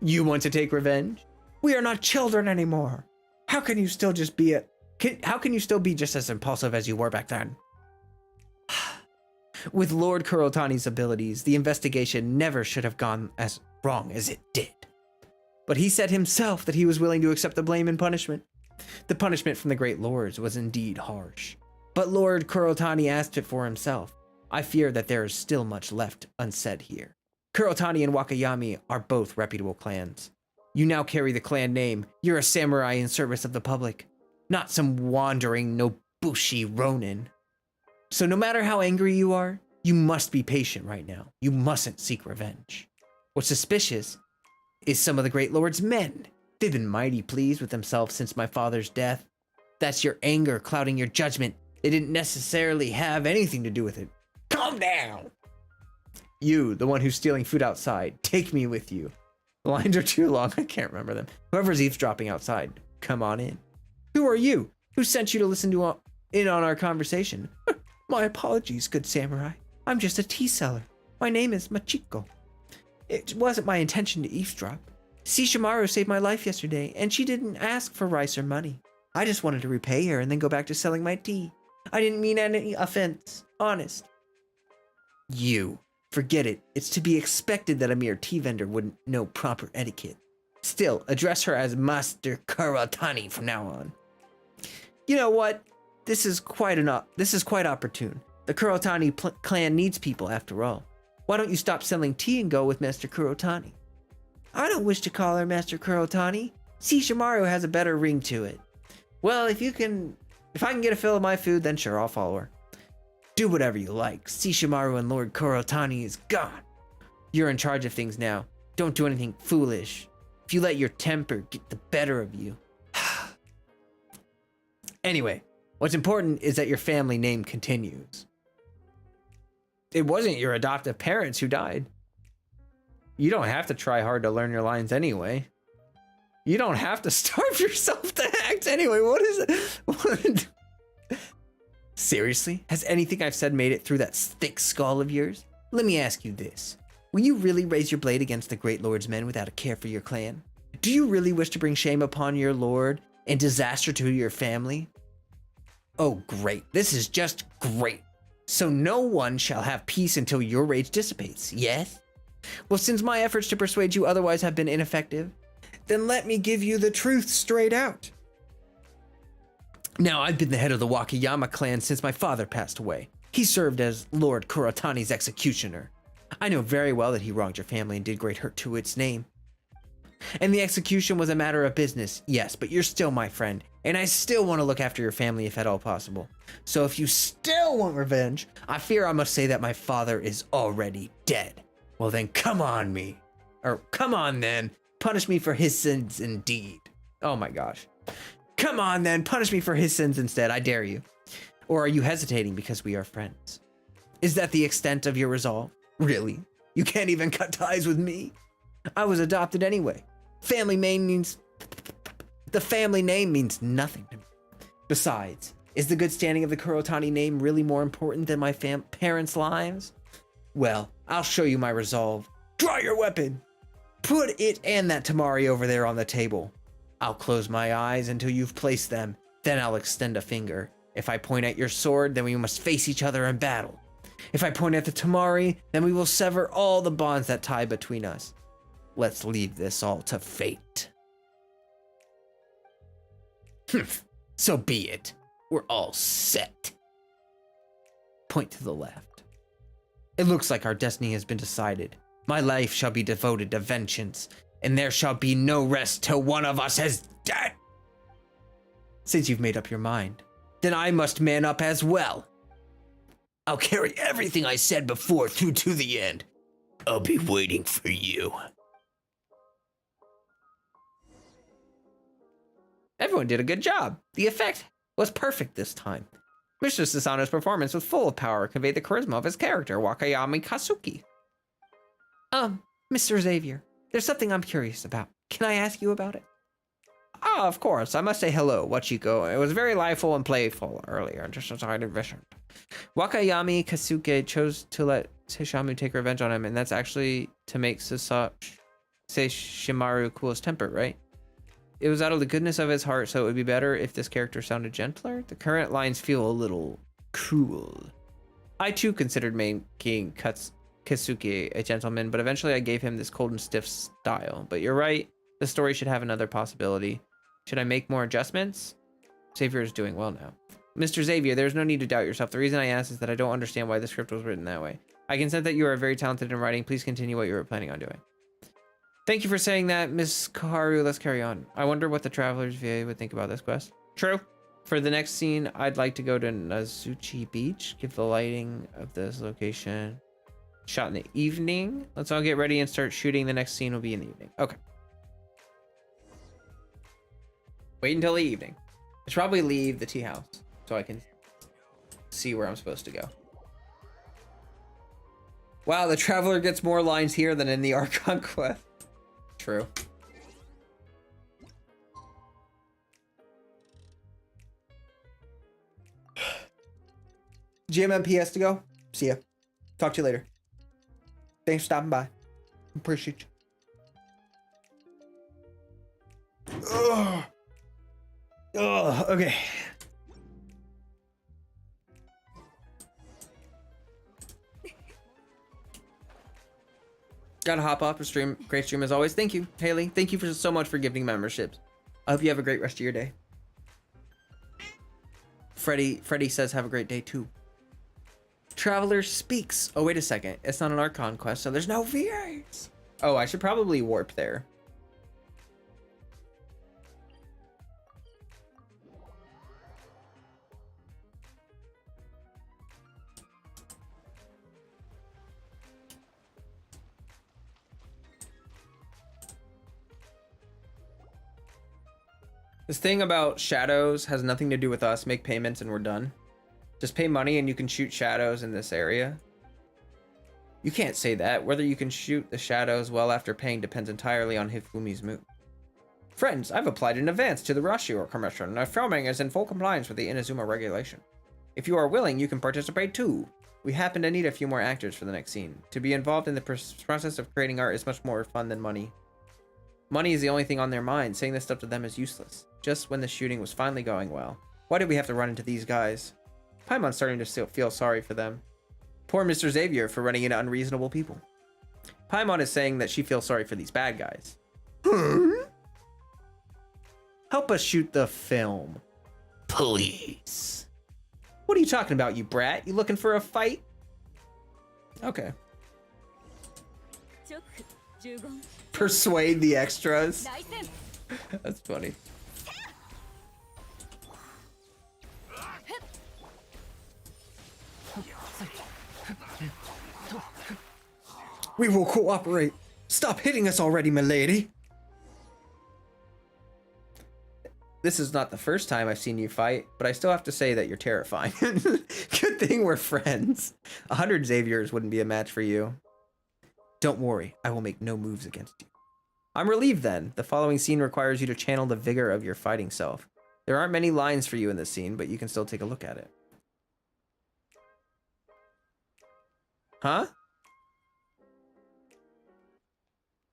want to take revenge? We are not children anymore. How can you still just be how can you still be just as impulsive as you were back then? With Lord Kurotani's abilities, the investigation never should have gone as wrong as it did. But he said himself that he was willing to accept the blame and punishment. The punishment from the great lords was indeed harsh. But Lord Kurotani asked it for himself. I fear that there is still much left unsaid here. Kurotani and Wakayami are both reputable clans. You now carry the clan name. You're a samurai in service of the public, not some wandering Nobushi Ronin. So no matter how angry you are, you must be patient right now. You mustn't seek revenge. What's suspicious is some of the Great Lord's men. They've been mighty pleased with themselves since my father's death. That's your anger clouding your judgment. They didn't necessarily have anything to do with it. Calm down! You, the one who's stealing food outside, take me with you. The lines are too long, I can't remember them. Whoever's eavesdropping outside, come on in. Who are you? Who sent you to listen in on our conversation? My apologies, good samurai. I'm just a tea seller. My name is Machiko. It wasn't my intention to eavesdrop. Shishimaru saved my life yesterday, and she didn't ask for rice or money. I just wanted to repay her and then go back to selling my tea. I didn't mean any offense. Honest. You. Forget it. It's to be expected that a mere tea vendor wouldn't know proper etiquette. Still, address her as Master Kurotani from now on. You know what? This is quite opportune. The Kurotani clan needs people after all. Why don't you stop selling tea and go with Master Kurotani? I don't wish to call her Master Kurotani. Shishimaru has a better ring to it. Well, if I can get a fill of my food, then sure, I'll follow her. Do whatever you like. Shishimaru and Lord Kurotani is gone. You're in charge of things now. Don't do anything foolish. If you let your temper get the better of you. Anyway, what's important is that your family name continues. It wasn't your adoptive parents who died. You don't have to try hard to learn your lines anyway. You don't have to starve yourself to act anyway. What is it? Seriously? Has anything I've said made it through that thick skull of yours? Let me ask you this. Will you really raise your blade against the Great Lord's men without a care for your clan? Do you really wish to bring shame upon your lord and disaster to your family? Oh, great. This is just great. So no one shall have peace until your rage dissipates, yes? Well, since my efforts to persuade you otherwise have been ineffective, then let me give you the truth straight out. Now, I've been the head of the Wakayama clan since my father passed away. He served as Lord Kurotani's executioner. I know very well that he wronged your family and did great hurt to its name. And the execution was a matter of business, yes, but you're still my friend, and I still want to look after your family if at all possible. So if you still want revenge, I fear I must say that my father is already dead. Well then, come on then, punish me for his sins indeed. Oh my gosh. Come on then, punish me for his sins instead, I dare you. Or are you hesitating because we are friends? Is that the extent of your resolve? Really? You can't even cut ties with me? I was adopted anyway. The family name means nothing to me. Besides, is the good standing of the Kurotani name really more important than my parents' lives? Well, I'll show you my resolve. Draw your weapon! Put it and that Tamari over there on the table. I'll close my eyes until you've placed them, then I'll extend a finger. If I point at your sword, then we must face each other in battle. If I point at the Tamari, then we will sever all the bonds that tie between us. Let's leave this all to fate. So be it. We're all set. Point to the left. It looks like our destiny has been decided. My life shall be devoted to vengeance, and there shall be no rest till one of us is dead. Since you've made up your mind, then I must man up as well. I'll carry everything I said before through to the end. I'll be waiting for you. Everyone did a good job. The effect was perfect this time. Mr. Sasano's performance was full of power, conveyed the charisma of his character, Wakayama Kasuki. Mr. Xavier, there's something I'm curious about. Can I ask you about it? Ah, of course. I must say hello, Wachiko. It was very lively and playful earlier, just as I had envisioned. Wakayami Kasuke chose to let Seishamu take revenge on him, and that's actually to make Seishimaru cool his temper, right? It was out of the goodness of his heart, so it would be better if this character sounded gentler. The current lines feel a little cruel. I too considered making Kasuke a gentleman, but eventually I gave him this cold and stiff style. But you're right, the story should have another possibility. Should I make more adjustments? Xavier is doing well now. Mr. Xavier, there's no need to doubt yourself. The reason I ask is that I don't understand why the script was written that way. I can sense that you are very talented in writing. Please continue what you were planning on doing. Thank you for saying that, Miss Kaharu. Let's carry on. I wonder what the Traveler's VA would think about this quest. True. For the next scene, I'd like to go to Nazuchi Beach. Give the lighting of this location shot in the evening. Let's all get ready and start shooting. The next scene will be in the evening. Okay. Wait until the evening. I should probably leave the tea house so I can see where I'm supposed to go. Wow, the Traveler gets more lines here than in the Archon quest. True. GMMP has to go. See ya. Talk to you later. Thanks for stopping by. Appreciate you. Ugh. Ugh. Okay. Gotta hop off a stream. Great stream as always. Thank you, Haley. Thank you so much for giving memberships. I hope you have a great rest of your day. Freddie says have a great day too. Traveler speaks. Oh, wait a second. It's not an Archon quest, so there's no VAs. Oh, I should probably warp there. This thing about shadows has nothing to do with us. Make payments and we're done. Just pay money and you can shoot shadows in this area. You can't say that. Whether you can shoot the shadows well after paying depends entirely on Hifumi's mood. Friends, I've applied in advance to the Rashio Commission, and filming is in full compliance with the Inazuma regulation. If you are willing, you can participate too. We happen to need a few more actors for the next scene. To be involved in the process of creating art is much more fun than money. Money is the only thing on their mind. Saying this stuff to them is useless. Just when the shooting was finally going well. Why did we have to run into these guys? Paimon's starting to still feel sorry for them. Poor Mr. Xavier for running into unreasonable people. Paimon is saying that she feels sorry for these bad guys. Help us shoot the film. Please. What are you talking about, you brat? You looking for a fight? Okay. Persuade the extras. That's funny. We will cooperate. Stop hitting us already, milady. This is not the first time I've seen you fight, but I still have to say that you're terrifying. Good thing we're friends. 100 Xaviers wouldn't be a match for you. Don't worry, I will make no moves against you. I'm relieved then. The following scene requires you to channel the vigor of your fighting self. There aren't many lines for you in this scene, but you can still take a look at it. Huh?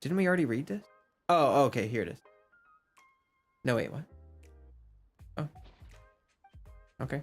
Didn't we already read this? Oh, okay, here it is. No, wait, what? Oh. Okay.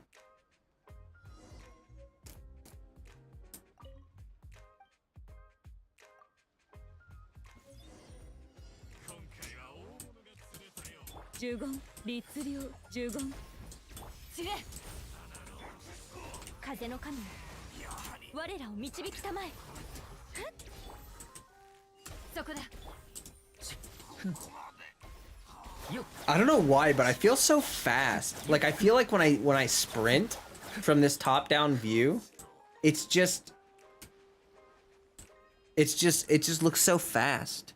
I don't know why, but I feel so fast. Like I feel like when I sprint from this top-down view, it just looks so fast.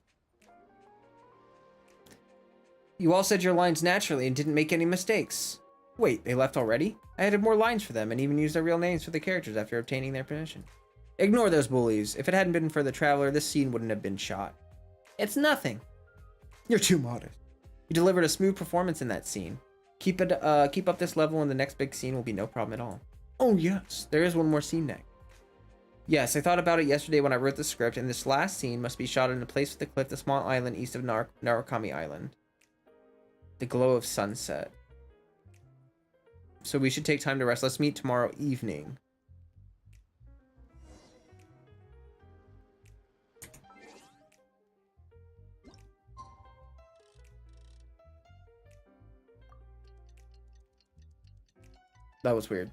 You all said your lines naturally and didn't make any mistakes. Wait, they left already? I added more lines for them and even used their real names for the characters after obtaining their permission. Ignore those bullies. If it hadn't been for the Traveler, this scene wouldn't have been shot. It's nothing. You're too modest. You delivered a smooth performance in that scene. Keep up this level and the next big scene will be no problem at all. Oh yes, there is one more scene next. Yes, I thought about it yesterday when I wrote the script, and this last scene must be shot in a place with the cliff, the small island east of Narukami Island. The glow of sunset. So we should take time to rest. Let's meet tomorrow evening. That was weird.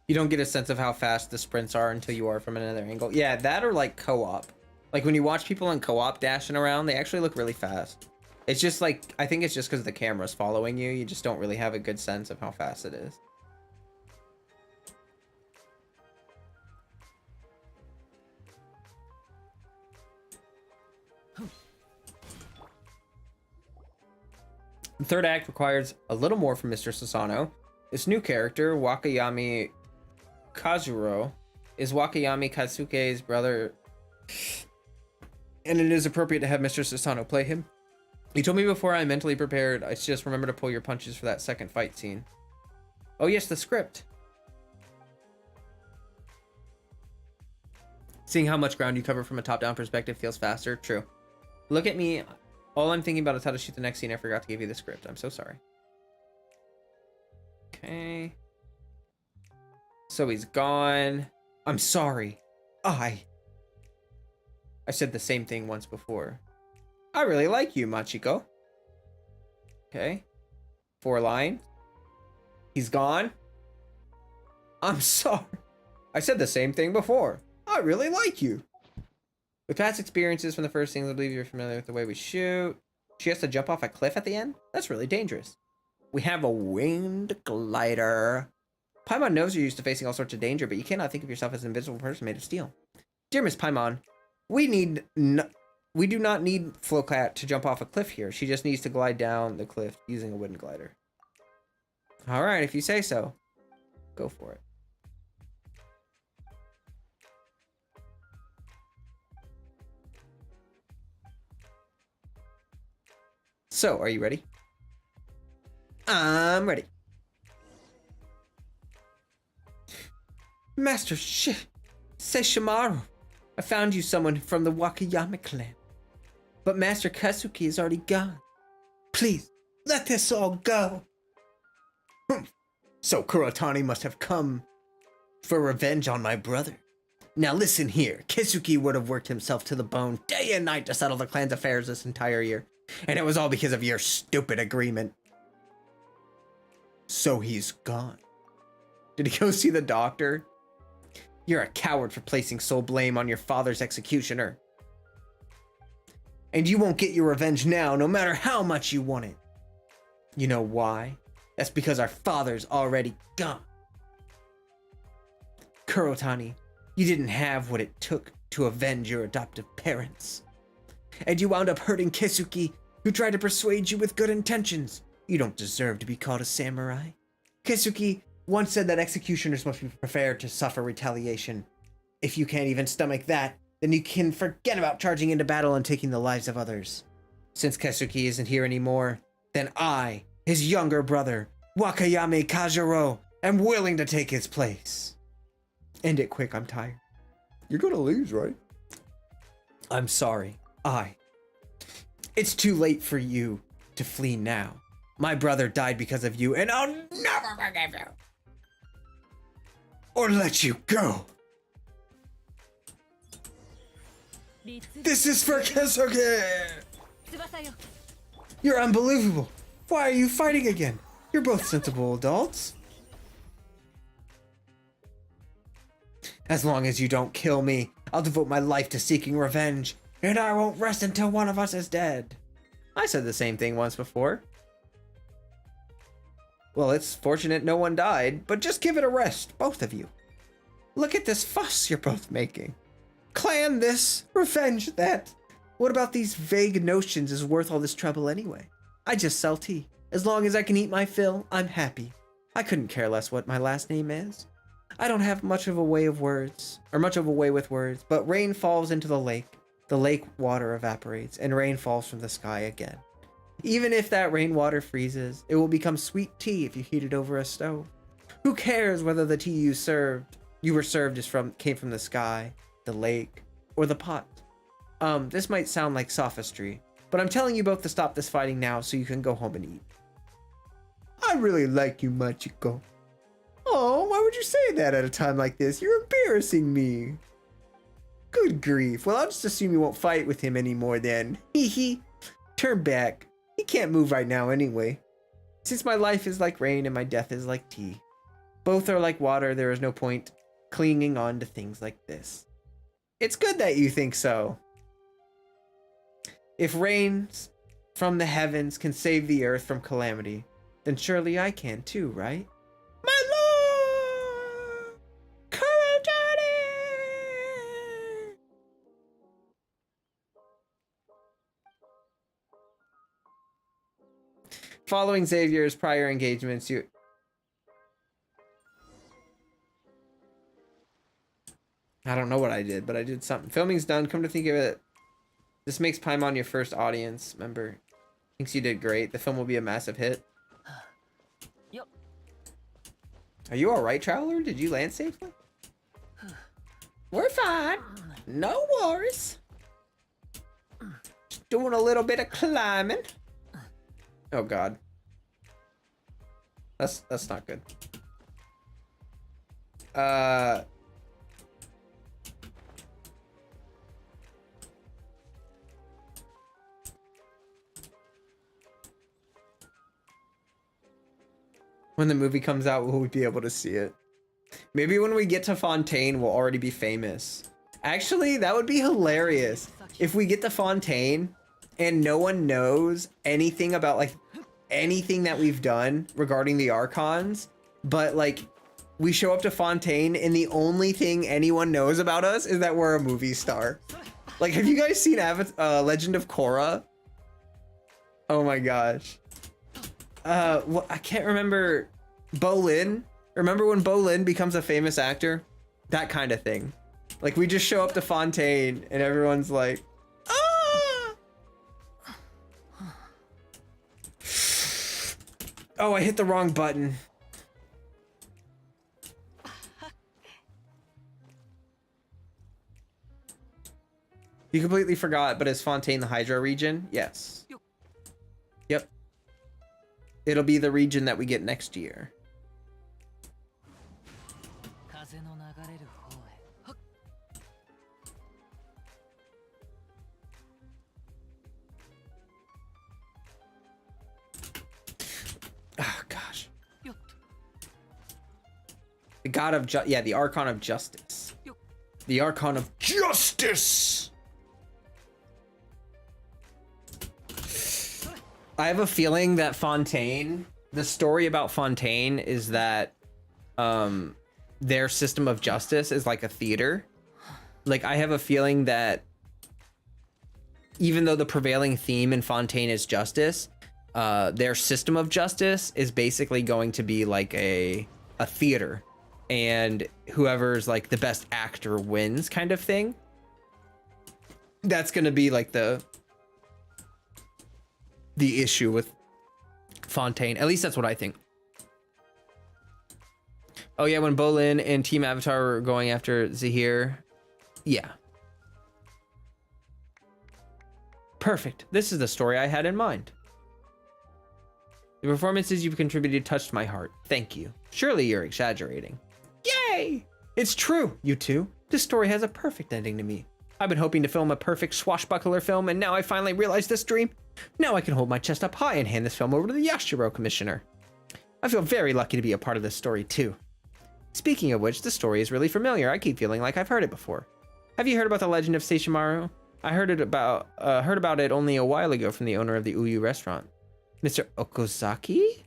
You don't get a sense of how fast the sprints are until you are from another angle. Yeah, that or like co-op. Like when you watch people in co-op dashing around, they actually look really fast. It's just like, I think it's just because the camera's following you. You just don't really have a good sense of how fast it is. The third act requires a little more from Mr. Sasano. This new character, Wakayami Kazuro, is Wakayami Katsuke's brother and it is appropriate to have Mr. Sasano play him. You told me before I'm mentally prepared. I just remember to pull your punches for that second fight scene. Oh yes, the script. Seeing how much ground you cover from a top-down perspective feels faster. True. Look at me. All I'm thinking about is how to shoot the next scene. I forgot to give you the script. I'm so sorry. Okay. So he's gone. I'm sorry. I said the same thing once before. I really like you, Machiko. Okay. 4 lines. He's gone. I'm sorry. I said the same thing before. I really like you. With past experiences from the first things, I believe you're familiar with the way we shoot. She has to jump off a cliff at the end? That's really dangerous. We have a winged glider. Paimon knows you're used to facing all sorts of danger, but you cannot think of yourself as an invisible person made of steel. Dear Miss Paimon, we do not need Flocat to jump off a cliff here. She just needs to glide down the cliff using a wooden glider. Alright, if you say so. Go for it. So, are you ready? I'm ready. Master Sesshomaru, I found you someone from the Wakayama clan. But Master Kasuki is already gone. Please, let this all go. So Kurotani must have come for revenge on my brother. Now listen here, Kisuke would have worked himself to the bone day and night to settle the clan's affairs this entire year. And it was all because of your stupid agreement. So he's gone. Did he go see the doctor? You're a coward for placing sole blame on your father's executioner. And you won't get your revenge now, no matter how much you want it. You know why? That's because our father's already gone. Kurotani, you didn't have what it took to avenge your adoptive parents. And you wound up hurting Kisuke, who tried to persuade you with good intentions. You don't deserve to be called a samurai. Kisuke once said that executioners must be prepared to suffer retaliation. If you can't even stomach that, then you can forget about charging into battle and taking the lives of others. Since Kisuke isn't here anymore, then I, his younger brother, Wakayame Kajiro, am willing to take his place. End it quick, I'm tired. You're gonna lose, right? I'm sorry. It's too late for you to flee now. My brother died because of you, and I'll never forgive you. Or let you go. This is for Kisuke! You're unbelievable. Why are you fighting again? You're both sensible adults. As long as you don't kill me, I'll devote my life to seeking revenge, and I won't rest until one of us is dead. I said the same thing once before. Well, it's fortunate no one died, but just give it a rest, both of you. Look at this fuss you're both making. Clan this, revenge that. What about these vague notions is worth all this trouble anyway? I just sell tea. As long as I can eat my fill, I'm happy. I couldn't care less what my last name is. I don't have much of a way with words, but rain falls into the lake water evaporates, and rain falls from the sky again. Even if that rainwater freezes, it will become sweet tea if you heat it over a stove. Who cares whether the tea you were served came from the sky, the lake, or the pot? This might sound like sophistry, but I'm telling you both to stop this fighting now so you can go home and eat. I really like you, Machiko. Oh, why would you say that at a time like this? You're embarrassing me. Good grief. Well, I'll just assume you won't fight with him anymore then. Hee hee. Turn back. He can't move right now anyway. Since my life is like rain and my death is like tea. Both are like water, there is no point clinging on to things like this. It's good that you think so. If rains from the heavens can save the earth from calamity, then surely I can too, right? My lord! Kurotani! Following Xavier's prior engagements, I don't know what I did, but I did something. Filming's done. Come to think of it, This makes Paimon your first audience member. Thinks you did great. The film will be a massive hit. Yup. Are you alright, Traveler? Did you land safely? We're fine. No worries. Just doing a little bit of climbing. Oh god. That's not good. When the movie comes out, will we be able to see it? Maybe when we get to Fontaine, we'll already be famous. Actually, that would be hilarious. If we get to Fontaine and no one knows anything about like anything that we've done regarding the Archons, but like we show up to Fontaine and the only thing anyone knows about us is that we're a movie star. Like, have you guys seen Legend of Korra? Oh my gosh. Well, I can't remember. Bolin. Remember when Bolin becomes a famous actor? That kind of thing. Like, we just show up to Fontaine and everyone's like, ah! Oh, I hit the wrong button. You completely forgot, but is Fontaine the Hydra region? Yes. Yep. It'll be the region that we get next year. Oh gosh. The god of the Archon of Justice. The Archon of Justice. I have a feeling that Fontaine, the story about Fontaine is that their system of justice is like a theater. Like, I have a feeling that even though the prevailing theme in Fontaine is justice, their system of justice is basically going to be like a theater, and whoever's like the best actor wins kind of thing. That's going to be like the issue with Fontaine. At least that's what I think. Oh yeah, when Bolin and Team Avatar were going after Zahir. Yeah. Perfect. This is the story I had in mind. The performances you've contributed touched my heart. Thank you. Surely you're exaggerating. Yay! It's true, you two. This story has a perfect ending to me. I've been hoping to film a perfect swashbuckler film, and now I finally realized this dream. Now I can hold my chest up high and hand this film over to the Yashiro Commissioner. I feel very lucky to be a part of this story, too. Speaking of which, the story is really familiar. I keep feeling like I've heard it before. Have you heard about the legend of Seishimaru? I heard about it only a while ago from the owner of the Uyu restaurant, Mr. Okazaki?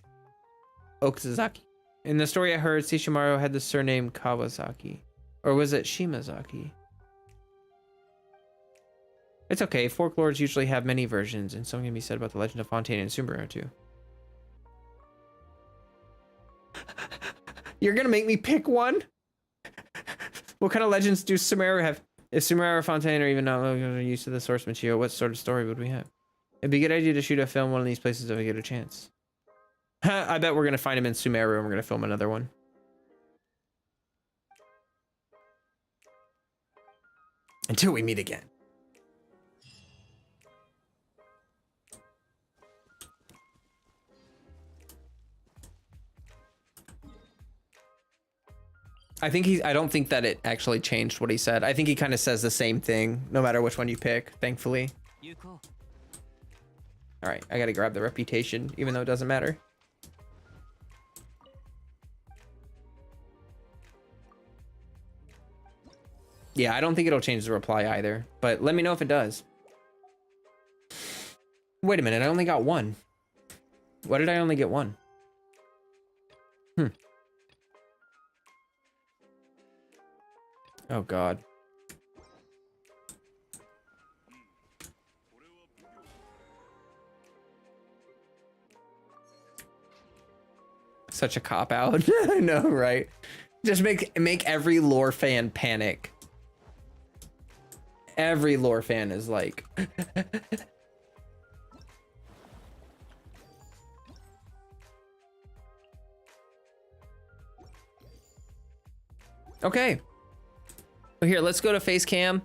Okazaki? In the story I heard, Seishimaru had the surname Kawasaki. Or was it Shimazaki? It's okay, folklores usually have many versions, and something can be said about the legend of Fontaine and Sumeru too. You're gonna make me pick one? What kind of legends do Sumeru have? If Sumeru or Fontaine are even not used to the source material, what sort of story would we have? It'd be a good idea to shoot a film one of these places if we get a chance. I bet we're gonna find him in Sumeru and we're gonna film another one. Until we meet again. I don't think that it actually changed what he said. I think he kind of says the same thing no matter which one you pick, thankfully. All right, I gotta grab the reputation, even though it doesn't matter. Yeah, I don't think it'll change the reply either, but let me know if it does. Wait a minute, I only got one. Why did I only get one? Oh God. Such a cop out. I know, right? Just make every lore fan panic. Every lore fan is like. Okay. Well, here, let's go to face cam.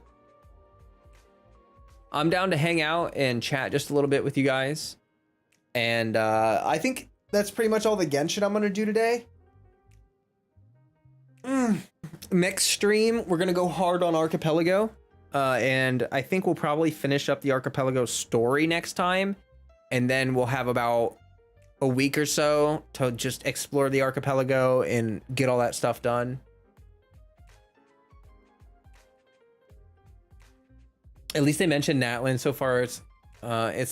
I'm down to hang out and chat just a little bit with you guys. And I think that's pretty much all the Genshin I'm gonna do today. Next stream, we're gonna go hard on Archipelago. And I think we'll probably finish up the Archipelago story next time. And then we'll have about a week or so to just explore the Archipelago and get all that stuff done. At least they mentioned Natlan so far. It's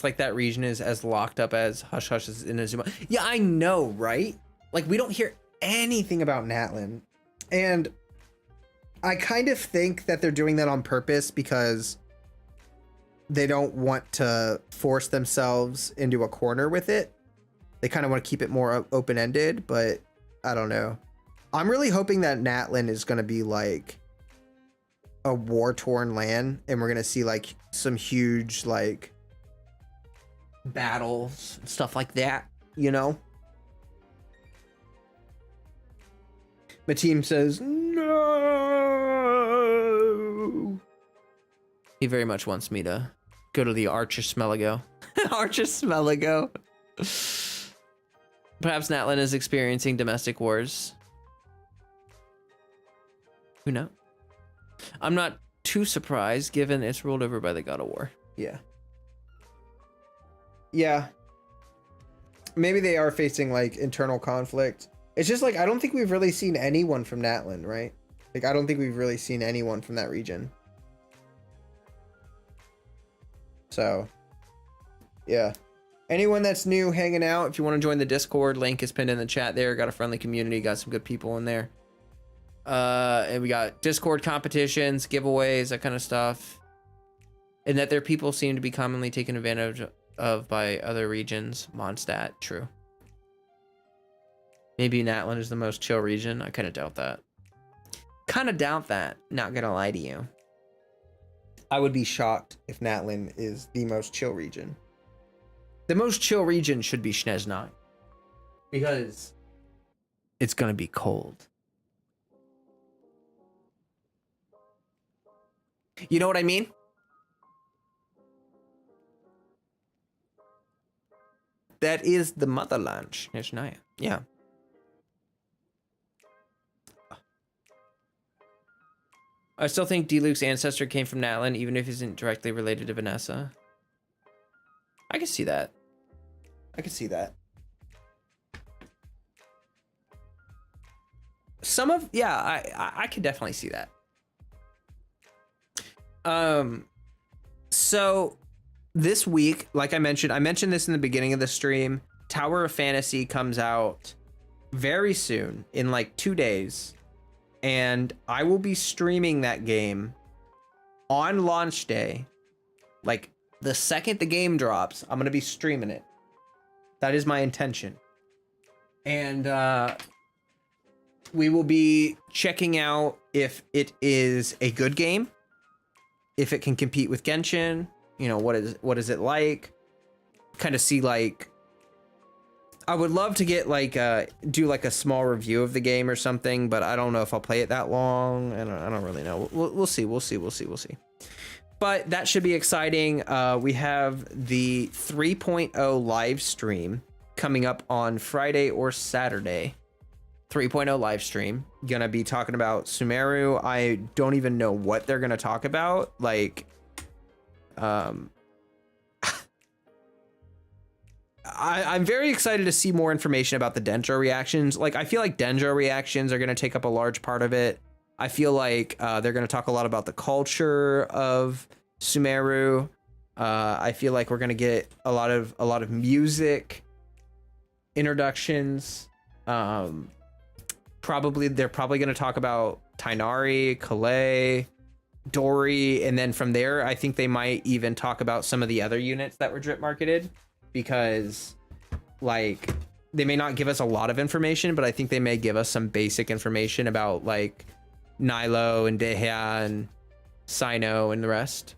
like that region is as locked up as Hush Hush is in Azuma. Yeah, I know, right? Like, we don't hear anything about Natlan. And I kind of think that they're doing that on purpose because they don't want to force themselves into a corner with it. They kind of want to keep it more open-ended, but I don't know. I'm really hoping that Natlan is going to be like a war-torn land, and we're gonna see like some huge like battles, stuff like that, you know. My team says no. He very much wants me to go to the Archipelago. Archipelago. Perhaps Natlan is experiencing domestic wars. Who knows? I'm not too surprised given it's ruled over by the God of War. Yeah. Yeah. Maybe they are facing like internal conflict. It's just like, I don't think we've really seen anyone from Natlan, right? Like, I don't think we've really seen anyone from that region. So, yeah. Anyone that's new hanging out, if you want to join the Discord, link is pinned in the chat there. Got a friendly community, got some good people in there. And we got Discord competitions, giveaways, that kind of stuff. And that their people seem to be commonly taken advantage of by other regions. Mondstadt, true. Maybe Natlan is the most chill region. I kind of doubt that. Not gonna lie to you. I would be shocked if Natlan is the most chill region. The most chill region should be Snezhnai. Because it's gonna be cold. You know what I mean? That is the motherland, Snezhnaya. Yeah. I still think Diluc's ancestor came from Natlan, even if he isn't directly related to Vanessa. I can see that. I can see that. Some of, yeah, I can definitely see that. So this week, like I mentioned this in the beginning of the stream, Tower of Fantasy comes out very soon, in like 2 days. And I will be streaming that game on launch day. Like the second the game drops, I'm going to be streaming it. That is my intention. And we will be checking out if it is a good game, if it can compete with Genshin, you know, what is it like? Kind of see like, I would love to get like do like a small review of the game or something, but I don't know if I'll play it that long. I don't really know. We'll see. But that should be exciting. We have the 3.0 live stream coming up on Friday or Saturday. 3.0 live stream. Gonna be talking about Sumeru. I don't even know what they're gonna talk about. Like, I'm very excited to see more information about the Dendro reactions. Like, I feel like Dendro reactions are going to take up a large part of it. I feel like they're going to talk a lot about the culture of Sumeru. I feel like we're going to get a lot of music introductions. They're probably going to talk about Tainari, Kalei, Dori, and then from there, I think they might even talk about some of the other units that were drip marketed. Because, like, they may not give us a lot of information, but I think they may give us some basic information about, like, Nilo and Dehya and Sino and the rest.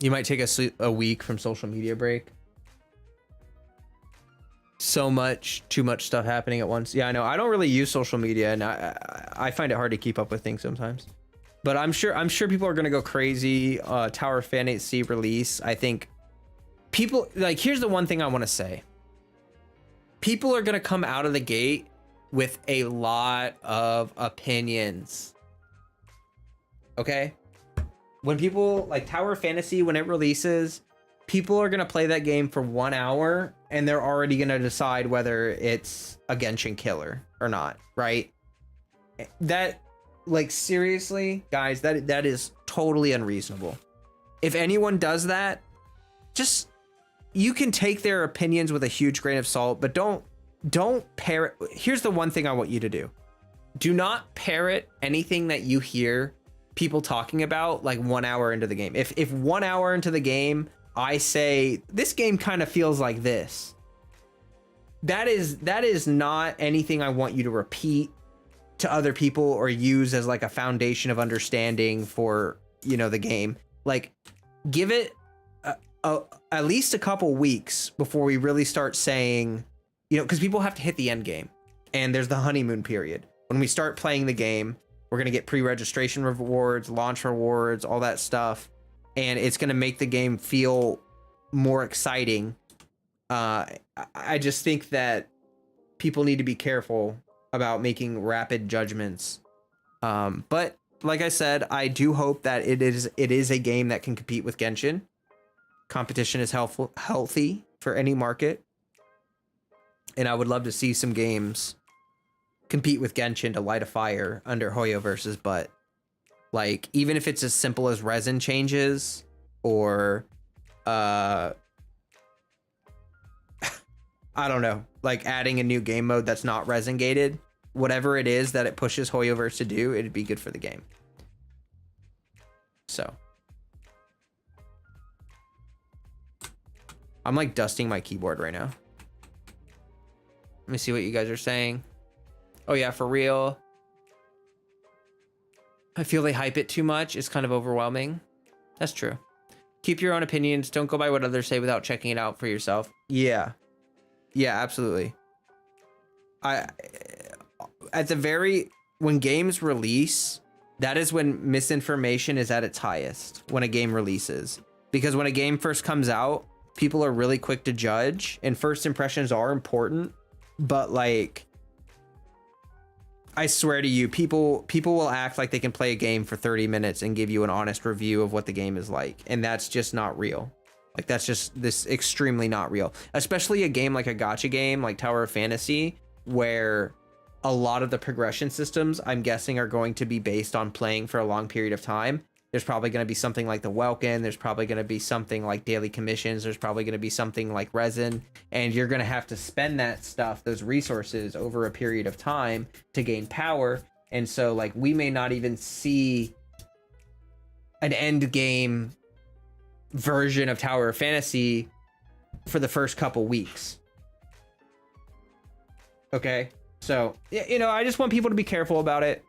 You might take a week from social media break. Too much stuff happening at once. Yeah, I know. I don't really use social media, and I find it hard to keep up with things sometimes. But I'm sure people are gonna go crazy. Tower Fantasy release. I think people like. Here's the one thing I want to say. People are gonna come out of the gate with a lot of opinions. Okay? When people like Tower Fantasy, when it releases, people are going to play that game for 1 hour and they're already going to decide whether it's a Genshin killer or not, right? That, like, seriously, guys, that is totally unreasonable. If anyone does that, just, you can take their opinions with a huge grain of salt, but don't parrot. Here's the one thing I want you to do. Do not parrot anything that you hear people talking about like 1 hour into the game. If 1 hour into the game, I say this game kind of feels like this, that is not anything I want you to repeat to other people or use as like a foundation of understanding for, you know, the game. Like, give it at least a couple weeks before we really start saying, you know, because people have to hit the end game and there's the honeymoon period. When we start playing the game, we're going to get pre-registration rewards, launch rewards, all that stuff. And it's going to make the game feel more exciting. I just think that people need to be careful about making rapid judgments. But like I said, I do hope that it is a game that can compete with Genshin. Competition is healthy for any market. And I would love to see some games compete with Genshin to light a fire under Hoyoverse's butt. Like, even if it's as simple as resin changes or I don't know, like adding a new game mode that's not resin gated, whatever it is that it pushes Hoyoverse to do, it'd be good for the game. So I'm like dusting my keyboard right now. Let me see what you guys are saying. Oh yeah, for real. I feel they hype it too much. It's kind of overwhelming. That's true. Keep your own opinions. Don't go by what others say without checking it out for yourself. Yeah. Yeah, absolutely. When games release, that is when misinformation is at its highest, when a game releases. Because when a game first comes out, people are really quick to judge, and first impressions are important, but like, I swear to you, people will act like they can play a game for 30 minutes and give you an honest review of what the game is like. And that's just not real. Like, that's just this extremely not real, especially a game like a gacha game like Tower of Fantasy, where a lot of the progression systems, I'm guessing, are going to be based on playing for a long period of time. There's probably going to be something like the Welkin. There's probably going to be something like daily commissions. There's probably going to be something like resin. And you're going to have to spend that stuff, those resources, over a period of time to gain power. And so, like, we may not even see an end game version of Tower of Fantasy for the first couple weeks. Okay? So, you know, I just want people to be careful about it.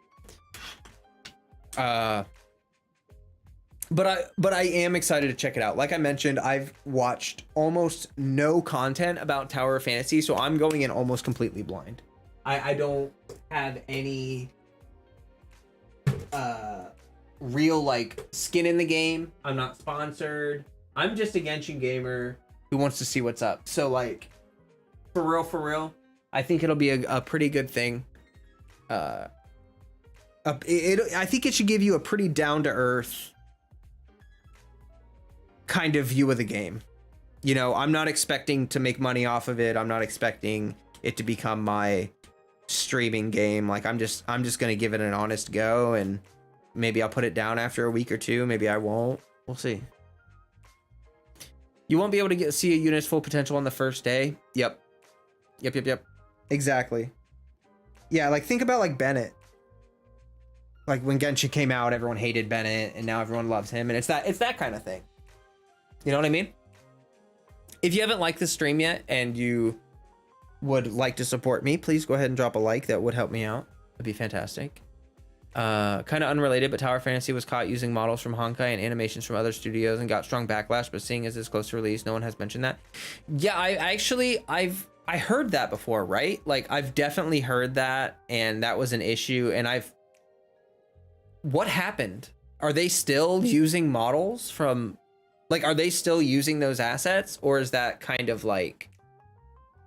But I am excited to check it out. Like I mentioned, I've watched almost no content about Tower of Fantasy, so I'm going in almost completely blind. I don't have any real like skin in the game. I'm not sponsored. I'm just a Genshin gamer who wants to see what's up. So like, for real, I think it'll be a pretty good thing. I think it should give you a pretty down to earth kind of view of the game. You know, I'm not expecting to make money off of it. I'm not expecting it to become my streaming game. Like, I'm just gonna give it an honest go, and maybe I'll put it down after a week or two. Maybe I won't. We'll see. You won't be able to see a unit's full potential on the first day. Yep. Exactly. Yeah, like, think about like Bennett. Like, when Genshin came out, everyone hated Bennett, and now everyone loves him, and it's that kind of thing. You know what I mean? If you haven't liked this stream yet and you would like to support me, please go ahead and drop a like. That would help me out. It'd be fantastic. Kind of unrelated, but Tower Fantasy was caught using models from Honkai and animations from other studios and got strong backlash. But seeing as it's close to release, no one has mentioned that. Yeah, I heard that before, right? Like I've definitely heard that, and that was an issue. And what happened? Are they still using models from, like, are they still using those assets, or is that kind of like,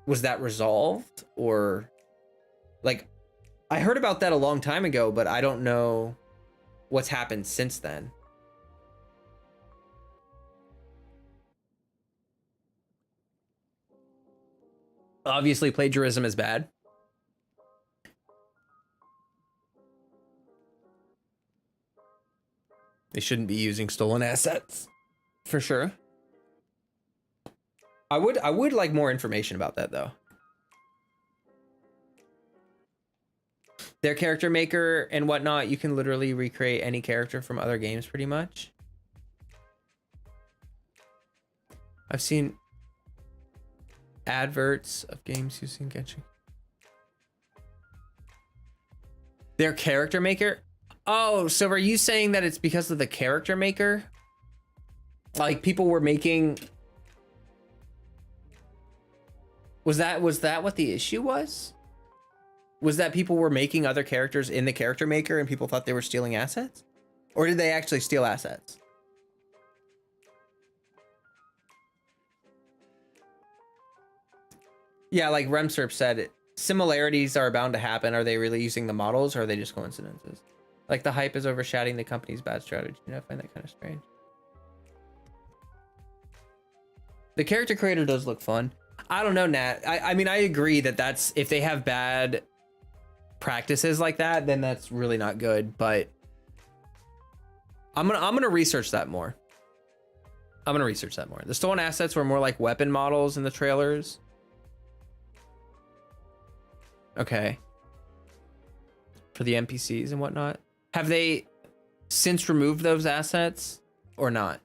was that resolved, or like? I heard about that a long time ago, but I don't know what's happened since then. Obviously, plagiarism is bad. They shouldn't be using stolen assets, for sure. I would like more information about that, though. Their character maker and whatnot, you can literally recreate any character from other games pretty much. I've seen adverts of games using Genshin. Their character maker? Oh, so are you saying that it's because of the character maker? Like people were making... Was that what the issue was? Was that people were making other characters in the character maker and people thought they were stealing assets? Or did they actually steal assets? Yeah, like Remserp said, similarities are bound to happen. Are they really using the models, or are they just coincidences? Like the hype is overshadowing the company's bad strategy. I find that kind of strange. The character creator does look fun. I don't know, Nat. I mean, I agree that that's, if they have bad practices like that, then that's really not good, but I'm gonna research that more. The stolen assets were more like weapon models in the trailers. Okay. For the NPCs and whatnot. Have they since removed those assets or not?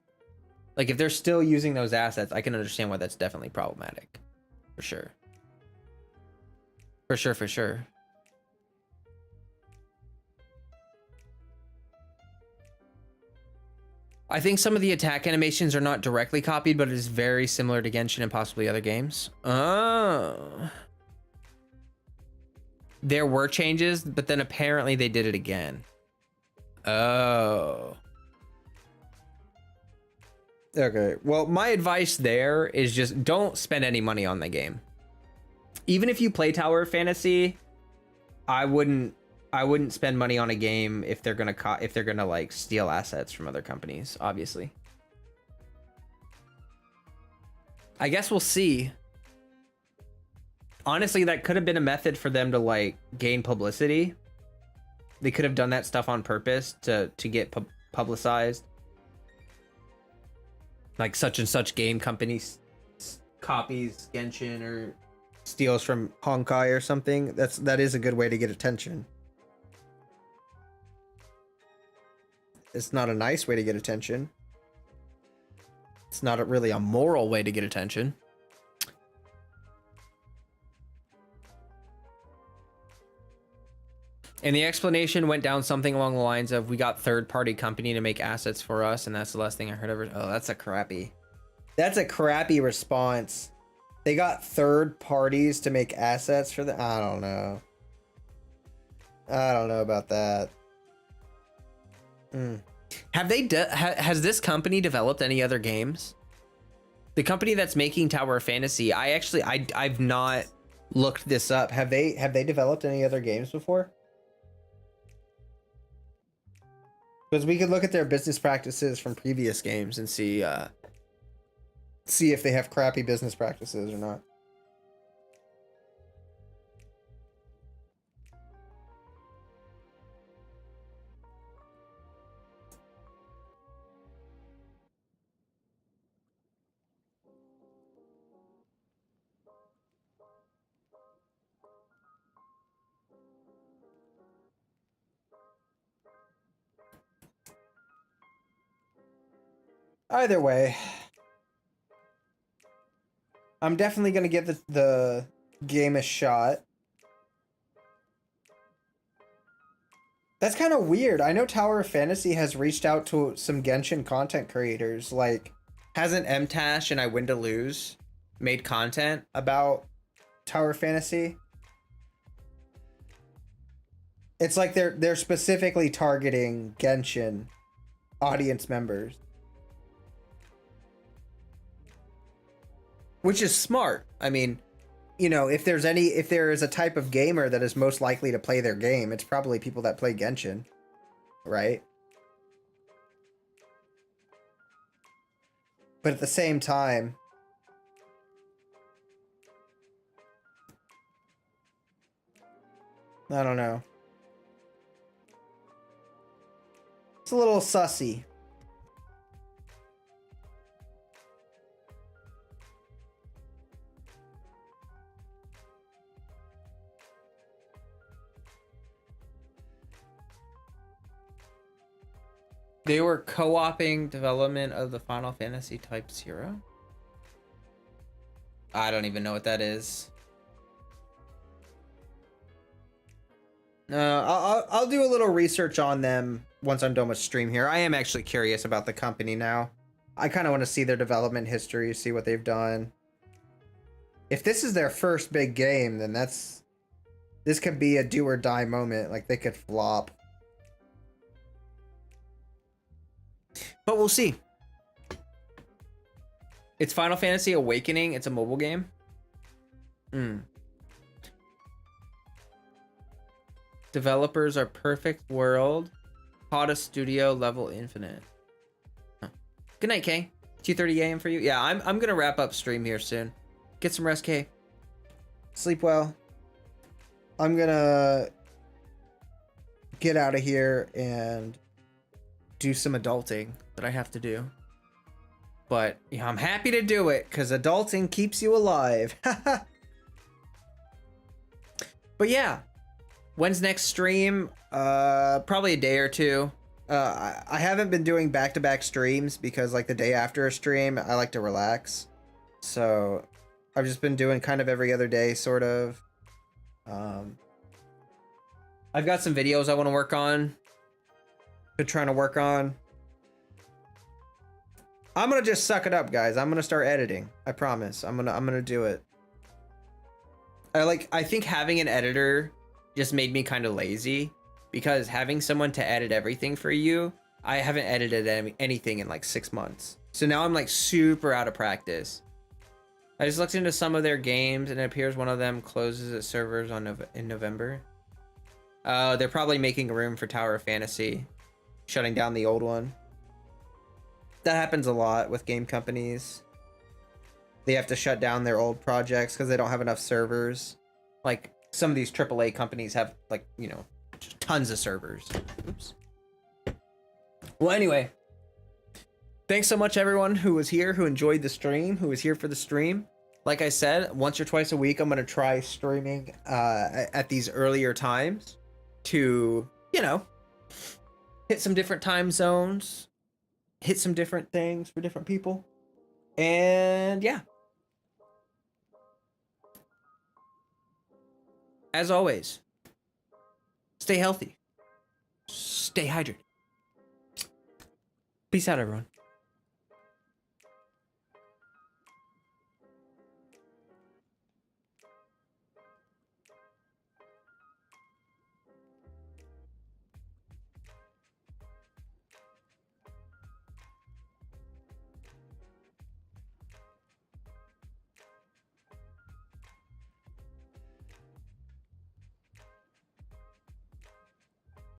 Like if they're still using those assets, I can understand why that's definitely problematic. For sure. For sure. I think some of the attack animations are not directly copied, but it is very similar to Genshin and possibly other games. Oh. There were changes, but then apparently they did it again. Oh. Okay. Well, my advice there is just don't spend any money on the game. Even if you play Tower of Fantasy, I wouldn't spend money on a game if they're gonna like steal assets from other companies, obviously. I guess we'll see. Honestly, that could have been a method for them to like gain publicity. They could have done that stuff on purpose to get publicized. Like such and such game company copies Genshin or steals from Honkai or something. That is a good way to get attention. It's not a nice way to get attention. It's not really a moral way to get attention. And the explanation went down something along the lines of, we got third-party company to make assets for us, and that's the last thing I heard ever. Oh, that's a crappy response. They got third parties to make assets for the... I don't know about that. Has this company developed any other games? The company that's making Tower of Fantasy, I've not looked this up. Have they developed any other games before? Because we could look at their business practices from previous games and see if they have crappy business practices or not. Either way, I'm definitely going to give the game a shot. That's kind of weird. I know Tower of Fantasy has reached out to some Genshin content creators. Like, hasn't MTash and I Win to Lose made content about Tower of Fantasy? It's like they're specifically targeting Genshin audience members. Which is smart. I mean, you know, if there is a type of gamer that is most likely to play their game, it's probably people that play Genshin, right? But at the same time, I don't know. It's a little sussy. They were co-oping development of the Final Fantasy Type 0? I don't even know what that is. I'll do a little research on them once I'm done with stream here. I am actually curious about the company now. I kind of want to see their development history, see what they've done. If this is their first big game, then this could be a do or die moment. Like, they could flop. But we'll see. It's Final Fantasy Awakening. It's a mobile game. Developers are Perfect World, Hottest Studio, Level Infinite. Huh. Good night, Kay. 2:30 a.m. for you. Yeah, I'm gonna wrap up stream here soon. Get some rest, Kay. Sleep well. I'm gonna get out of here and Do some adulting that I have to do. But yeah, I'm happy to do it because adulting keeps you alive. But yeah, when's next stream? Probably a day or two. I haven't been doing back-to-back streams because, like, the day after a stream, I like to relax. So I've just been doing kind of every other day, sort of. I've got some videos I want to work on. Been trying to work on. I'm gonna just suck it up, guys. I'm gonna start editing. I promise. I'm gonna do it. I think having an editor just made me kind of lazy because having someone to edit everything for you, I haven't edited anything in like 6 months. So now I'm like super out of practice. I just looked into some of their games and it appears one of them closes its servers in November. They're probably making room for Tower of Fantasy, shutting down the old one. That happens a lot with game companies. They have to shut down their old projects because they don't have enough servers. Like some of these AAA companies have, like, you know, tons of servers. Oops. Well, anyway, thanks so much everyone who was here, who enjoyed the stream, who was here for the stream. Like I said, once or twice a week, I'm going to try streaming at these earlier times to, you know, hit some different time zones, hit some different things for different people. And yeah. As always, stay healthy. Stay hydrated. Peace out, everyone.